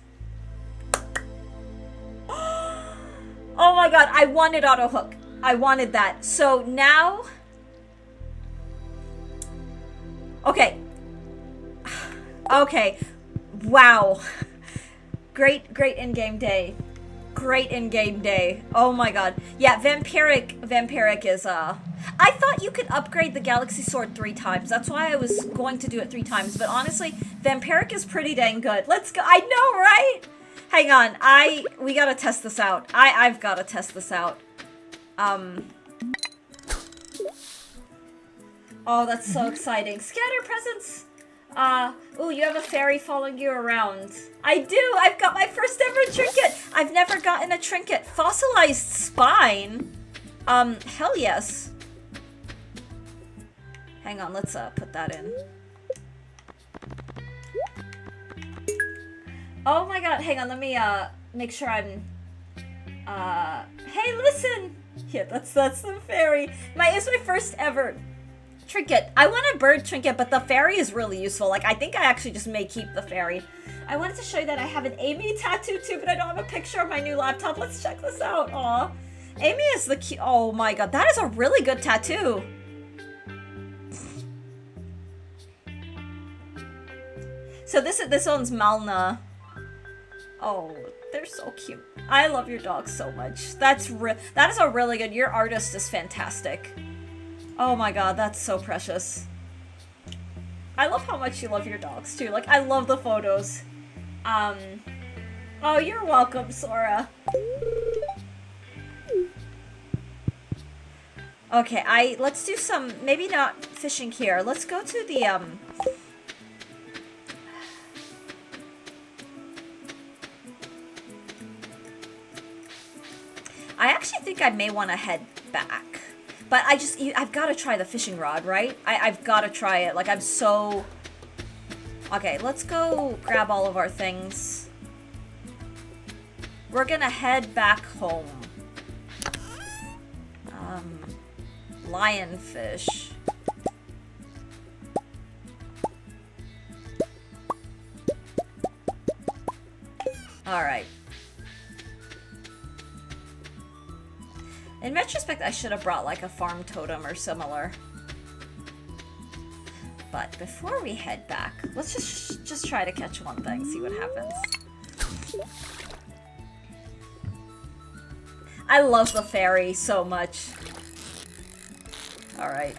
Oh my god, I wanted auto hook. I wanted that. So now... okay. Okay. Wow. Great in-game day. Great in-game day. Oh my god. Yeah, Vampiric is, I thought you could upgrade the Galaxy Sword 3 times. That's why I was going to do it 3 times. But honestly, Vampiric is pretty dang good. Let's go. I know, right? Hang on. We gotta test this out. I've gotta test this out. Oh, that's so exciting. Scatter presents! Ooh, you have a fairy following you around. I do! I've got my first ever trinket! I've never gotten a trinket. Fossilized spine? Hell yes. Hang on, let's, put that in. Oh my god, hang on, let me, make sure I'm... hey, listen! Yeah, that's the fairy. It's my first ever... trinket. I want a bird trinket, but the fairy is really useful. Like, I think I actually just may keep the fairy. I wanted to show you that I have an Amy tattoo too, but I don't have a picture of my new laptop. Let's check this out. Aw. Amy is the cute. Oh my god, that is a really good tattoo. So this one's Malna. Oh, they're so cute. I love your dog so much. That is a really good. Your artist is fantastic. Oh my god, that's so precious. I love how much you love your dogs, too. Like, I love the photos. Oh, you're welcome, Sora. Okay, let's do some, maybe not fishing here. Let's go to the, I actually think I may want to head back. But I've got to try the fishing rod, right? I've got to try it. Like, I'm so... okay, let's go grab all of our things. We're gonna head back home. Lionfish. Alright. In retrospect, I should have brought like a farm totem or similar. But before we head back, let's just try to catch one thing, see what happens. I love the fairy so much. Alright.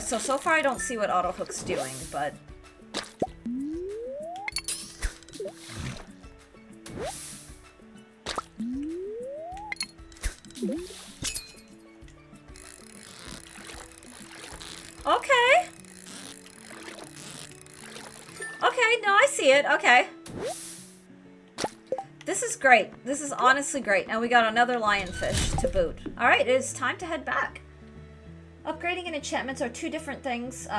So far I don't see what auto hook's doing, but... okay. Okay, no, I see it. Okay. This is great. This is honestly great. And we got another lionfish to boot. Alright, it is time to head back. Upgrading and enchantments are two different things.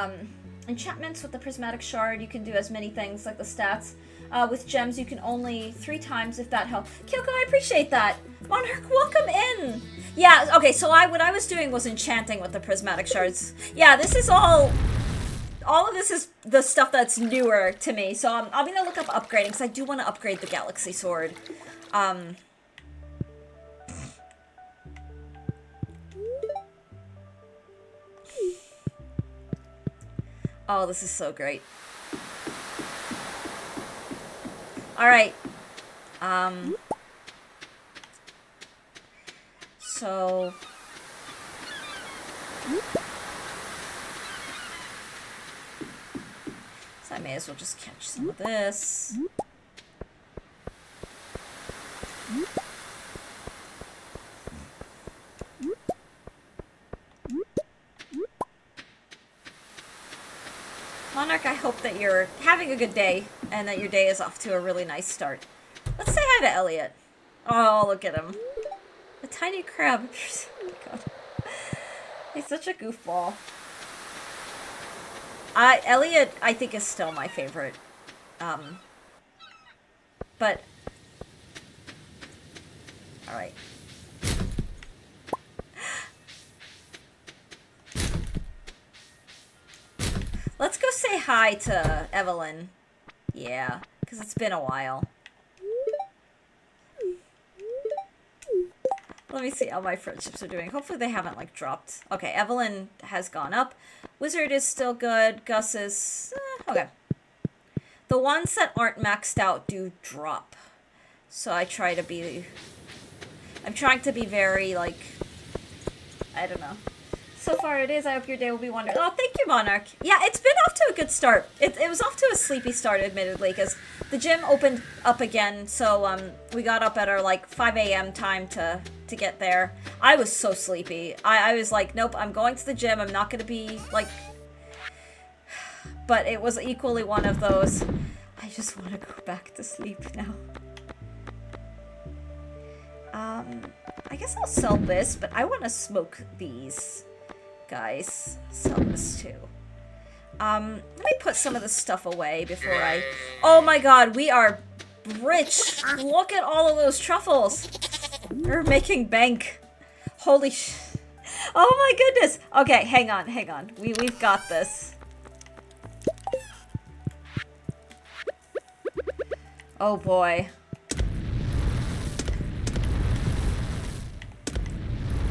Enchantments with the prismatic shard, you can do as many things like the stats. With gems, you can only 3 times if that helps. Kyoko, I appreciate that. Monarch, welcome in. Yeah, okay, so what I was doing was enchanting with the prismatic shards. Yeah, this is all of this is the stuff that's newer to me. So I'm gonna look up upgrading, because I do want to upgrade the Galaxy Sword. Oh, this is so great. Alright. So... So I may as well just catch some of this. Monarch, I hope that you're having a good day, and that your day is off to a really nice start. Let's say hi to Elliot. Oh, look at him. A tiny crab. Oh my god. He's such a goofball. Elliot, I think, is still my favorite. But... Alright. Let's go say hi to Evelyn. Yeah, because it's been a while. Let me see how my friendships are doing. Hopefully they haven't, like, dropped. Okay, Evelyn has gone up. Wizard is still good. Gus is... okay. The ones that aren't maxed out do drop. So I try to be... I'm trying to be very, like... I don't know. So far it is. I hope your day will be wonderful. Oh, thank you, Monarch. Yeah, it's been off to a good start. It was off to a sleepy start, admittedly, because the gym opened up again, so we got up at our, like, 5 a.m. time to get there. I was so sleepy. I was like, nope, I'm going to the gym. I'm not going to be, like... But it was equally one of those, I just want to go back to sleep now. I guess I'll sell this, but I want to smoke these. Guys, sell this too. Let me put some of this stuff away before I... Oh my god, we are rich! Look at all of those truffles! We're making bank. Holy sh... Oh my goodness! Okay, hang on, hang on. We've got this. Oh boy.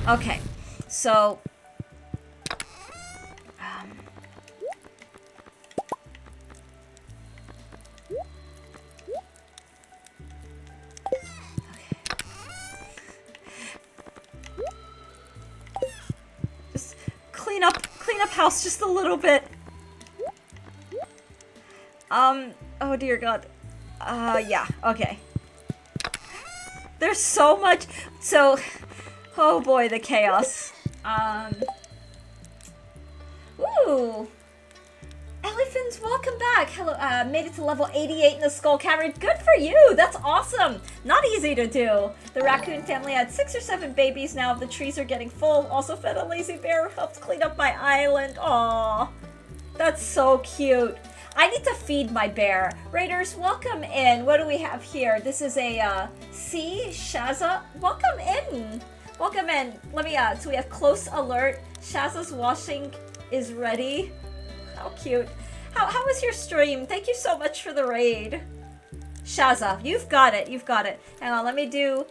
Okay, so... Just clean up house just a little bit. Oh dear god. Yeah, okay. There's so much, so... Oh boy, the chaos. Ooh. Elephants, welcome back. Hello, made it to level 88 in the Skull Cavern. Good for you, that's awesome. Not easy to do. The raccoon family had 6 or 7 babies now. The trees are getting full. Also fed a lazy bear who helped clean up my island. Aww. That's so cute. I need to feed my bear. Raiders, welcome in. What do we have here? This is a, see, Shaza. Welcome in. Welcome in. Let me, so we have close alert. Shaza's washing is ready. How cute. How was your stream? Thank you so much for the raid. Shaza, you've got it. You've got it. Hang on, let me do...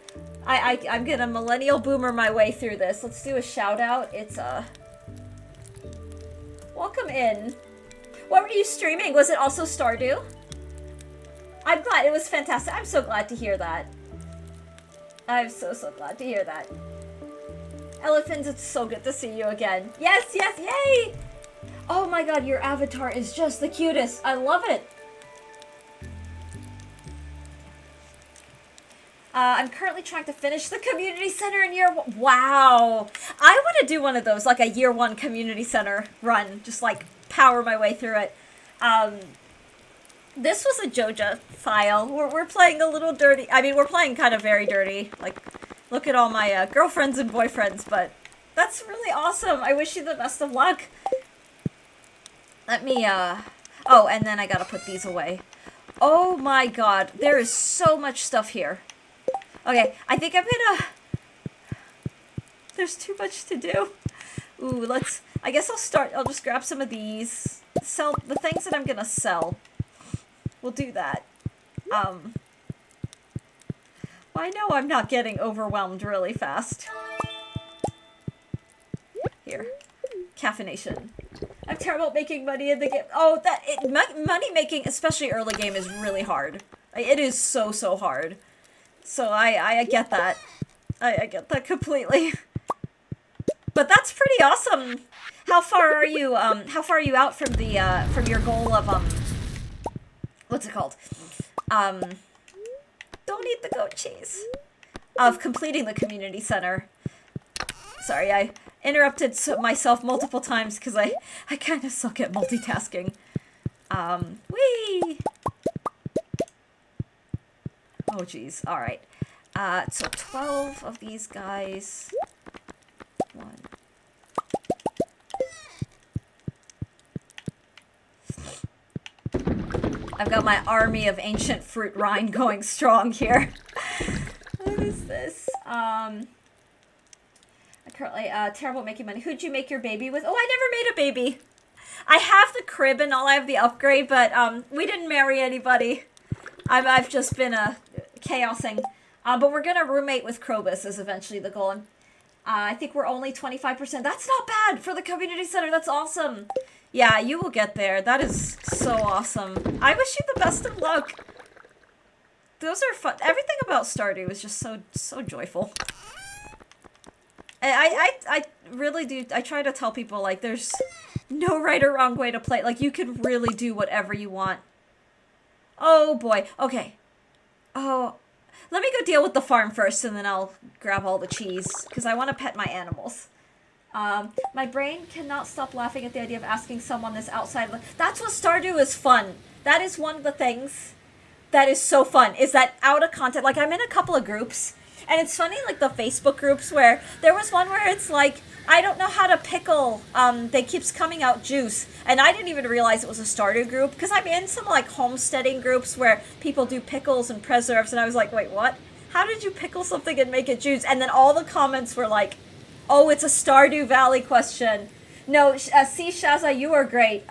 I'm gonna millennial boomer my way through this. Let's do a shout out. It's, welcome in. What were you streaming? Was it also Stardew? I'm glad. It was fantastic. I'm so glad to hear that. I'm so glad to hear that. Elephants, it's so good to see you again. Yes, yes, yay! Oh my god, your avatar is just the cutest. I love it. I'm currently trying to finish the community center in year one. Wow. I want to do one of those, like a year 1 community center run. Just like power my way through it. This was a Joja file. We're playing a little dirty. I mean, we're playing kind of very dirty. Like, look at all my girlfriends and boyfriends, but that's really awesome. I wish you the best of luck. Let me, oh, and then I gotta put these away. Oh my god, there is so much stuff here. Okay, I think I'm gonna... There's too much to do. Ooh, I guess I'll just grab some of these. Sell the things that I'm gonna sell. We'll do that. Well, I know I'm not getting overwhelmed really fast. Here. Caffeination. I'm terrible at making money in the game. Oh, money making, especially early game, is really hard. It is so hard. So I get that. I get that completely. But that's pretty awesome. How far are you out from the from your goal of what's it called? Don't eat the goat cheese. Of completing the community center. Sorry, I interrupted myself multiple times because I kind of suck at multitasking. Whee! Oh, geez. All right. So 12 of these guys. One. I've got my army of ancient fruit rind going strong here. What is this? I currently terrible at making money. Who'd you make your baby with? Oh, I never made a baby. I have the crib and all. I have the upgrade, but we didn't marry anybody. I've just been chaosing. But we're gonna roommate with Krobus is eventually the goal. I think we're only 25%. That's not bad for the community center. That's awesome. Yeah, you will get there. That is so awesome. I wish you the best of luck. Those are fun. Everything about Stardew is just so joyful. I really do. I try to tell people, like, there's no right or wrong way to play. Like, you can really do whatever you want. Oh, boy. Okay. Oh, let me go deal with the farm first, and then I'll grab all the cheese, because I want to pet my animals. My brain cannot stop laughing at the idea of asking someone this outside. That's what Stardew is fun. That is one of the things that is so fun, is that out of content. Like, I'm in a couple of groups, and it's funny, like, the Facebook groups where there was one where it's like, I don't know how to pickle, they keeps coming out juice, and I didn't even realize it was a Stardew group, because I'm in some, like, homesteading groups where people do pickles and preserves, and I was like, wait, what? How did you pickle something and make it juice? And then all the comments were like, oh, it's a Stardew Valley question. No, see, Shaza, you are great.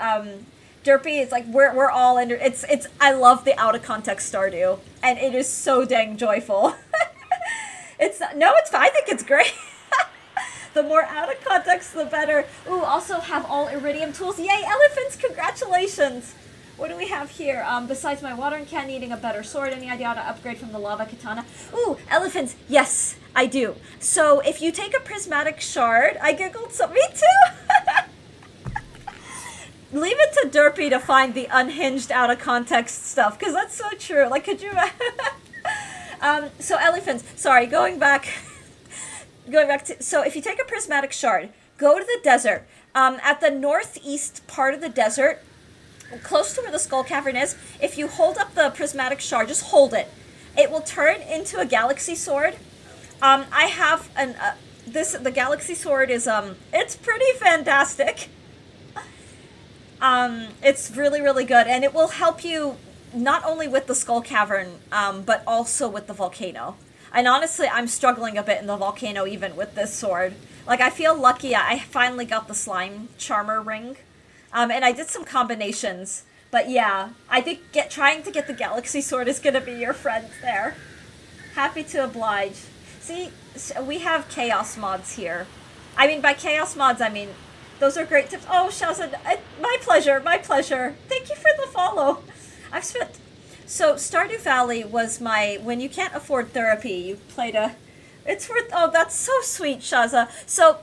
Derpy, it's like, we're all in, it's, I love the out-of-context Stardew, and it is so dang joyful. It's fine, I think it's great. The more out of context, the better. Ooh, also have all iridium tools. Yay, elephants, congratulations. What do we have here? Besides my watering can, needing a better sword, any idea how to upgrade from the lava katana? Ooh, elephants, yes, I do. So if you take a prismatic shard, I giggled, so me too. Leave it to Derpy to find the unhinged out of context stuff, because that's so true. Like, could you... so elephants, sorry, going back to, so if you take a prismatic shard, go to the desert, at the northeast part of the desert, close to where the skull cavern is, if you hold up the prismatic shard, just hold it, it will turn into a galaxy sword. I have the galaxy sword is, it's pretty fantastic. It's really, really good, and it will help you not only with the skull cavern, but also with the volcano. And honestly, I'm struggling a bit in the volcano even with this sword. Like, I feel lucky I finally got the slime charmer ring. And I did some combinations. But yeah, I think trying to get the galaxy sword is going to be your friend there. Happy to oblige. See, we have chaos mods here. I mean, by chaos mods, I mean, those are great tips. Oh, Shazad, my pleasure, my pleasure. Thank you for the follow. I've spent... So, Stardew Valley was when you can't afford therapy, you played it's worth, oh, that's so sweet, Shaza. So,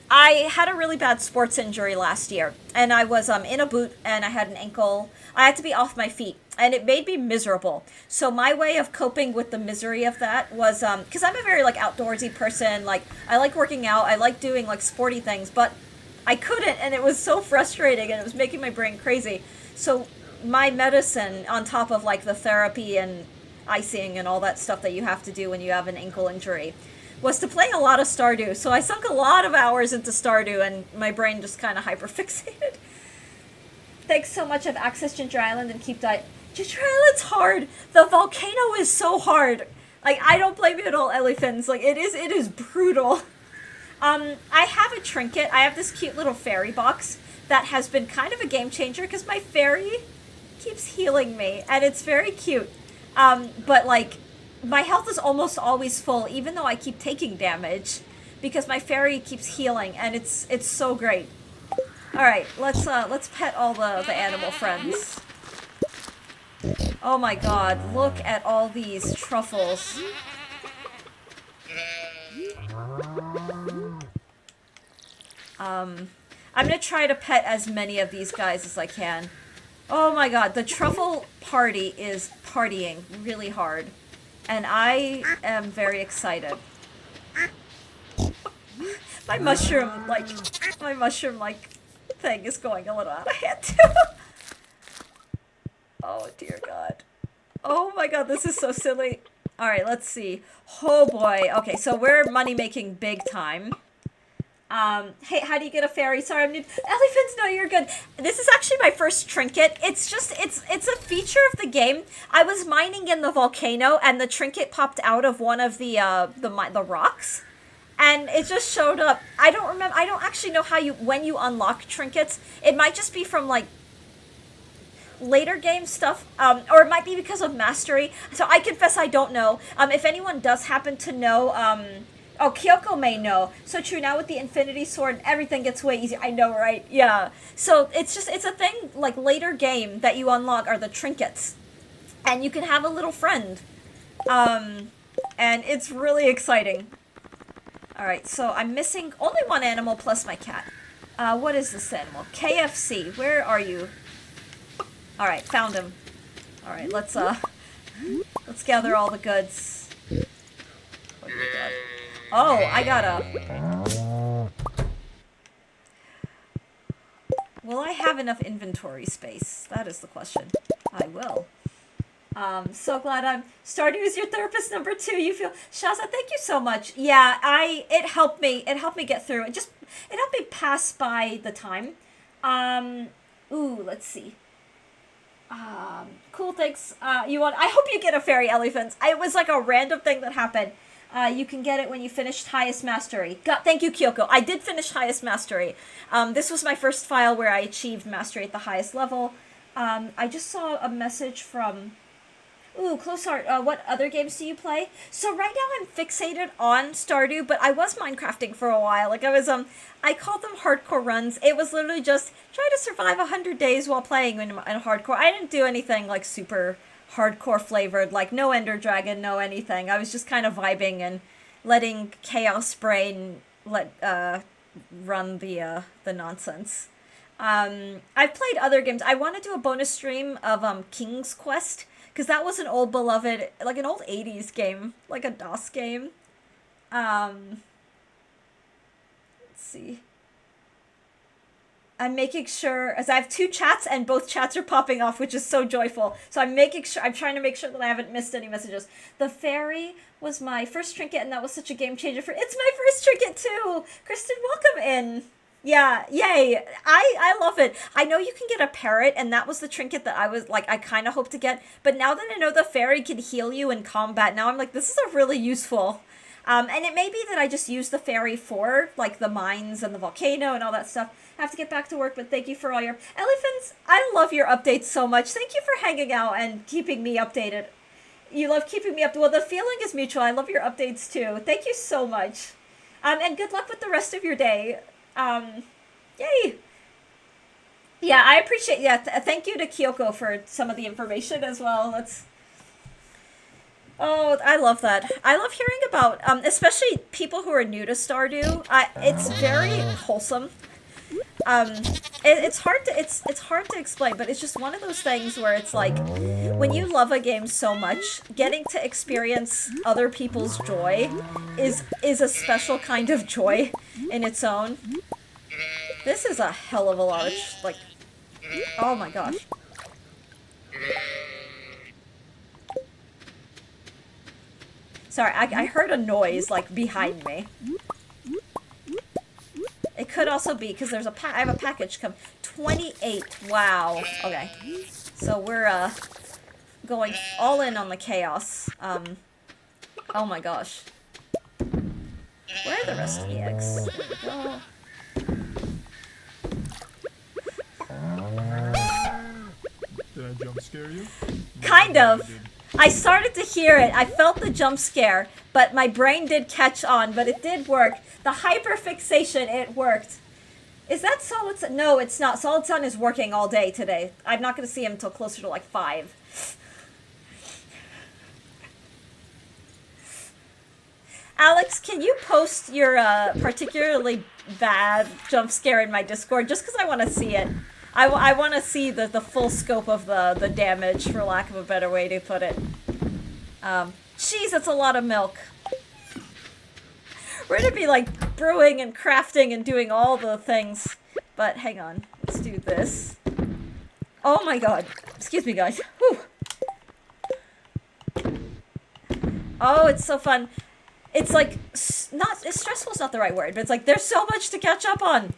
I had a really bad sports injury last year, and I was in a boot, and I had an ankle. I had to be off my feet, and it made me miserable. So, my way of coping with the misery of that was, because I'm a very, like, outdoorsy person, like, I like working out, I like doing, like, sporty things, but I couldn't, and it was so frustrating, and it was making my brain crazy. So, my medicine, on top of, like, the therapy and icing and all that stuff that you have to do when you have an ankle injury, was to play a lot of Stardew. So I sunk a lot of hours into Stardew, and my brain just kind of hyperfixated. Thanks so much. I've accessed Ginger Island and keep that. Ginger Island's hard. The volcano is so hard. Like, I don't blame you at all, elephants. Like, it is brutal. I have a trinket. I have this cute little fairy box that has been kind of a game changer because my fairy keeps healing me, and it's very cute. But like, my health is almost always full, even though I keep taking damage, because my fairy keeps healing, and it's so great. All right, let's pet all the animal friends. Oh my god, look at all these truffles. I'm gonna try to pet as many of these guys as I can. Oh my god, the truffle party is partying really hard. And I am very excited. My mushroom, like, thing is going a little out of hand too. Oh dear god. Oh my god, this is so silly. Alright, let's see. Oh boy. Okay, so we're money making big time. Hey, how do you get a fairy? Sorry, I'm new. Elephants, no, you're good. This is actually my first trinket. It's a feature of the game. I was mining in the volcano, and the trinket popped out of one of the rocks, and it just showed up. I don't remember. I don't actually know when you unlock trinkets. It might just be from like later game stuff, or it might be because of mastery. So I confess I don't know. If anyone does happen to know, oh, Kyoko may know. So true, now with the Infinity Sword, everything gets way easier. I know, right? Yeah. So it's a thing, like, later game that you unlock are the trinkets. And you can have a little friend. And it's really exciting. Alright, so I'm missing only one animal plus my cat. What is this animal? KFC, where are you? Alright, found him. Alright, let's gather all the goods. Oh my god. Oh, I gotta... Will I have enough inventory space? That is the question. I will. So glad I'm... Stardew is your therapist number 2. You feel... Shaza, thank you so much. Yeah, it helped me get through. It helped me pass by the time. Ooh, let's see. Cool, thanks. I hope you get a fairy elephant. It was like a random thing that happened. You can get it when you finished highest mastery. Thank you, Kyoko. I did finish highest mastery. This was my first file where I achieved mastery at the highest level. I just saw a message from... Ooh, Close Heart, what other games do you play? So right now I'm fixated on Stardew, but I was Minecrafting for a while. Like, I called them hardcore runs. It was literally just try to survive 100 days while playing in hardcore. I didn't do anything, like, super hardcore flavored, like no Ender Dragon, no anything. I was just kind of vibing and letting Chaos Brain run the nonsense. I've played other games. I want to do a bonus stream of King's Quest, because that was an old beloved, like an old 80s game, like a DOS game. Let's see. I'm making sure, as I have 2 chats and both chats are popping off, which is so joyful. So I'm trying to make sure that I haven't missed any messages. The fairy was my first trinket, and that was such a game changer it's my first trinket too! Kristen, welcome in! Yeah, yay! I love it. I know you can get a parrot, and that was the trinket that I kind of hoped to get, but now that I know the fairy can heal you in combat, now I'm like, this is a really useful. And it may be that I just use the fairy for, like, the mines and the volcano and all that stuff. I have to get back to work, but thank you for all your... Elephants, I love your updates so much. Thank you for hanging out and keeping me updated. You love keeping me up. Well, the feeling is mutual. I love your updates, too. Thank you so much. And good luck with the rest of your day. Yay! Yeah, I appreciate... Yeah, thank you to Kyoko for some of the information as well. Oh, I love that. I love hearing about, especially people who are new to Stardew. It's very wholesome. It's hard to explain, but it's just one of those things where it's like, when you love a game so much, getting to experience other people's joy is a special kind of joy in its own. This is a hell of a large, like, oh my gosh. Sorry, I heard a noise, like, behind me. It could also be, because there's I have a package come. 28, wow. Okay. So we're, going all in on the chaos. Oh my gosh. Where are the rest of the eggs? There we go. Did I jump scare you? Kind No, I of. did. I started to hear it. I felt the jump scare, but my brain did catch on, but it did work. The hyperfixation, it worked. Is that Solid Sun? No, it's not. Solid Sun is working all day today. I'm not going to see him until closer to like 5. Alex, can you post your particularly bad jump scare in my Discord? Just because I want to see it. I want to see the full scope of the damage, for lack of a better way to put it. Jeez, that's a lot of milk. We're going to be like brewing and crafting and doing all the things. But hang on. Let's do this. Oh my god. Excuse me, guys. Whew. Oh, it's so fun. It's like, stressful is not the right word, but it's like there's so much to catch up on.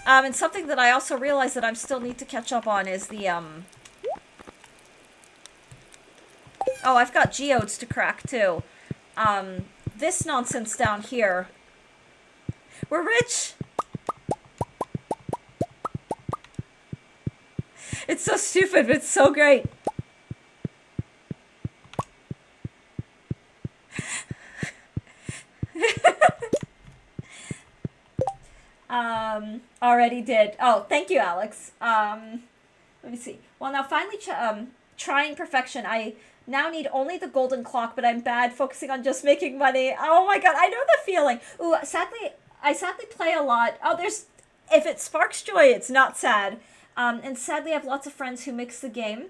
And something that I also realize that I still need to catch up on is the, Oh, I've got geodes to crack, too. This nonsense down here. We're rich! It's so stupid, but it's so great. Already did. Oh, thank you, Alex. Let me see. Well, now finally trying perfection. I now need only the golden clock, but I'm bad focusing on just making money. Oh my god, I know the feeling. Ooh, I sadly play a lot. Oh, if it sparks joy, it's not sad. And sadly, I have lots of friends who mix the game.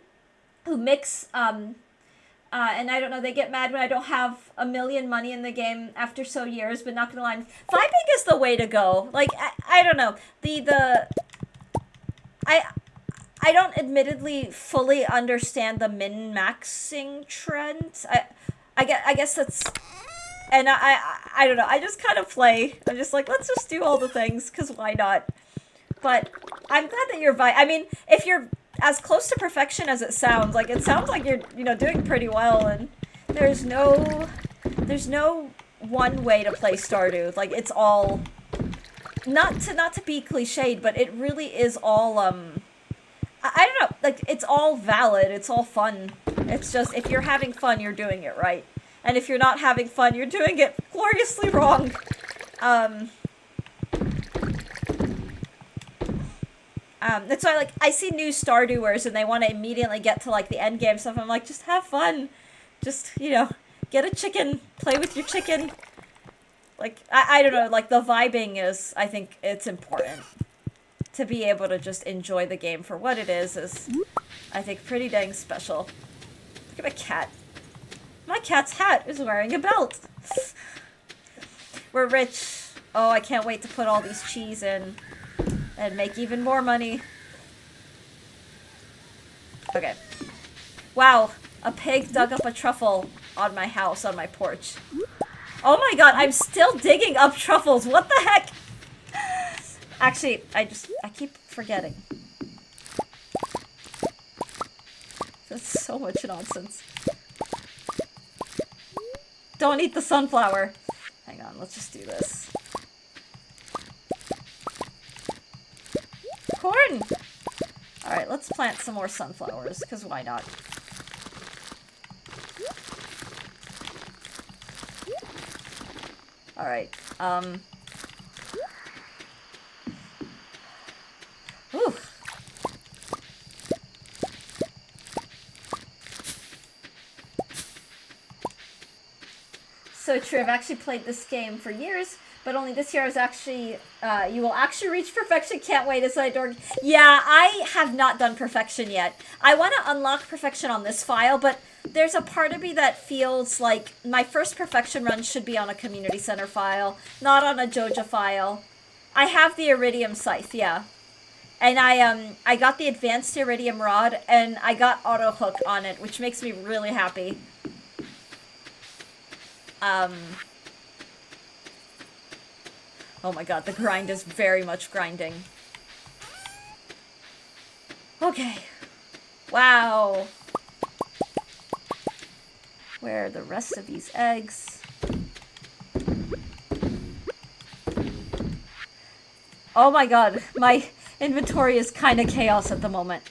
And I don't know, they get mad when I don't have a million money in the game after so years, but not gonna lie, vibing is the way to go. Like, I don't know, I don't admittedly fully understand the min-maxing trend. I guess that's, and I don't know, I just kind of play. I'm just like, let's just do all the things, because why not? But I'm glad that you're I mean, if you're as close to perfection as it sounds like you're, doing pretty well, and there's no one way to play Stardew. Like, it's all, not to be cliched, but it really is all, I don't know, like, it's all valid, it's all fun. It's just, if you're having fun, you're doing it right. And if you're not having fun, you're doing it gloriously wrong. That's why, like, I see new Stardewers and they want to immediately get to, like, the end game stuff. I'm like, just have fun. Just, get a chicken. Play with your chicken. Like, I don't know, like, the vibing is, I think it's important. To be able to just enjoy the game for what it is, I think, pretty dang special. Look at my cat. My cat's hat is wearing a belt. We're rich. Oh, I can't wait to put all these cheese in. And make even more money. Okay. Wow, a pig dug up a truffle on my house, on my porch. Oh my god, I'm still digging up truffles. What the heck? Actually, I keep forgetting. That's so much nonsense. Don't eat the sunflower. Hang on, let's just do this. Corn! Alright, let's plant some more sunflowers, because why not? Alright, Ooh. So true, I've actually played this game for years, but only this year I was actually, you will actually reach perfection, can't wait, as I adore. Yeah, I have not done perfection yet. I want to unlock perfection on this file, but there's a part of me that feels like my first perfection run should be on a community center file, not on a Joja file. I have the Iridium Scythe, yeah. And I got the advanced Iridium Rod, and I got auto hook on it, which makes me really happy. Oh my god, the grind is very much grinding. Okay. Wow. Where are the rest of these eggs? Oh my god, my inventory is kind of chaos at the moment.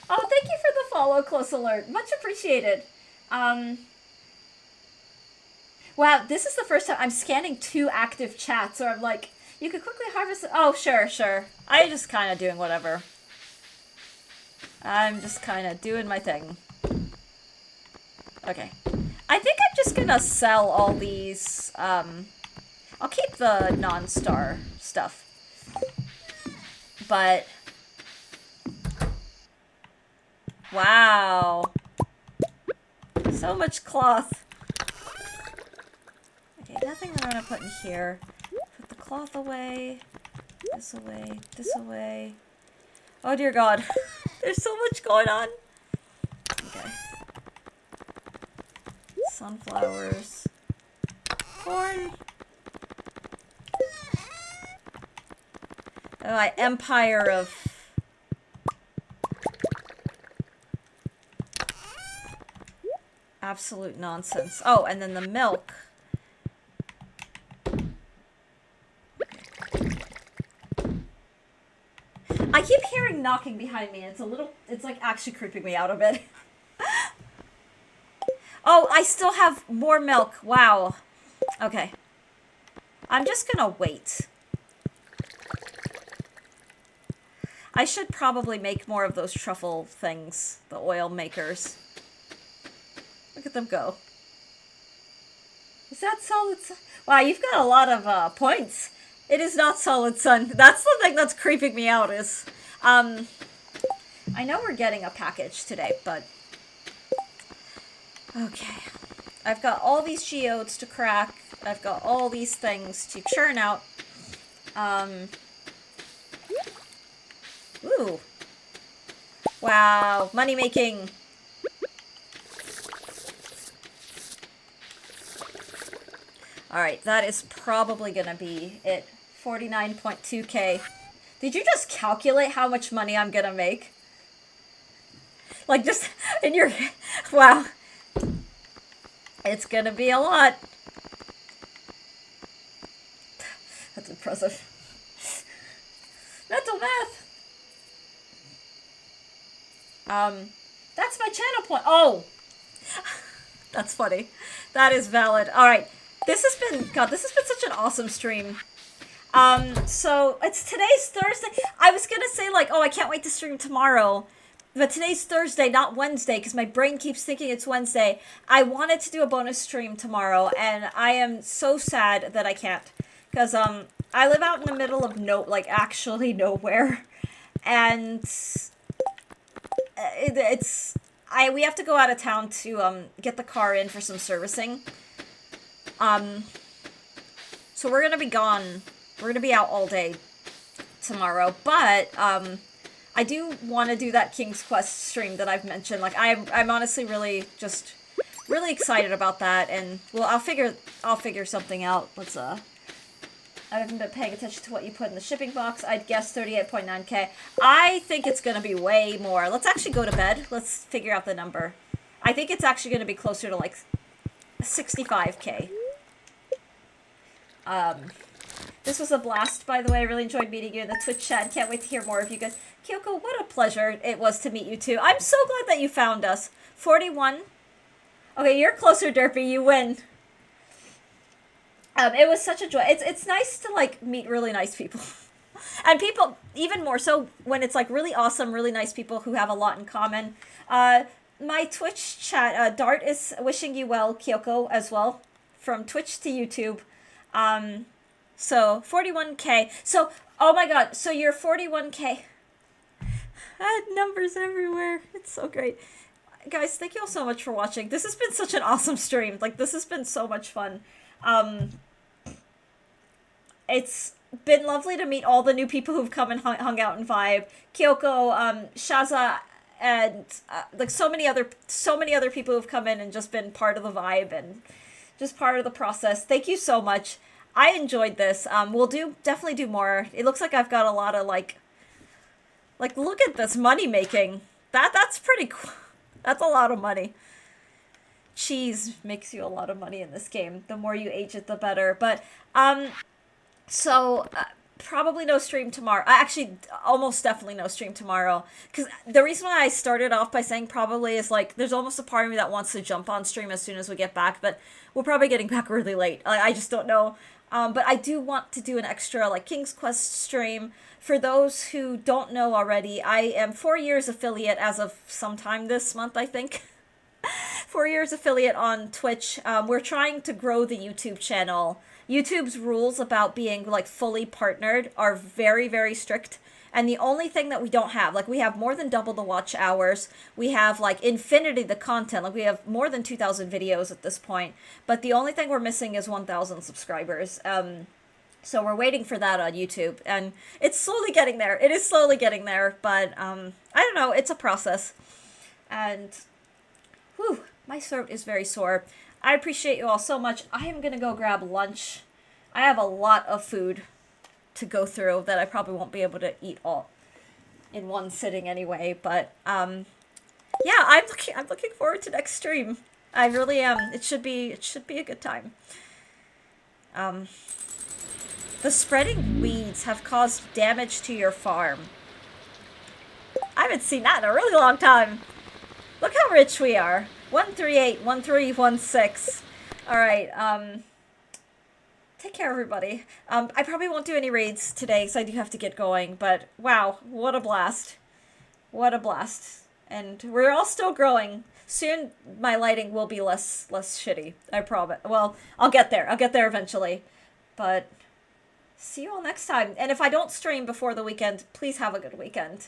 Oh, thank you for the follow, Close Alert. Much appreciated. Wow, this is the first time I'm scanning 2 active chats, or I'm like, you could quickly harvest... Oh, sure, sure. I'm just kind of doing whatever. I'm just kind of doing my thing. Okay. I think I'm just gonna sell all these, I'll keep the non-star stuff. But... Wow. So much cloth. Okay, nothing that I'm gonna put in here. Put the cloth away. This away. This away. Oh dear god. There's so much going on. Okay. Sunflowers. Corn. Oh, my empire of... absolute nonsense. Oh, and then the milk. I keep hearing knocking behind me. It's like actually creeping me out a bit. Oh, I still have more milk. Wow. Okay. I'm just gonna wait. I should probably make more of those truffle things, the oil makers. Look at them go. Is that solid sun? Wow, you've got a lot of points. It is not solid sun. That's the thing that's creeping me out is, I know we're getting a package today, but... Okay. I've got all these geodes to crack. I've got all these things to churn out. Ooh. Wow, money making. Alright, that is probably gonna be it. 49.2k. Did you just calculate how much money I'm gonna make? Like, just in your... Wow. It's gonna be a lot. That's impressive. Mental math! That's my channel point. Oh! That's funny. That is valid. Alright. This has been such an awesome stream. So, today's Thursday. I was gonna say, like, oh, I can't wait to stream tomorrow. But today's Thursday, not Wednesday, because my brain keeps thinking it's Wednesday. I wanted to do a bonus stream tomorrow, and I am so sad that I can't. Because, I live out in the middle of actually nowhere. And... we have to go out of town to, get the car in for some servicing. So we're gonna be gone. We're gonna be out all day tomorrow, but, I do want to do that King's Quest stream that I've mentioned. Like, I'm honestly really excited about that, and, well, I'll figure something out. Let's, I haven't been paying attention to what you put in the shipping box. I'd guess 38.9k. I think it's gonna be way more. Let's actually go to bed. Let's figure out the number. I think it's actually gonna be closer to, like, 65k. This was a blast, by the way. I really enjoyed meeting you in the Twitch chat. Can't wait to hear more of you guys. Kyoko, what a pleasure it was to meet you too. I'm so glad that you found us. 41. Okay, you're closer, Derpy. You win. It was such a joy. It's nice to, like, meet really nice people. And people, even more so when it's, like, really awesome, really nice people who have a lot in common. My Twitch chat, Dart is wishing you well, Kyoko, as well. From Twitch to YouTube. So, 41k. So, oh my god, so you're 41k. I had numbers everywhere. It's so great. Guys, thank you all so much for watching. This has been such an awesome stream. Like, this has been so much fun. It's been lovely to meet all the new people who've come and hung out in Vibe. Kyoko, Shaza, and like so many other people who've come in and just been part of the vibe and just part of the process. Thank you so much. I enjoyed this. We'll definitely do more. It looks like I've got a lot of like look at this money making. That's pretty cool. That's a lot of money. Cheese makes you a lot of money in this game. The more you age it, the better. But So probably no stream tomorrow. Actually, almost definitely no stream tomorrow. Because the reason why I started off by saying probably is like there's almost a part of me that wants to jump on stream as soon as we get back, but we're probably getting back really late. I just don't know. But I do want to do an extra like King's Quest stream. For those who don't know already, I am 4 years affiliate as of sometime this month, I think. 4 years affiliate on Twitch. We're trying to grow the YouTube channel. YouTube's rules about being like fully partnered are very, very strict. And the only thing that we don't have, like we have more than double the watch hours, we have like infinity the content, like we have more than 2,000 videos at this point. But the only thing we're missing is 1,000 subscribers. So we're waiting for that on YouTube, and it's slowly getting there. It is slowly getting there, but I don't know. It's a process, and whew, my throat is very sore. I appreciate you all so much. I am gonna go grab lunch. I have a lot of food to go through that I probably won't be able to eat all in one sitting anyway. But yeah, I'm looking forward to next stream. I really am. It should be a good time. The spreading weeds have caused damage to your farm. I haven't seen that in a really long time. Look how rich we are. 138, 1316. Alright, take care, everybody. I probably won't do any raids today, because I do have to get going, but wow, what a blast. What a blast. And we're all still growing. Soon, my lighting will be less shitty, I promise. Well, I'll get there. I'll get there eventually. But see you all next time. And if I don't stream before the weekend, please have a good weekend.